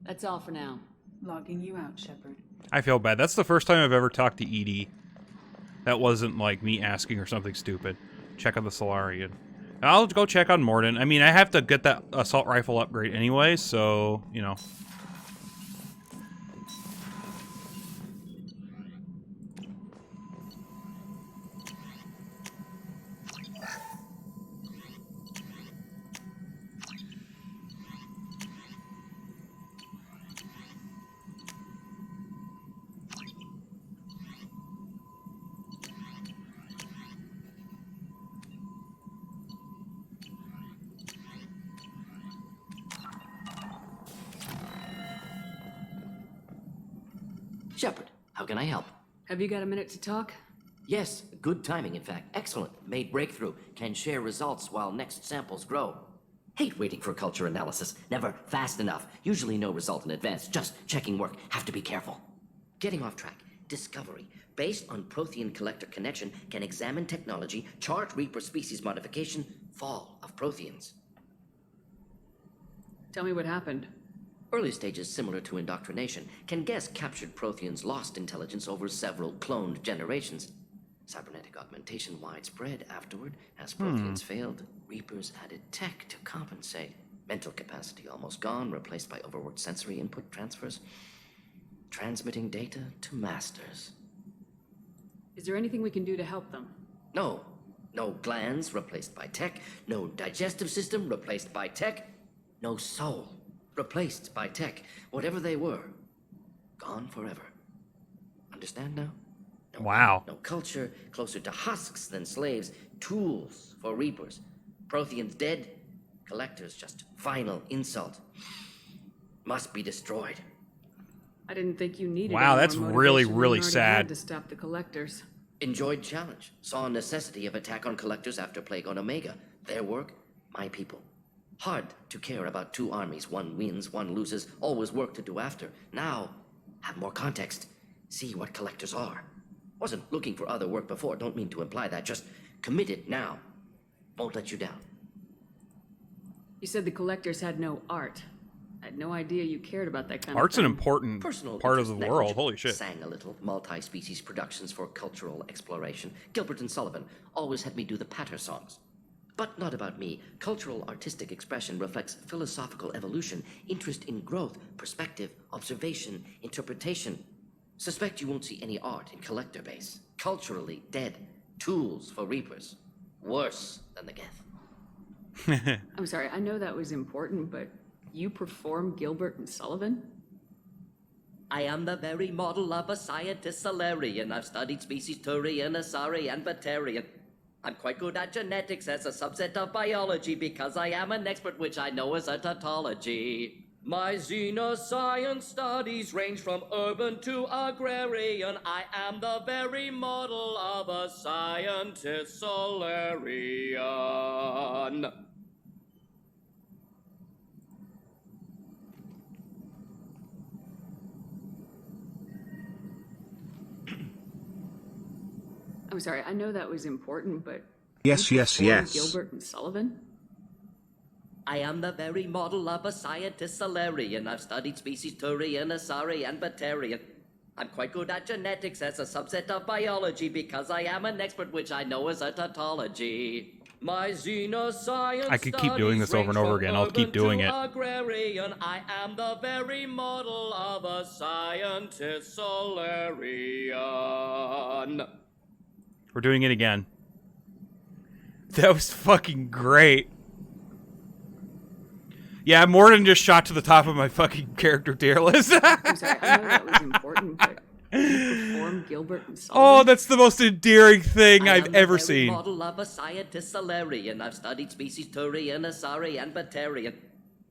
[SPEAKER 3] That's all for now.
[SPEAKER 13] Logging you out, Shepard.
[SPEAKER 1] I feel bad. That's the first time I've ever talked to Edie. That wasn't like me asking her something stupid. Check on the Solarian. I'll go check on Morden. I mean, I have to get that assault rifle upgrade anyway, so, you know.
[SPEAKER 12] Shepard, how can I help?
[SPEAKER 3] Have you got a minute to talk?
[SPEAKER 12] Yes, good timing, in fact. Excellent. Made breakthrough. Can share results while next samples grow. Hate waiting for culture analysis. Never fast enough. Usually no result in advance. Just checking work. Have to be careful. Getting off track. Discovery. Based on Prothean collector connection, can examine technology, chart Reaper species modification, fall of Protheans.
[SPEAKER 3] Tell me what happened.
[SPEAKER 12] Early stages similar to indoctrination. Can guess captured Protheans lost intelligence over several cloned generations. Cybernetic augmentation widespread afterward. As Protheans failed, Reapers added tech to compensate. Mental capacity almost gone, replaced by overworked sensory input transfers. Transmitting data to masters.
[SPEAKER 3] Is there anything we can do to help them?
[SPEAKER 12] No. No glands replaced by tech. No digestive system replaced by tech. No soul replaced by tech. Whatever they were, gone forever. Understand now? No,
[SPEAKER 1] wow.
[SPEAKER 12] No culture, closer to husks than slaves. Tools for Reapers. Protheans dead. Collectors just final insult. Must be destroyed.
[SPEAKER 3] I didn't think you needed.
[SPEAKER 1] Wow,
[SPEAKER 3] any
[SPEAKER 1] that's
[SPEAKER 3] more
[SPEAKER 1] really,
[SPEAKER 3] motivation than
[SPEAKER 1] really
[SPEAKER 3] you already
[SPEAKER 1] sad.
[SPEAKER 3] had to stop the collectors.
[SPEAKER 12] Enjoyed challenge. Saw necessity of attack on collectors after Plague on Omega. Their work, my people. Hard to care about two armies. One wins, one loses. Always work to do after. Now, have more context. See what collectors are. Wasn't looking for other work before. Don't mean to imply that. Just committed now. Won't let you down.
[SPEAKER 3] You said the collectors had no art. I had no idea you cared about that kind
[SPEAKER 1] Art's
[SPEAKER 3] of
[SPEAKER 1] an
[SPEAKER 3] thing.
[SPEAKER 1] important part of the world. Holy shit.
[SPEAKER 12] Sang a little. Multi-species productions for cultural exploration. Gilbert and Sullivan always had me do the patter songs. But not about me. Cultural artistic expression reflects philosophical evolution, interest in growth, perspective, observation, interpretation. Suspect you won't see any art in collector base. Culturally dead. Tools for Reapers. Worse than the Geth.
[SPEAKER 3] I'm sorry, I know that was important, but you perform Gilbert and Sullivan?
[SPEAKER 12] I am the very model of a scientist Solarian. I've studied species Turian, Asari, and Batarian. I'm quite good at genetics as a subset of biology because I am an expert, which I know as a tautology. My xenoscience studies range from urban to agrarian. I am the very model of a scientist Solarian.
[SPEAKER 3] I'm sorry, I know that was important, but
[SPEAKER 18] Yes,
[SPEAKER 3] you
[SPEAKER 18] yes,
[SPEAKER 3] perform
[SPEAKER 18] yes.
[SPEAKER 3] Gilbert and Sullivan?
[SPEAKER 12] I am the very model of a scientist Solarian. I've studied species Turian, Asari, and Batarian. I'm quite good at genetics as a subset of biology because I am an expert, which I know as a tautology. My xenoscience
[SPEAKER 1] I could keep doing this over and over again. I'll keep doing it.
[SPEAKER 12] Agrarian. I am the very model of a scientist Solarian.
[SPEAKER 1] We're doing it again. That was fucking great. Yeah, Morden just shot to the top of my fucking character tier list.
[SPEAKER 3] I'm sorry, I know that was important, but you perform Gilbert and Sullivan?
[SPEAKER 1] Oh, that's the most endearing thing I've ever seen.
[SPEAKER 12] Model of a scientist Solarian. I've studied species Turian, Asari, and Batarian.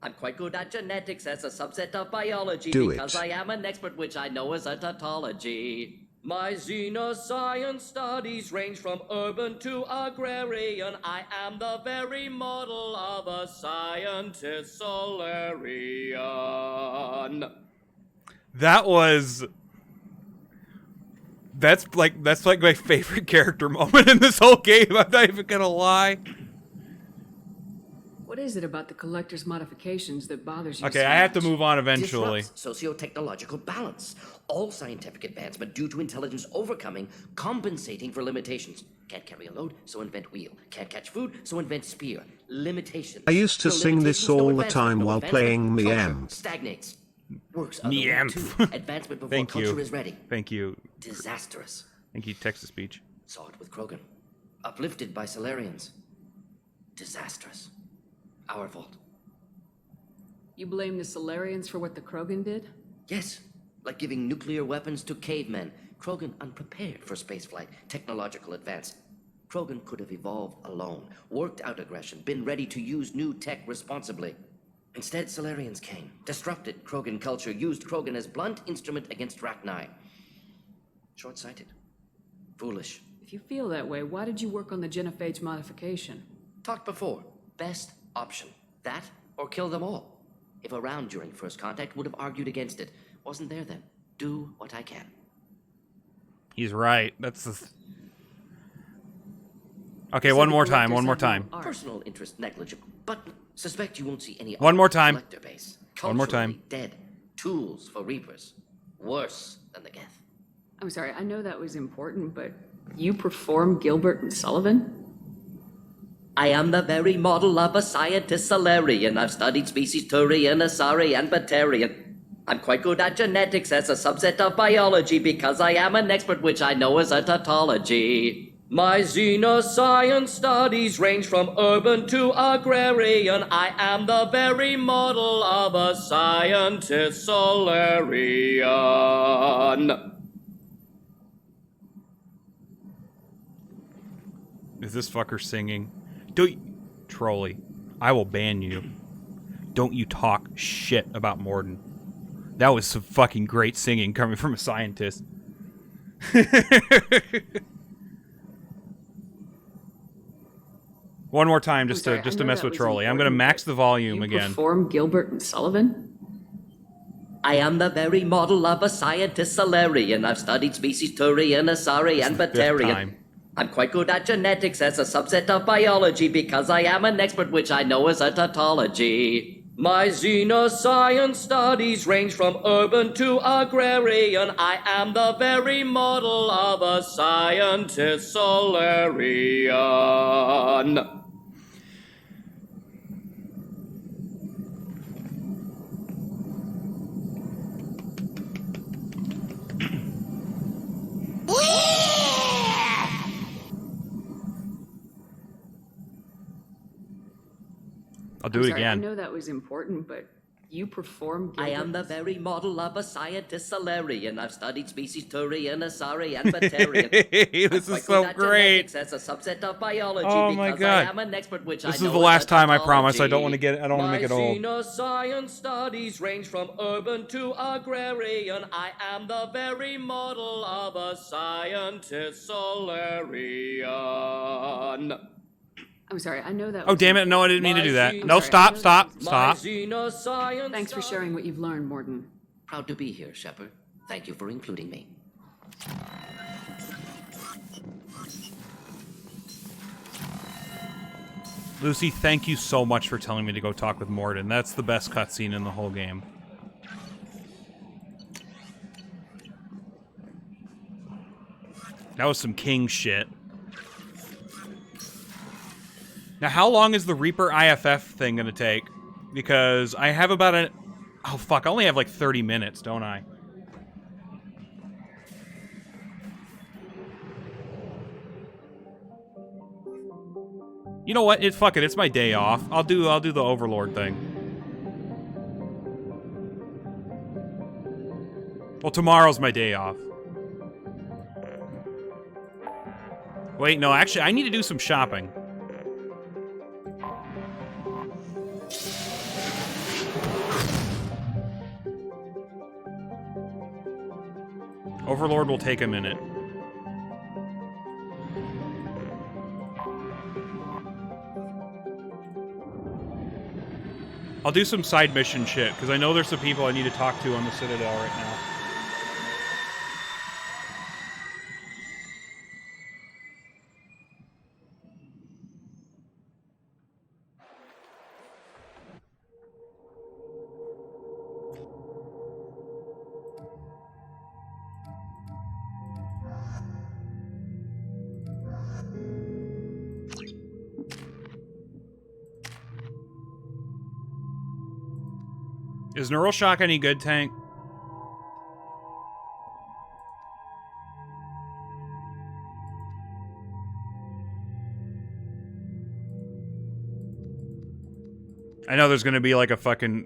[SPEAKER 12] I'm quite good at genetics as a subset of biology
[SPEAKER 18] Do
[SPEAKER 12] because
[SPEAKER 18] it.
[SPEAKER 12] I am an expert, which I know as a tautology. My xenoscience studies range from urban to agrarian. I am the very model of a scientist Solarian.
[SPEAKER 1] That's like my favorite character moment in this whole game. I'm not even gonna lie.
[SPEAKER 22] What is it about the collector's modifications that bothers you
[SPEAKER 1] Okay,
[SPEAKER 22] so
[SPEAKER 1] I have to
[SPEAKER 22] much?
[SPEAKER 1] move on eventually.
[SPEAKER 12] Disrupts socio-technological balance. All scientific advancement due to intelligence overcoming, compensating for limitations. Can't carry a load, so invent wheel. Can't catch food, so invent spear. Limitations.
[SPEAKER 18] I used to
[SPEAKER 12] No
[SPEAKER 18] sing this
[SPEAKER 12] limitations, no
[SPEAKER 18] all the
[SPEAKER 12] advancement.
[SPEAKER 18] time
[SPEAKER 12] No
[SPEAKER 18] while
[SPEAKER 12] advancement,
[SPEAKER 18] playing
[SPEAKER 12] culture
[SPEAKER 18] Miam.
[SPEAKER 12] stagnates. Works other
[SPEAKER 1] Miam.
[SPEAKER 12] way too. Advancement before
[SPEAKER 1] Thank
[SPEAKER 12] culture
[SPEAKER 1] you.
[SPEAKER 12] is ready.
[SPEAKER 1] Thank you.
[SPEAKER 12] Disastrous.
[SPEAKER 1] Thank you, text-to-speech.
[SPEAKER 12] Saw it with Krogan. Uplifted by Solarians. Disastrous. Our fault.
[SPEAKER 22] You blame the Solarians for what the Krogan did?
[SPEAKER 12] Yes, like giving nuclear weapons to cavemen. Krogan unprepared for spaceflight, technological advance. Krogan could have evolved alone, worked out aggression, been ready to use new tech responsibly. Instead, Solarians came, disrupted Krogan culture, used Krogan as blunt instrument against Rachni. Short-sighted. Foolish.
[SPEAKER 22] If you feel that way, why did you work on the genophage modification?
[SPEAKER 12] Talked before. Best option. That or kill them all. If around during first contact, would have argued against it. Wasn't there then. Do what I can.
[SPEAKER 1] He's right. That's the... Okay, one more time.
[SPEAKER 12] Personal interest negligible, but suspect you won't see any.
[SPEAKER 1] One more time.
[SPEAKER 12] Collector base.
[SPEAKER 1] One more time.
[SPEAKER 12] Culturally dead. Tools for reapers. Worse than the Geth.
[SPEAKER 22] I'm sorry, I know that was important, but you perform Gilbert and Sullivan?
[SPEAKER 12] I am the very model of a scientist Solarian. I've studied species Turian, Asari, and Batarian. I'm quite good at genetics as a subset of biology because I am an expert, which I know is a tautology. My xenoscience studies range from urban to agrarian. I am the very model of a scientist Solarian.
[SPEAKER 1] Is this fucker singing? Trolley, I will ban you. Don't you talk shit about Morden. That was some fucking great singing coming from a scientist. One more time, just to mess with Trolley. I'm gonna max the volume again.
[SPEAKER 22] Perform Gilbert and Sullivan?
[SPEAKER 12] I am the very model of a scientist Solarian. I've studied species Turian, Asari, and Batarian. I'm quite good at genetics as a subset of biology because I am an expert, which I know is a tautology. My xenoscience studies range from urban to agrarian. I am the very model of a scientist Solarian.
[SPEAKER 1] I'll do it again.
[SPEAKER 22] I know that was important, but you perform Gilbert.
[SPEAKER 12] I am the very model of a scientist Solarian. I've studied species Turian, Asari, and Batarian.
[SPEAKER 1] This is so great.
[SPEAKER 12] As a subset of biology
[SPEAKER 1] Oh my
[SPEAKER 12] because
[SPEAKER 1] God.
[SPEAKER 12] I am an expert, which
[SPEAKER 1] This
[SPEAKER 12] I know
[SPEAKER 1] is the last
[SPEAKER 12] a
[SPEAKER 1] time, I promise. I
[SPEAKER 12] tautology.
[SPEAKER 1] don't want to get it. I don't want to make it old.
[SPEAKER 12] My xenoscience studies range from urban to agrarian. I am the very model of a scientist Solarian.
[SPEAKER 22] I'm sorry, I know that
[SPEAKER 1] Oh,
[SPEAKER 22] was
[SPEAKER 1] damn it. No, I didn't mean to do that.
[SPEAKER 22] I'm
[SPEAKER 1] No,
[SPEAKER 22] sorry,
[SPEAKER 1] stop.
[SPEAKER 22] Thanks for sharing what you've learned, Morden.
[SPEAKER 12] Proud to be here, Shepard. Thank you for including me.
[SPEAKER 1] Lucy, thank you so much for telling me to go talk with Morden. That's the best cutscene in the whole game. That was some king shit. Now, how long is the Reaper IFF thing gonna take? Because I have about an... Oh, fuck, I only have like 30 minutes, don't I? You know what? Fuck it, it's my day off. I'll do the Overlord thing. Well, tomorrow's my day off. Wait, no, actually, I need to do some shopping. Overlord will take a minute. I'll do some side mission shit, because I know there's some people I need to talk to on the Citadel right now. Is Neural Shock any good, Tank? I know there's gonna be like a fucking...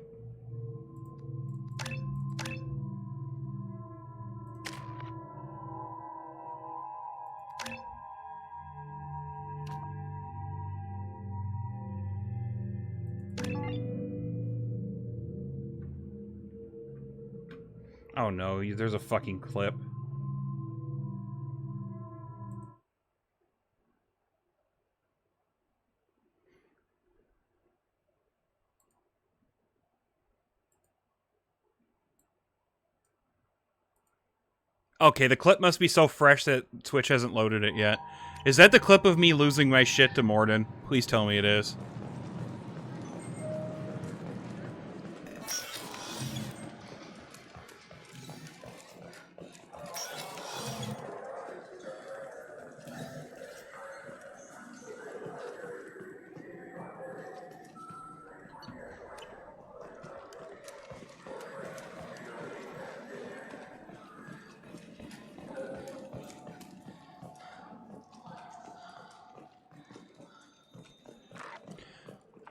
[SPEAKER 1] Oh no, there's a fucking clip. Okay, the clip must be so fresh that Twitch hasn't loaded it yet. Is that the clip of me losing my shit to Morden? Please tell me it is.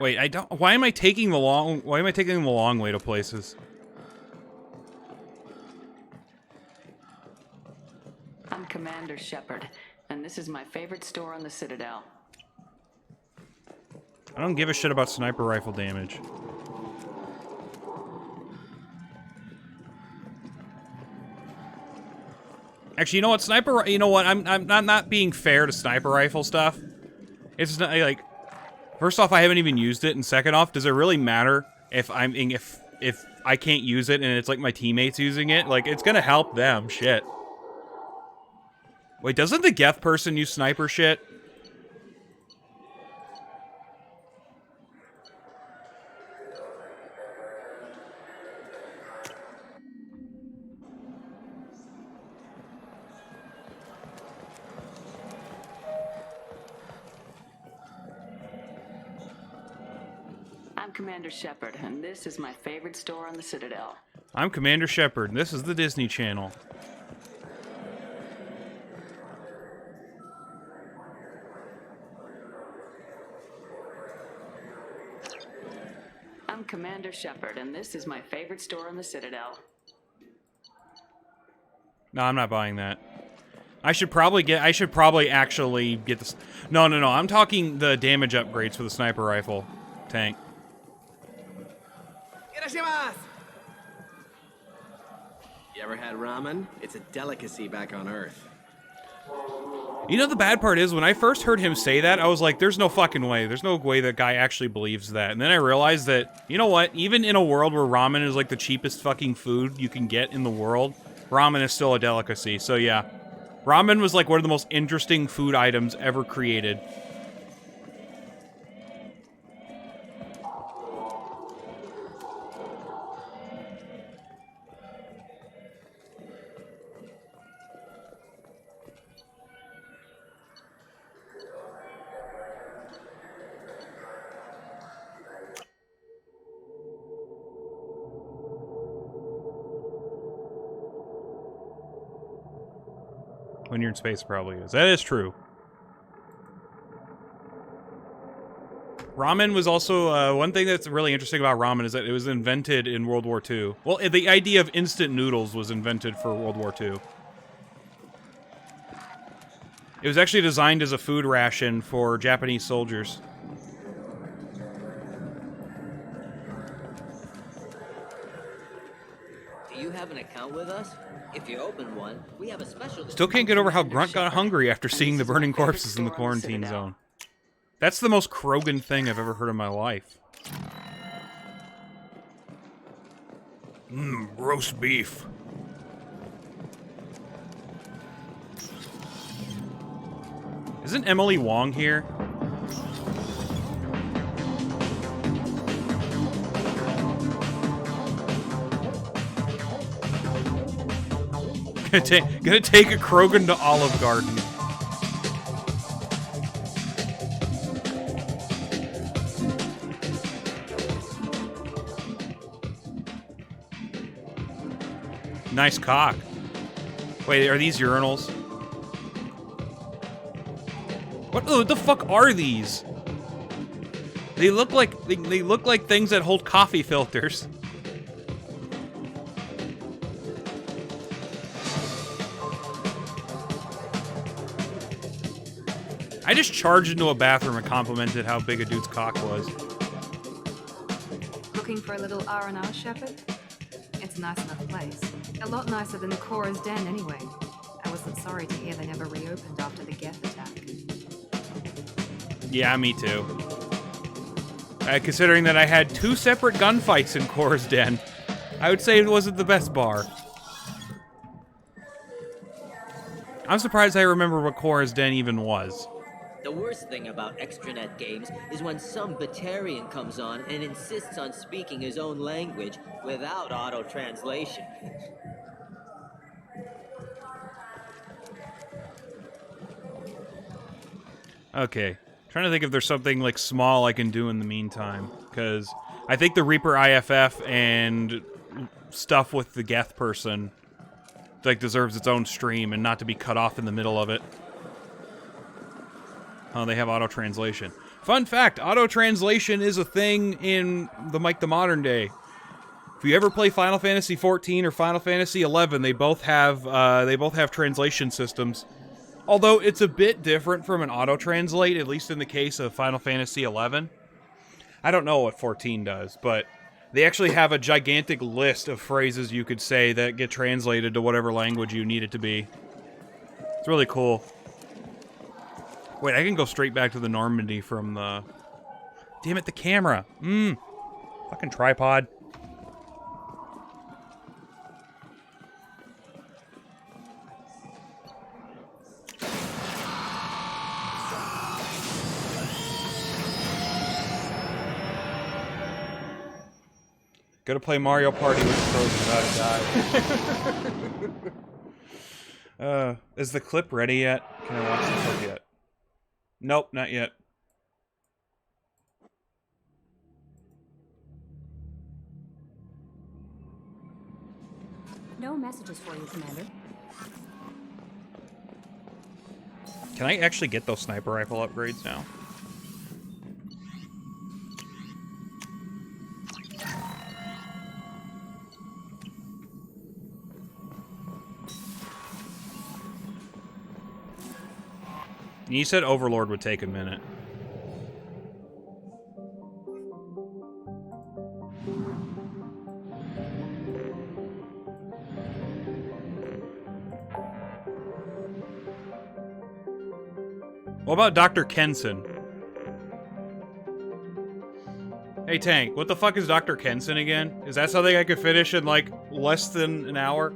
[SPEAKER 1] Wait, I don't... Why am I taking the long... Why am I taking the long way to places?
[SPEAKER 3] I'm Commander Shepard, and this is my favorite store on the Citadel.
[SPEAKER 1] I don't give a shit about sniper rifle damage. Actually, you know what? You know what? I'm not being fair to sniper rifle stuff. It's not like... First off, I haven't even used it, and second off, does it really matter if if I can't use it and it's like my teammates using it? Like, it's gonna help them. Shit. Wait, doesn't the Geth person use sniper shit?
[SPEAKER 3] I'm Commander Shepard, and this is my favorite store on the Citadel.
[SPEAKER 1] I'm Commander Shepard, and this is the Disney Channel.
[SPEAKER 3] I'm Commander Shepard, and this is my favorite store on the Citadel.
[SPEAKER 1] No, I'm not buying that. I should probably actually get this. No. I'm talking the damage upgrades for the sniper rifle tank.
[SPEAKER 15] You ever had ramen? It's a delicacy back on Earth.
[SPEAKER 1] You know, the bad part is, when I first heard him say that, I was like, there's no fucking way. There's no way that guy actually believes that. And then I realized that, you know what? Even in a world where ramen is like the cheapest fucking food you can get in the world, ramen is still a delicacy. So yeah, ramen was like one of the most interesting food items ever created. When you're in space, it probably is. That is true. Ramen was also, one thing that's really interesting about ramen is that it was invented in World War II. Well, the idea of instant noodles was invented for World War II. It was actually designed as a food ration for Japanese soldiers.
[SPEAKER 15] Do you have an account with us?
[SPEAKER 2] If you open one, we have a special...
[SPEAKER 1] Still can't get over how Grunt got hungry after seeing the burning corpses in the quarantine zone. That's the most Krogan thing I've ever heard in my life. Roast beef. Isn't Emily Wong here? Gonna take a Krogan to Olive Garden. Nice cock. Wait, are these urinals? What the fuck are these? They look like they look like things that hold coffee filters. I just charged into a bathroom and complimented how big a dude's cock was.
[SPEAKER 16] Looking for a little R&R, Shepard? It's a nice enough place. A lot nicer than Cora's den, anyway. I wasn't sorry to hear they never reopened after the Geth attack.
[SPEAKER 1] Yeah, me too. Considering that I had 2 separate gunfights in Cora's den, I would say it wasn't the best bar. I'm surprised I remember what Cora's den even was.
[SPEAKER 2] The worst thing about extranet games is when some Batarian comes on and insists on speaking his own language without auto-translation.
[SPEAKER 1] Okay. Trying to think if there's something like small I can do in the meantime, because I think the Reaper IFF and stuff with the Geth person like deserves its own stream and not to be cut off in the middle of it. Oh, they have auto-translation. Fun fact, auto-translation is a thing in the modern day. If you ever play Final Fantasy XIV or Final Fantasy XI, they both have translation systems. Although it's a bit different from an auto-translate, at least in the case of Final Fantasy XI. I don't know what 14 does, but they actually have a gigantic list of phrases you could say that get translated to whatever language you need it to be. It's really cool. Wait, I can go straight back to the Normandy from the... Damn it, the camera! Fucking tripod. Go to play Mario Party with Frozen. Die. Is the clip ready yet? Can I watch the clip yet? Nope, not yet.
[SPEAKER 10] No messages for you, Commander.
[SPEAKER 1] Can I actually get those sniper rifle upgrades now? You said Overlord would take a minute. What about Dr. Kenson? Hey Tank, what the fuck is Dr. Kenson again? Is that something I could finish in like less than an hour?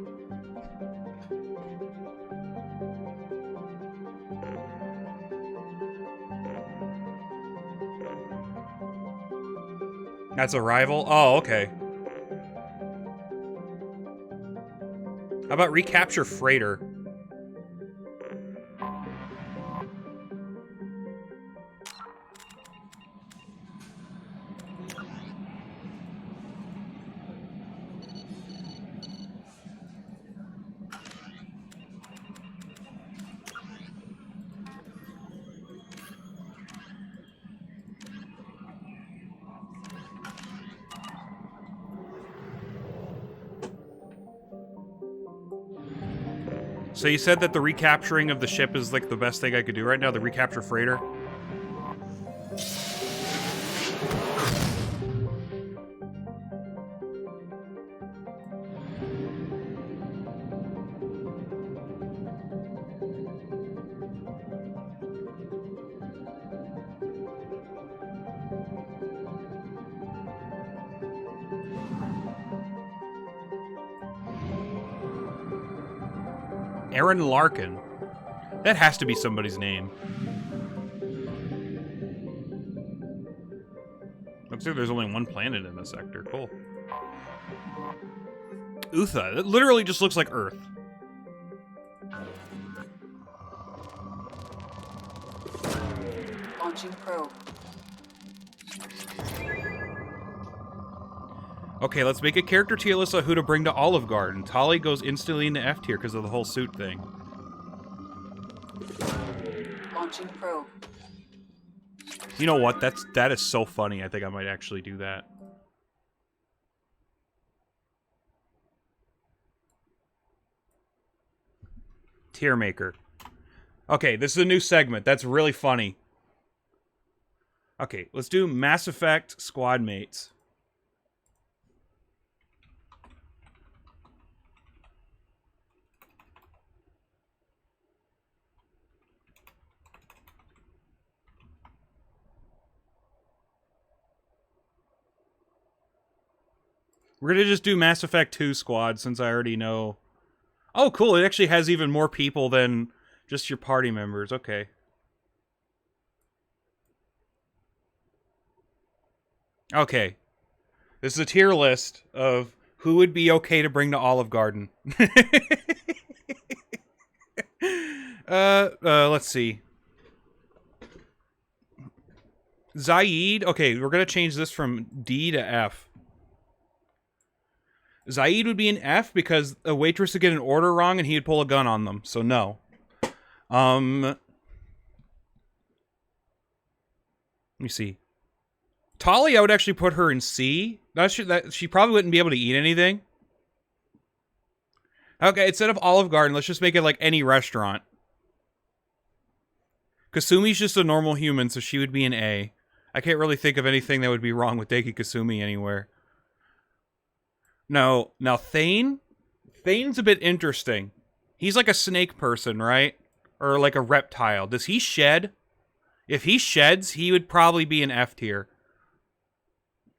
[SPEAKER 1] That's a rival? Oh, okay. How about recapture freighter? So you said that the recapturing of the ship is like the best thing I could do right now, the recapture freighter? Aaron Larkin. That has to be somebody's name. Looks like there's only one planet in this sector. Cool. Utha. It literally just looks like Earth.
[SPEAKER 13] Launching probe.
[SPEAKER 1] Okay, let's make a character tier list of who to bring to Olive Garden. Tali goes instantly into F tier because of the whole suit thing.
[SPEAKER 13] Launching probe.
[SPEAKER 1] You know what? That is so funny. I think I might actually do that. Tier maker. Okay, this is a new segment. That's really funny. Okay, let's do Mass Effect squad mates. We're gonna just do Mass Effect 2 squad since I already know. Oh, cool. It actually has even more people than just your party members. Okay. Okay. This is a tier list of who would be okay to bring to Olive Garden. Let's see. Zaid. Okay, we're gonna change this from D to F. Zaid would be an F because a waitress would get an order wrong and he'd pull a gun on them, so no. Let me see. Tali, I would actually put her in C. Not sure that she probably wouldn't be able to eat anything. Okay, instead of Olive Garden, let's just make it like any restaurant. Kasumi's just a normal human, so she would be an A. I can't really think of anything that would be wrong with Daiki Kasumi anywhere. No, now Thane? Thane's a bit interesting. He's like a snake person, right? Or like a reptile. Does he shed? If he sheds, he would probably be an F tier.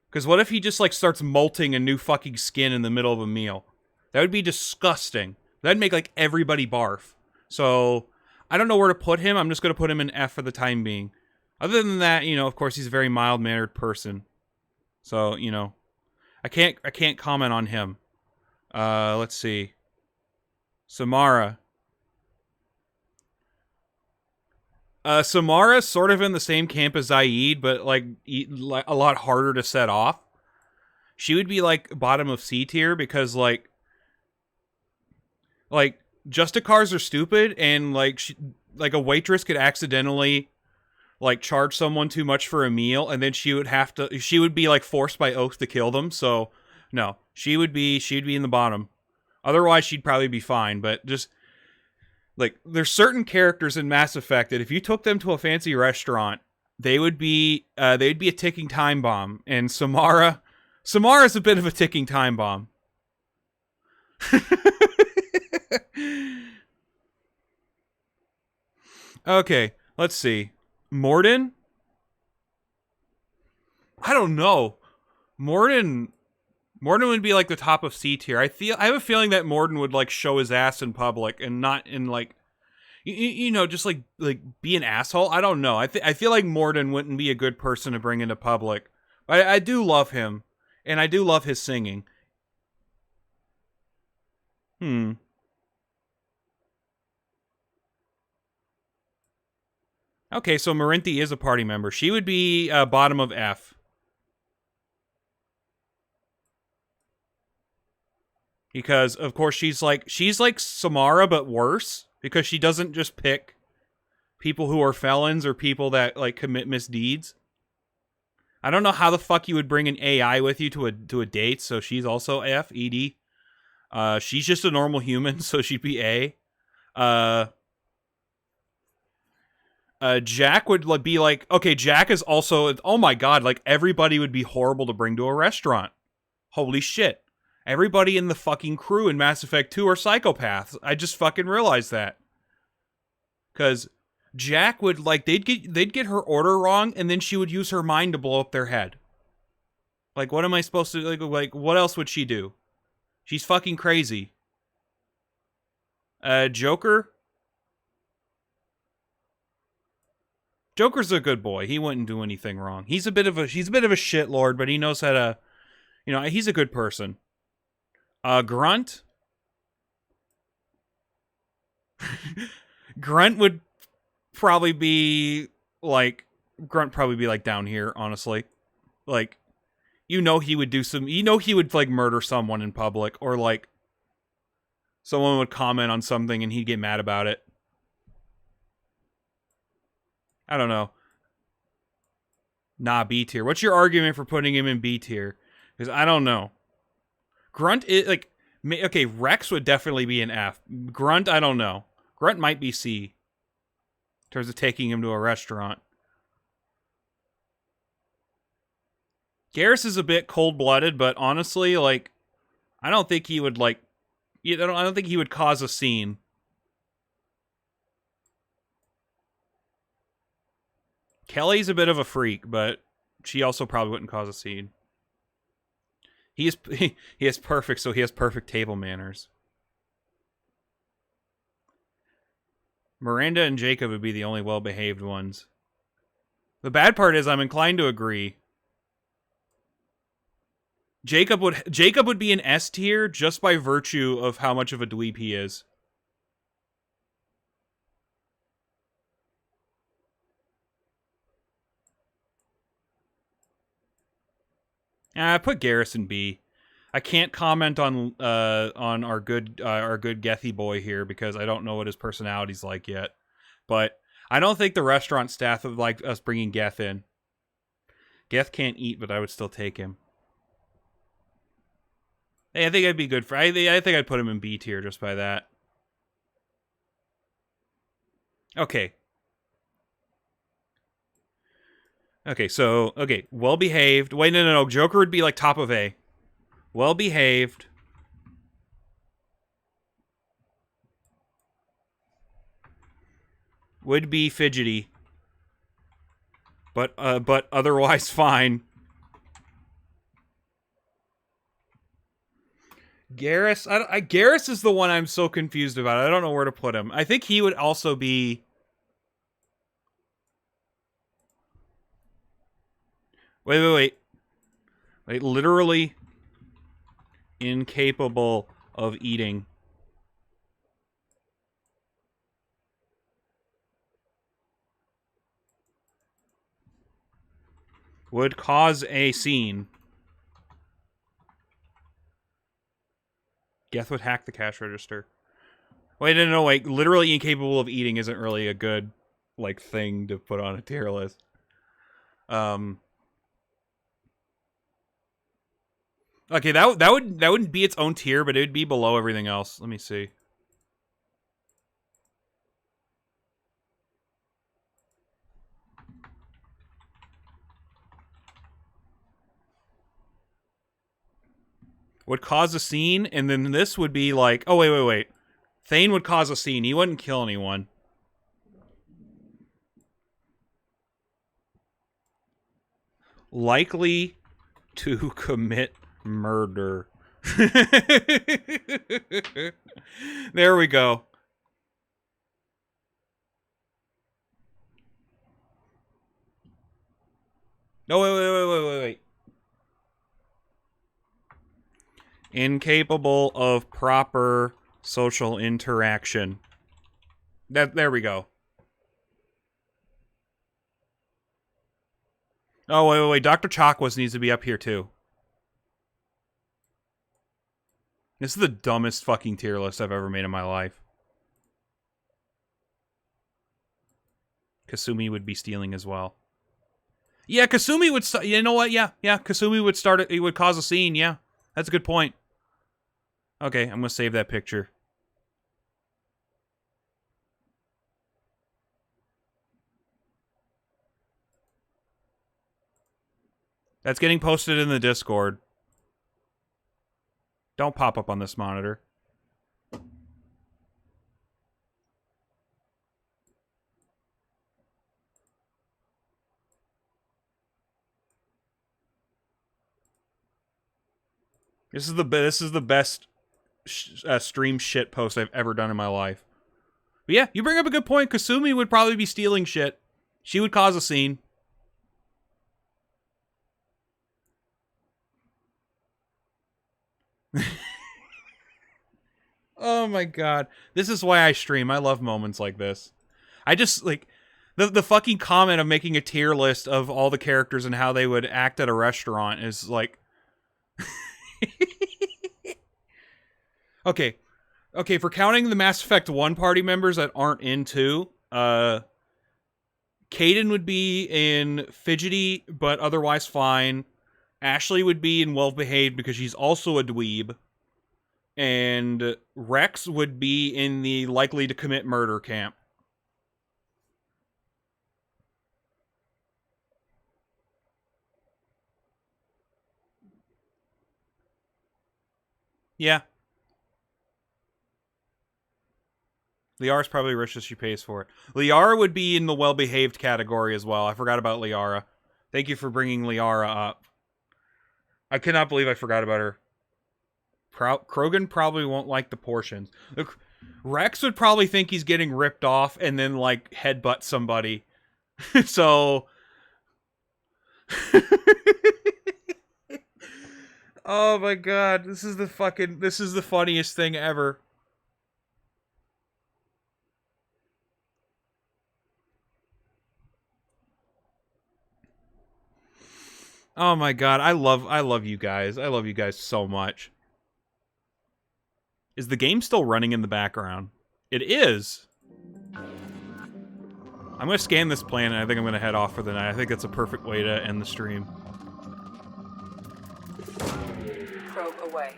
[SPEAKER 1] Because what if he just like starts molting a new fucking skin in the middle of a meal? That would be disgusting. That'd make like everybody barf. So, I don't know where to put him. I'm just going to put him in F for the time being. Other than that, you know, of course, he's a very mild-mannered person. So, you know, I can't comment on him. Let's see. Samara. Samara's sort of in the same camp as Zaid, but like a lot harder to set off. She would be like bottom of C tier because like Justicars are stupid and like a waitress could accidentally like charge someone too much for a meal and then she would be like forced by oath to kill them. So no, she'd be in the bottom. Otherwise she'd probably be fine, but just like there's certain characters in Mass Effect that if you took them to a fancy restaurant, they'd be a ticking time bomb, and Samara's a bit of a ticking time bomb. Okay, let's see. Morden? I don't know. Morden would be like the top of C tier. I have a feeling that Morden would like show his ass in public and not in like you know, just like be an asshole. I don't know. I feel like Morden wouldn't be a good person to bring into public. I do love him and I do love his singing. Okay, so Marinthi is a party member. She would be bottom of F. Because, of course, she's like Samara, but worse. Because she doesn't just pick people who are felons or people that, like, commit misdeeds. I don't know how the fuck you would bring an AI with you to a date, so she's also F, ED. She's just a normal human, so she'd be A. Jack would be like, okay, Jack is also, oh my god, like, everybody would be horrible to bring to a restaurant. Holy shit. Everybody in the fucking crew in Mass Effect 2 are psychopaths. I just fucking realized that. Because Jack would, like, they'd get her order wrong, and then she would use her mind to blow up their head. Like, what am I supposed to, like, what else would she do? She's fucking crazy. Joker. Joker's a good boy. He wouldn't do anything wrong. He's a bit of a shitlord, but he knows how to, he's a good person. Grunt. Grunt would probably be like down here, honestly. Like, he would do some, he would like murder someone in public, or like someone would comment on something and he'd get mad about it. I don't know. Nah, B tier. What's your argument for putting him in B tier? Because I don't know. Grunt is like, okay, Rex would definitely be an F. Grunt, I don't know. Grunt might be C. In terms of taking him to a restaurant. Garrus is a bit cold-blooded, but honestly, like, I don't think he would, like, I don't think he would cause a scene. Kelly's a bit of a freak, but she also probably wouldn't cause a scene. He is perfect, so he has perfect table manners. Miranda and Jacob would be the only well-behaved ones. The bad part is I'm inclined to agree. Jacob would be an S tier just by virtue of how much of a dweeb he is. I put Garrison B. I can't comment on our good Gethy boy here because I don't know what his personality's like yet. But I don't think the restaurant staff would like us bringing Geth in. Geth can't eat, but I would still take him. Hey, I think I'd be good for. I think I'd put him in B tier just by that. Okay. Okay, well-behaved. Wait, no. Joker would be like top of A. Well-behaved. Would be fidgety. But otherwise fine. Garrus, Garrus is the one I'm so confused about. I don't know where to put him. I think he would also be... Wait, literally incapable of eating. Would cause a scene. Geth would hack the cash register. Wait, no, wait. Literally incapable of eating isn't really a good, like, thing to put on a tier list. Okay, that wouldn't be its own tier, but it would be below everything else. Let me see. Would cause a scene, and then this would be like... Oh, wait. Thane would cause a scene. He wouldn't kill anyone. Likely to commit murder. There we go. No, wait. Incapable of proper social interaction. There we go. Oh, wait. Dr. Chakwas needs to be up here, too. This is the dumbest fucking tier list I've ever made in my life. Kasumi would be stealing as well. Yeah, Kasumi would... You know what? Yeah. Kasumi would start... It would cause a scene, yeah. That's a good point. Okay, I'm gonna save that picture. That's getting posted in the Discord. Don't pop up on this monitor. This is the best stream shit post I've ever done in my life. But yeah, you bring up a good point. Kasumi would probably be stealing shit. She would cause a scene. Oh my god. This is why I stream. I love moments like this. I just, like, the fucking comment of making a tier list of all the characters and how they would act at a restaurant is like... Okay. Okay, for counting the Mass Effect 1 party members that aren't in 2, Kaidan would be in Fidgety, but otherwise fine. Ashley would be in Well Behaved because she's also a dweeb. And Rex would be in the likely to commit murder camp. Yeah. Liara's probably rich as she pays for it. Liara would be in the well-behaved category as well. I forgot about Liara. Thank you for bringing Liara up. I cannot believe I forgot about her. Krogan probably won't like the portions. Look, Rex would probably think he's getting ripped off and then, like, headbutt somebody. So... Oh my god, this is the funniest thing ever. Oh my god, I love you guys. I love you guys so much. Is the game still running in the background? It is. I'm going to scan this plan, and I think I'm going to head off for the night. I think that's a perfect way to end the stream.
[SPEAKER 13] Probe away.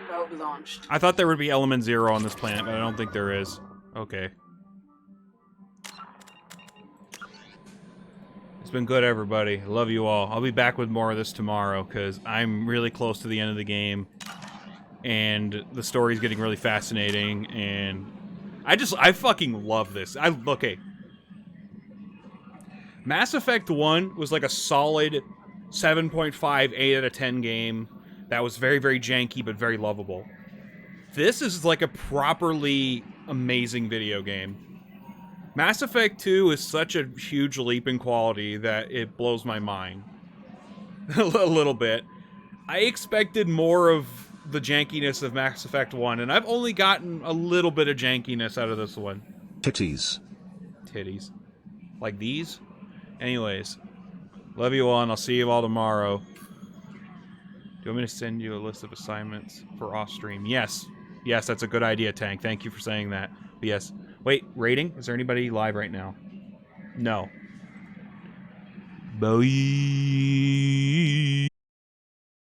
[SPEAKER 13] Probe launched.
[SPEAKER 1] I thought there would be Element Zero on this planet, but I don't think there is. Okay. It's been good, everybody. I love you all. I'll be back with more of this tomorrow, because I'm really close to the end of the game. And the story's getting really fascinating, and... I fucking love this. Okay. Mass Effect 1 was like a solid 7.5, 8 out of 10 game that was very, very janky, but very lovable. This is like a properly amazing video game. Mass Effect 2 is such a huge leap in quality that it blows my mind. A little bit. I expected more of the jankiness of Mass Effect 1, and I've only gotten a little bit of jankiness out of this one.
[SPEAKER 18] Titties.
[SPEAKER 1] Titties. Like these? Anyways. Love you all, and I'll see you all tomorrow. Do you want me to send you a list of assignments for off-stream? Yes. Yes, that's a good idea, Tank. Thank you for saying that. But yes. Wait, rating? Is there anybody live right now? No. Bye.